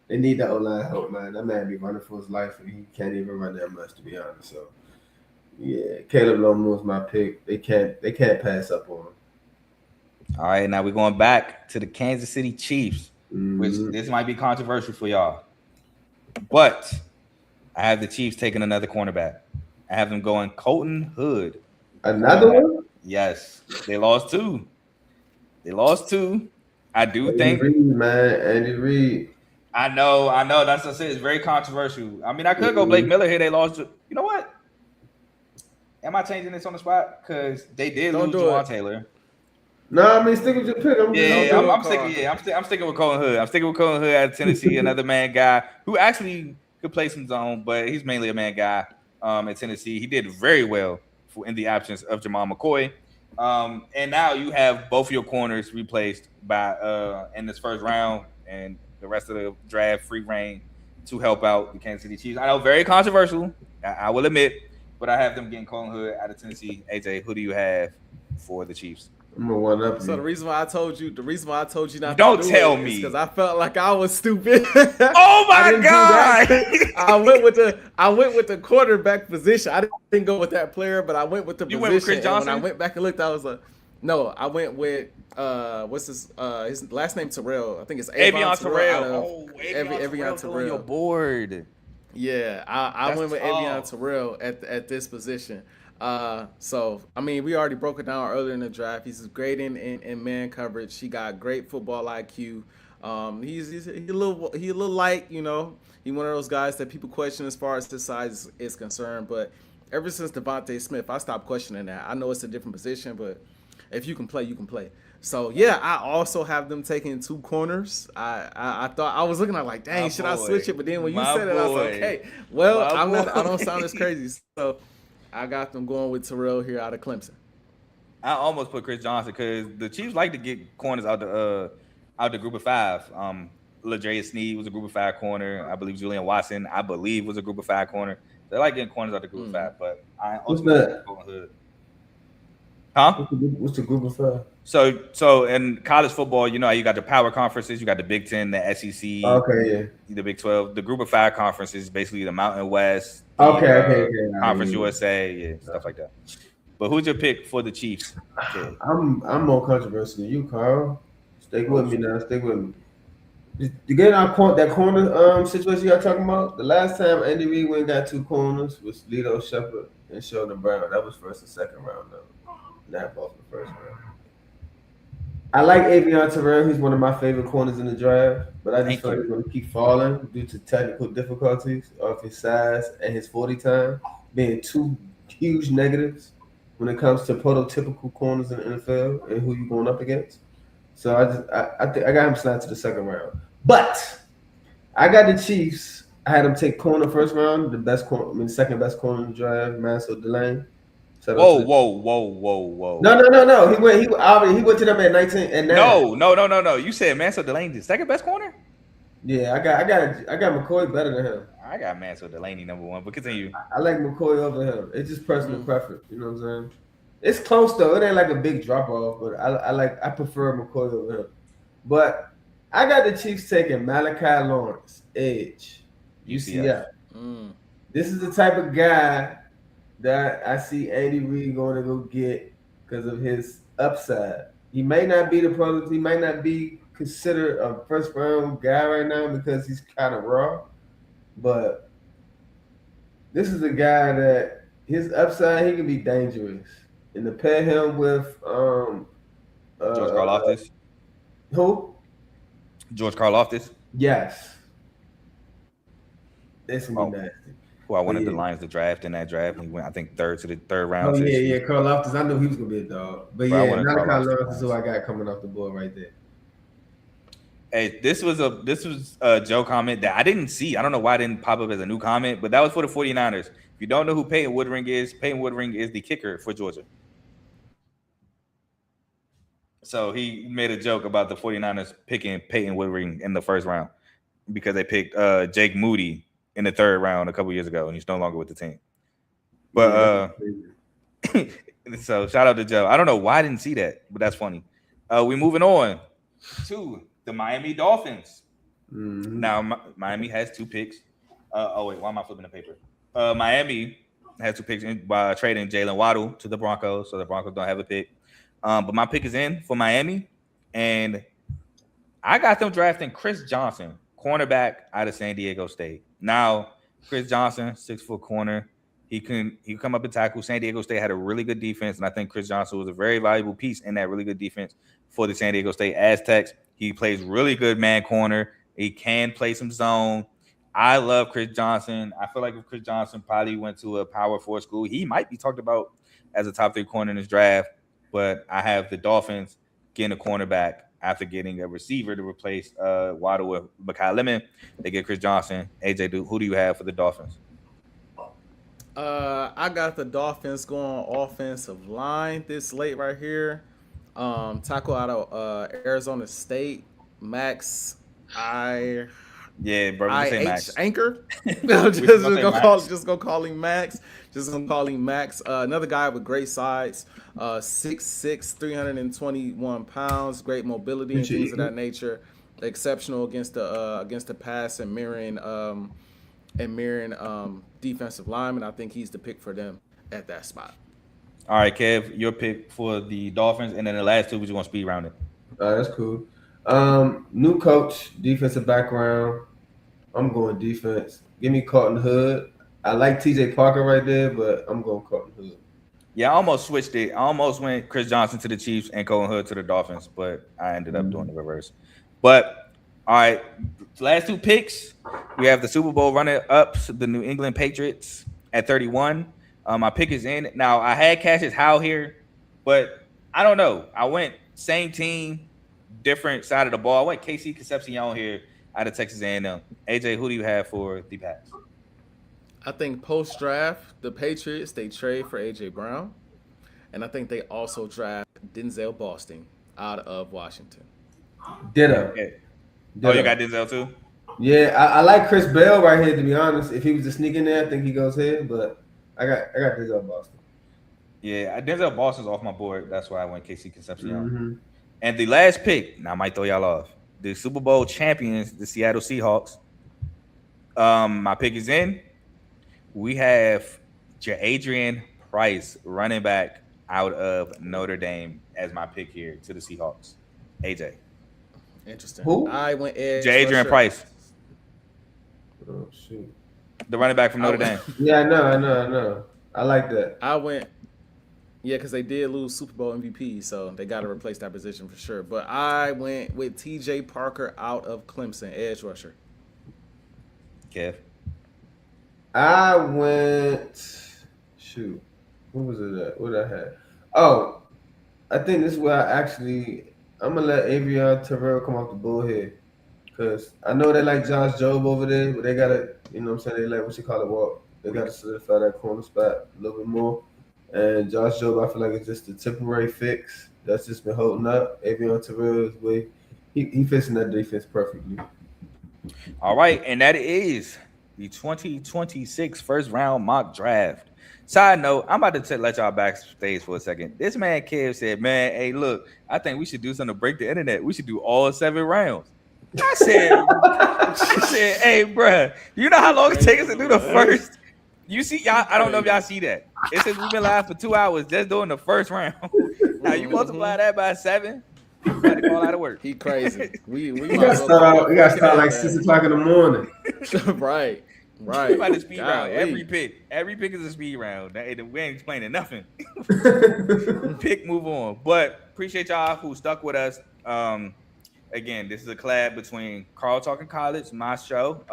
They need that O-line help, man. That man be running for his life, and he can't even run that much, to be honest. So, yeah, Caleb Lomu is my pick. They can't pass up on him. All right, now we're going back to the Kansas City Chiefs, which this might be controversial for y'all. But I have the Chiefs taking another cornerback. I have them going Colton Hood. Another one? Yes, they lost two. I do Andy think. Reid, man. Andy Reid. I know. That's what I said. It's very controversial. I mean, I could go Blake Mhm. Miller here. They lost. You know what? Am I changing this on the spot? Because they did Don't lose do Juwan it. Taylor. No, I mean, stick with your pick. I'm just Yeah, do it, I'm Carl. sticking. Yeah, I'm sticking with Colton Hood. I'm sticking with Colton Hood out of Tennessee, another man guy who actually could play some zone, but he's mainly a man guy. At Tennessee, he did very well in the absence of Jamal McCoy. And now you have both of your corners replaced by in this first round and the rest of the draft free reign to help out the Kansas City Chiefs. I know, very controversial. I will admit, but I have them getting Colton Hood out of Tennessee. AJ, who do you have for the Chiefs? I'm gonna one up So the you. reason why I told you not Don't to do tell it me. is because I felt like I was stupid. Oh I my didn't do God! that. I went with the quarterback position. I didn't go with that player, but I went with the You position. went with Chris And when I Johnson? went back and looked, I was like, no, I went with what's his last name Terrell. I think it's Avion out Terrell. of Oh, Avion Terrell on your board. Yeah, I That's went with tough. Avion Terrell at this position. So I mean, we already broke it down earlier in the draft. He's great in man coverage. He got great football IQ. He's a little light, you know. He's one of those guys that people question as far as his size is concerned. But ever since Devontae Smith, I stopped questioning that. I know it's a different position, but if you can play, you can play. So yeah, I also have them taking two corners. I thought I was looking at like, dang, My should I boy. switch it? But then when you My said it, I was like, boy. okay, well, My I don't boy. sound as crazy. So I got them going with Terrell here out of Clemson. I almost put Chris Johnson because the Chiefs like to get corners out the group of five. LaJarius Sneed was a group of five corner. I believe Julian Watson, was a group of five corner. They like getting corners out the group of five, but I What's ultimately that? Colton Hood. Huh? What's the group of five? So in college football, you know, you got the power conferences, you got the Big Ten, the SEC, Okay, yeah. the Big 12. The group of five conferences, basically the Mountain West, the, Okay. Conference USA, yeah, stuff like that. But who's your pick for the Chiefs? Okay. I'm more controversial than you, Carl. Stick with me now. Stick with me. You get that corner situation y'all talking about? The last time Andy Reid went and got two corners was Lito Shepherd and Sheldon Brown. That was first and second round though. Not both the first round. I like Avion Terrell. He's one of my favorite corners in the draft, but I just feel like he's going to keep falling due to technical difficulties of his size and his 40 time being two huge negatives when it comes to prototypical corners in the NFL and who you're going up against. So I think I got him slid to the second round, but I got the Chiefs. I had him take corner first round, second best corner in the draft, Mansell Delane. Whoa. No. He went to them at 19 and 9. No. You said Mansell Delaney the second best corner? Yeah, I got McCoy better than him. I got Mansell Delaney number one, but continue. I like McCoy over him. It's just personal preference. You know what I'm saying? It's close though. It ain't like a big drop off, but I prefer McCoy over him. But I got the Chiefs taking Malachi Lawrence, edge, UCF. This is the type of guy that I see Andy Reid going to go get because of his upside. He may not be the product. He might not be considered a first round guy right now because he's kind of raw. But this is a guy that his upside, he can be dangerous. And to pair him with George Karlaftis. Who? George Karlaftis. Yes. It's gonna be nasty. Who I wanted the Lions to draft in that draft. He went, I think, third round. Oh yeah, Karlaftis. I knew he was gonna be a dog. But Bro, yeah, Malachi Karlaftis Lawrence is who I got coming off the board right there. Hey, this was a Joe comment that I didn't see. I don't know why it didn't pop up as a new comment, but that was for the 49ers. If you don't know who Peyton Woodring is the kicker for Georgia. So he made a joke about the 49ers picking Peyton Woodring in the first round because they picked Jake Moody in the third round a couple years ago, and he's no longer with the team. But so shout out to Joe. I don't know why I didn't see that, but that's funny. We're moving on to the Miami Dolphins. Mm-hmm. Now Miami has two picks. Why am I flipping the paper? Miami has two picks by trading Jalen Waddle to the Broncos, so the Broncos don't have a pick. But my pick is in for Miami, and I got them drafting Chris Johnson, cornerback out of San Diego State. Now, Chris Johnson, 6-foot corner. He can come up and tackle. San Diego State had a really good defense, and I think Chris Johnson was a very valuable piece in that really good defense for the San Diego State Aztecs. He plays really good man corner. He can play some zone. I love Chris Johnson. I feel like if Chris Johnson probably went to a Power 4 school, he might be talked about as a top 3 corner in this draft. But I have the Dolphins getting a cornerback after getting a receiver to replace Waddle with Mekhi Lemon. They get Chris Johnson. AJ, who do you have for the Dolphins? I got the Dolphins going offensive line this late right here. Tackle out of Arizona State, Max. Yeah, bro. Say Max. Anchor. just gonna call him Max. Just gonna call him Max. Another guy with great size. 6'6", 321 pounds. Great mobility and things of that nature. Exceptional against the pass and mirroring defensive linemen. I think he's the pick for them at that spot. All right, Kev, your pick for the Dolphins, and then the last two we're going to speed round it. That's cool. New coach, defensive background. I'm going defense. Give me Carlton Hood. I like TJ Parker right there, but I'm going Carlton Hood. Yeah, I almost switched it. I almost went Chris Johnson to the Chiefs and Colin Hood to the Dolphins, but I ended up doing the reverse. But all right, last two picks. We have the Super Bowl runner-ups, the New England Patriots at 31. My pick is in. Now, I had Cassius Howe here, but I don't know. I went same team, different side of the ball. I went KC Concepcion here out of Texas A&M. AJ, who do you have for the Pats? I think post-draft, the Patriots, they trade for A.J. Brown. And I think they also draft Denzel Boston out of Washington. Ditto. Okay. Oh, you got Denzel too? Yeah, I like Chris Bell right here, to be honest. If he was to sneak in there, I think he goes here, but I got Denzel Boston. Yeah, Denzel Boston's off my board. That's why I went KC Concepcion. Mm-hmm. And the last pick, now I might throw y'all off. The Super Bowl champions, the Seattle Seahawks. My pick is in. We have Adrian Price, running back out of Notre Dame, as my pick here to the Seahawks. AJ. Interesting. Who? I went edge. Adrian Price. Oh, shoot. The running back from Notre Dame. Yeah, I know. I like that. I went, because they did lose Super Bowl MVP, so they got to replace that position for sure. But I went with TJ Parker out of Clemson, edge rusher. Kev. I went, shoot, what was it at? What I had? Oh, I think this is where I'm going to let Avion Terrell come off the board here. Because I know they like Josh Jobe over there, but they got to, you know what I'm saying, they like, walk. They got to solidify that corner spot a little bit more. And Josh Jobe, I feel like it's just a temporary fix that's just been holding up. Avion Terrell is way, he fits in that defense perfectly. All right, and that is the 2026 first round mock draft. Side note, I'm about to let y'all backstage for a second. This man Kev said, man, hey, look, I think we should do something to break the internet. We should do all 7 rounds. I said, hey, bruh, you know how long it takes us to do the first? You see, y'all, I don't know if y'all see that. It says we've been live for 2 hours just doing the first round. Now you multiply that by 7, you got to call out of work. He crazy. We got to start like 6 o'clock in the morning. Right. We about to speed round every pick. Every pick is a speed round. We ain't explaining nothing. Pick, move on. But appreciate y'all who stuck with us. Again, this is a collab between Carl Talking College, my show,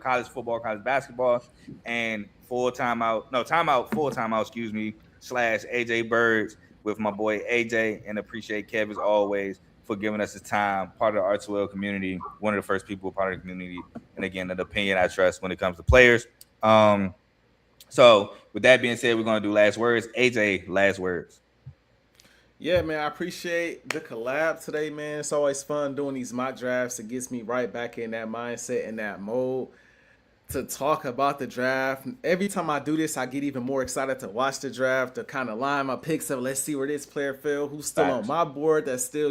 college football, college basketball, and Timeout, Full Timeout, excuse me, / AJ Birds with my boy AJ, and appreciate Kev as always for giving us his time, part of the R2L community, one of the first people part of the community, and again, an opinion I trust when it comes to players. So with that being said, we're going to do last words. AJ, last words. Yeah, man, I appreciate the collab today, man. It's always fun doing these mock drafts. It gets me right back in that mindset and that mode to talk about the draft. Every time I do this, I get even more excited to watch the draft, to kind of line my picks up. Let's see where this player fell, who's still on my board. That's still,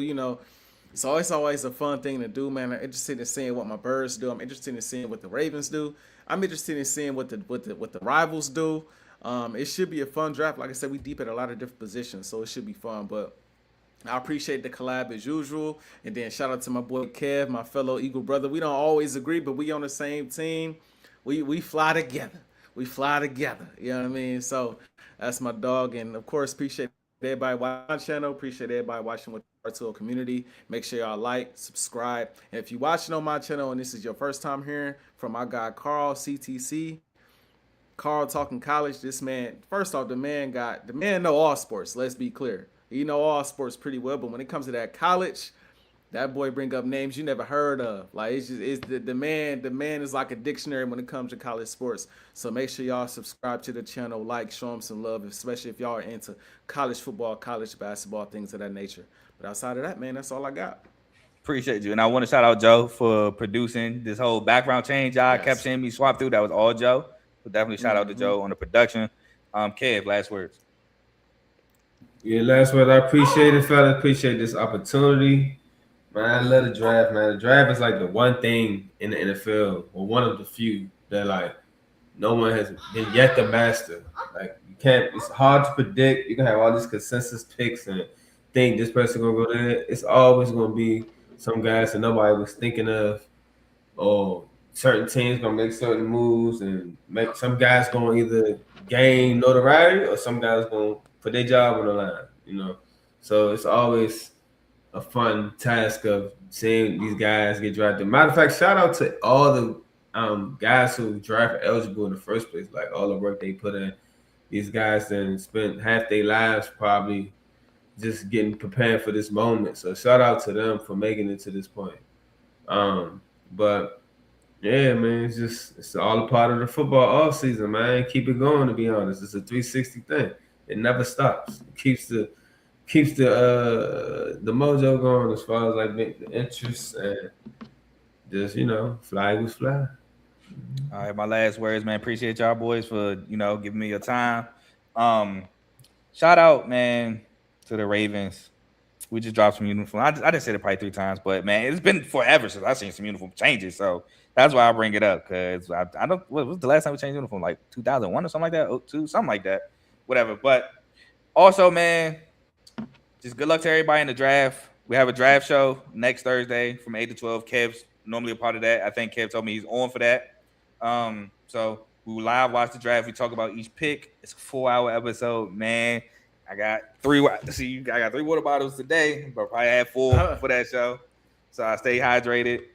so it's always a fun thing to do, man. I'm interested in seeing what my Birds do. I'm interested in seeing what the Ravens do. I'm interested in seeing what the rivals do. It should be a fun draft. Like I said, we deep at a lot of different positions, so it should be fun. But I appreciate the collab as usual. And then shout out to my boy Kev, my fellow Eagle brother. We don't always agree, but we on the same team. We fly together. we fly together. You know what I mean? So that's my dog, and of course, appreciate everybody watching my channel. Appreciate everybody watching with the R2L community. Make sure y'all like, subscribe, and if you're watching on my channel and this is your first time hearing from my guy Carl CTC, Carl talking college. This man, first off, the man know all sports. Let's be clear, he know all sports pretty well. But when it comes to that college, that boy bring up names you never heard of. Like it's the man. The man is like a dictionary when it comes to college sports. So make sure y'all subscribe to the channel, like, show him some love, especially if y'all are into college football, college basketball, things of that nature. But outside of that, man, that's all I got. Appreciate you. And I want to shout out Joe for producing this whole background change. I kept Yes. seeing me swap through. That was all Joe. So definitely shout out to Joe on the production. Kev, last words. Yeah, last word. I appreciate it, fella. Appreciate this opportunity. Man, I love the draft, man. The draft is like the one thing in the NFL, or one of the few that like no one has been yet to master. Like you can't. It's hard to predict. You can have all these consensus picks and think this person gonna go there. It's always gonna be some guys that nobody was thinking of, or certain teams gonna make certain moves and make some guys gonna either gain notoriety or some guys gonna put their job on the line. You know, so it's always a fun task of seeing these guys get drafted. Matter of fact, shout out to all the guys who draft eligible in the first place, like all the work they put in. These guys then spent half their lives probably just getting prepared for this moment. So shout out to them for making it to this point. But yeah, man, it's all a part of the football off season, man. Keep it going, to be honest. It's a 360 thing. It never stops. It keeps the mojo going as far as like the interest and just fly was fly. All right, my last words, man. Appreciate y'all boys for giving me your time. Shout out, man, to the Ravens. We just dropped some uniform. I didn't say it probably 3 times, but man, it's been forever since I've seen some uniform changes. So that's why I bring it up, because I don't. What was the last time we changed uniform? Like 2001 or something like that, 02, something like that, whatever. But also, man, just good luck to everybody in the draft. We have a draft show next Thursday from 8 to 12. Kev's normally a part of that. I think Kev told me he's on for that. So we will live watch the draft. We talk about each pick. It's a 4-hour episode, man. I got 3 water bottles today, but probably had 4 for that show. So I stay hydrated.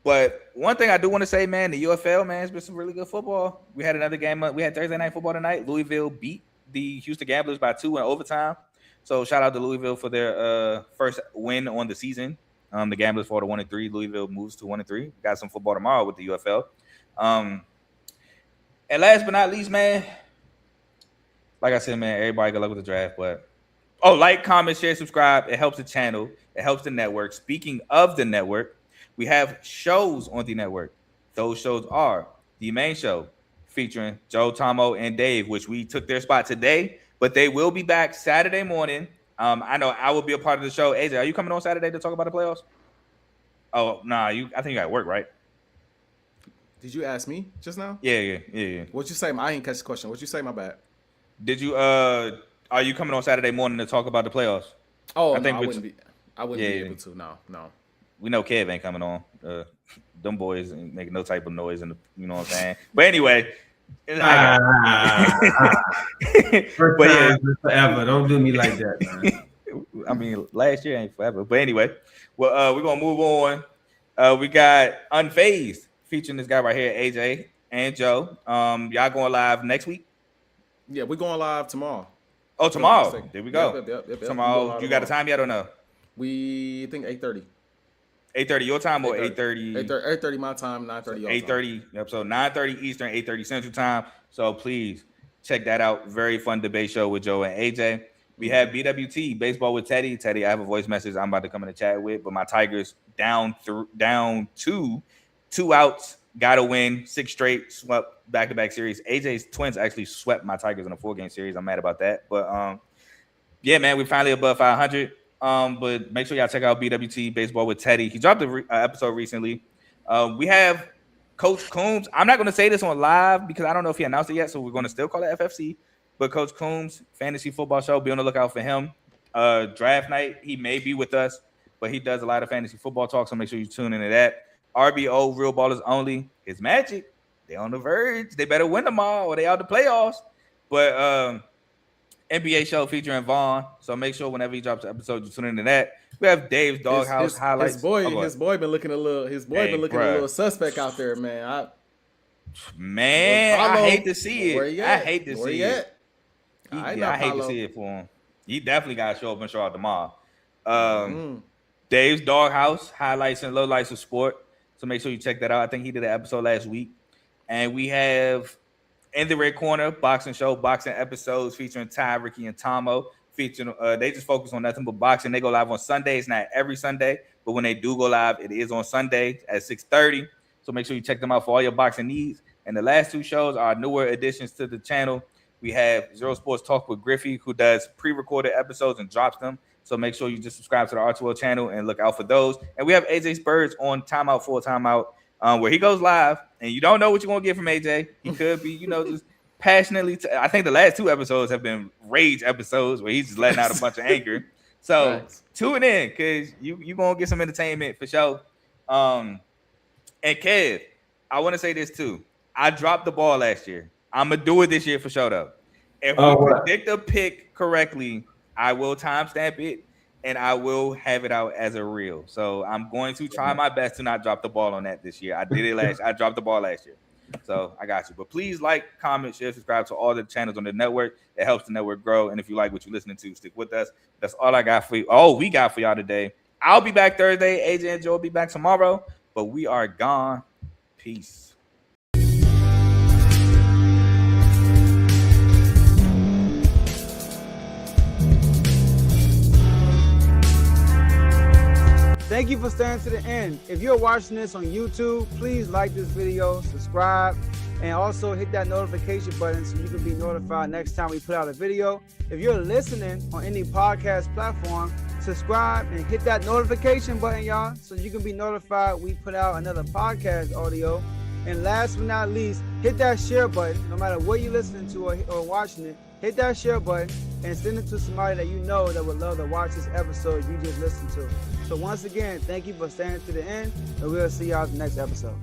But one thing I do want to say, man, the UFL, man, it's been some really good football. We had another game. We had Thursday night football tonight. Louisville beat the Houston Gamblers by 2 in overtime. So shout out to Louisville for their first win on the season. The Gamblers fall to 1-3. Louisville moves to 1-3. Got some football tomorrow with the UFL. And last but not least, man, like I said, man, everybody good luck with the draft. But like, comment, share, subscribe. It helps the channel. It helps the network. Speaking of the network, we have shows on the network. Those shows are the main show featuring Joe, Tomo, and Dave, which we took their spot today, but they will be back Saturday morning. I know I will be a part of the show. AJ, are you coming on Saturday to talk about the playoffs? Oh, nah, I think you got work, right? Did you ask me just now? Yeah. What'd you say? I didn't catch the question. What'd you say? My bad. Did you are you coming on Saturday morning to talk about the playoffs? Oh, I think I wouldn't be able to. No. We know Kev ain't coming on. Them boys ain't making no type of noise in the, you know what I'm saying? But anyway, First time forever. Don't do me like that, man. I mean, last year ain't forever. But anyway, well, we're gonna move on. We got Unfazed featuring this guy right here, AJ and Joe. Y'all going live next week? Yeah, we're going live tomorrow. Oh, tomorrow. There we go. Yep. Tomorrow. You got a time yet or no? We think 8:30. 8:30 your time or 8:30? 8:30 my time, 9:30 your 8:30. Yep. So 9:30 Eastern, 8:30 Central Time. So please check that out. Very fun debate show with Joe and AJ. We have BWT, Baseball with Teddy. Teddy, I have a voice message I'm about to come in the chat with, but my Tigers down 2 outs, got to win 6 straight, swept back-to-back series. AJ's Twins actually swept my Tigers in a 4-game series. I'm mad about that. But, yeah, man, we finally above 500. But make sure y'all check out BWT, Baseball with Teddy. He dropped an episode recently. We have Coach Coombs. I'm not going to say this on live because I don't know if he announced it yet, so we're going to still call it FFC. But Coach Coombs, fantasy football show, be on the lookout for him. Draft night, he may be with us, but he does a lot of fantasy football talk, so make sure you tune into that. RBO, Real Ballers Only, his magic. they on the verge. They better win them all or they out the playoffs. But NBA show featuring Vaughn. So make sure whenever he drops an episode, you tune into that. We have Dave's Doghouse highlights. His boy been looking a little suspect out there, man. I hate to see it. Where he I at? hate to Where see he it. at? I hate to see it for him. He definitely got to show up and show out tomorrow. Dave's Doghouse highlights and lowlights of sport. So make sure you check that out. I think he did an episode last week. And we have In the Red Corner boxing show, boxing episodes featuring Ty, Ricky, and Tomo. Featuring they just focus on nothing but boxing. They go live on Sundays, not every Sunday, but when they do go live, it is on Sunday at 6:30. So make sure you check them out for all your boxing needs. And the last two shows are newer additions to the channel. We have Zero Sports Talk with Griffey, who does pre-recorded episodes and drops them. So make sure you just subscribe to the R2L channel and look out for those. And we have AJ Spurs on Timeout for Timeout, where he goes live, and you don't know what you're going to get from AJ. He could be, just passionately. I think the last two episodes have been rage episodes where he's just letting out a bunch of anger. So tune in because you're going to get some entertainment for sure. And Kev, I want to say this too. I dropped the ball last year. I'm going to do it this year for sure, though. If we predict a pick correctly, I will timestamp it, and I will have it out as a reel. So I'm going to try my best to not drop the ball on that this year. I did it I dropped the ball last year. So I got you. But please like, comment, share, subscribe to all the channels on the network. It helps the network grow. And if you like what you're listening to, stick with us. That's all I got for you. All we got for y'all today. I'll be back Thursday. AJ and Joe will be back tomorrow. But we are gone. Peace. Thank you for staying to the end. If you're watching this on YouTube, please like this video, subscribe, and also hit that notification button so you can be notified next time we put out a video. If you're listening on any podcast platform, subscribe and hit that notification button, y'all, so you can be notified we put out another podcast audio. And last but not least, hit that share button, no matter what you're listening to or watching it. Hit that share button and send it to somebody that you know that would love to watch this episode you just listened to. So once again, thank you for staying to the end, and we'll see y'all in the next episode.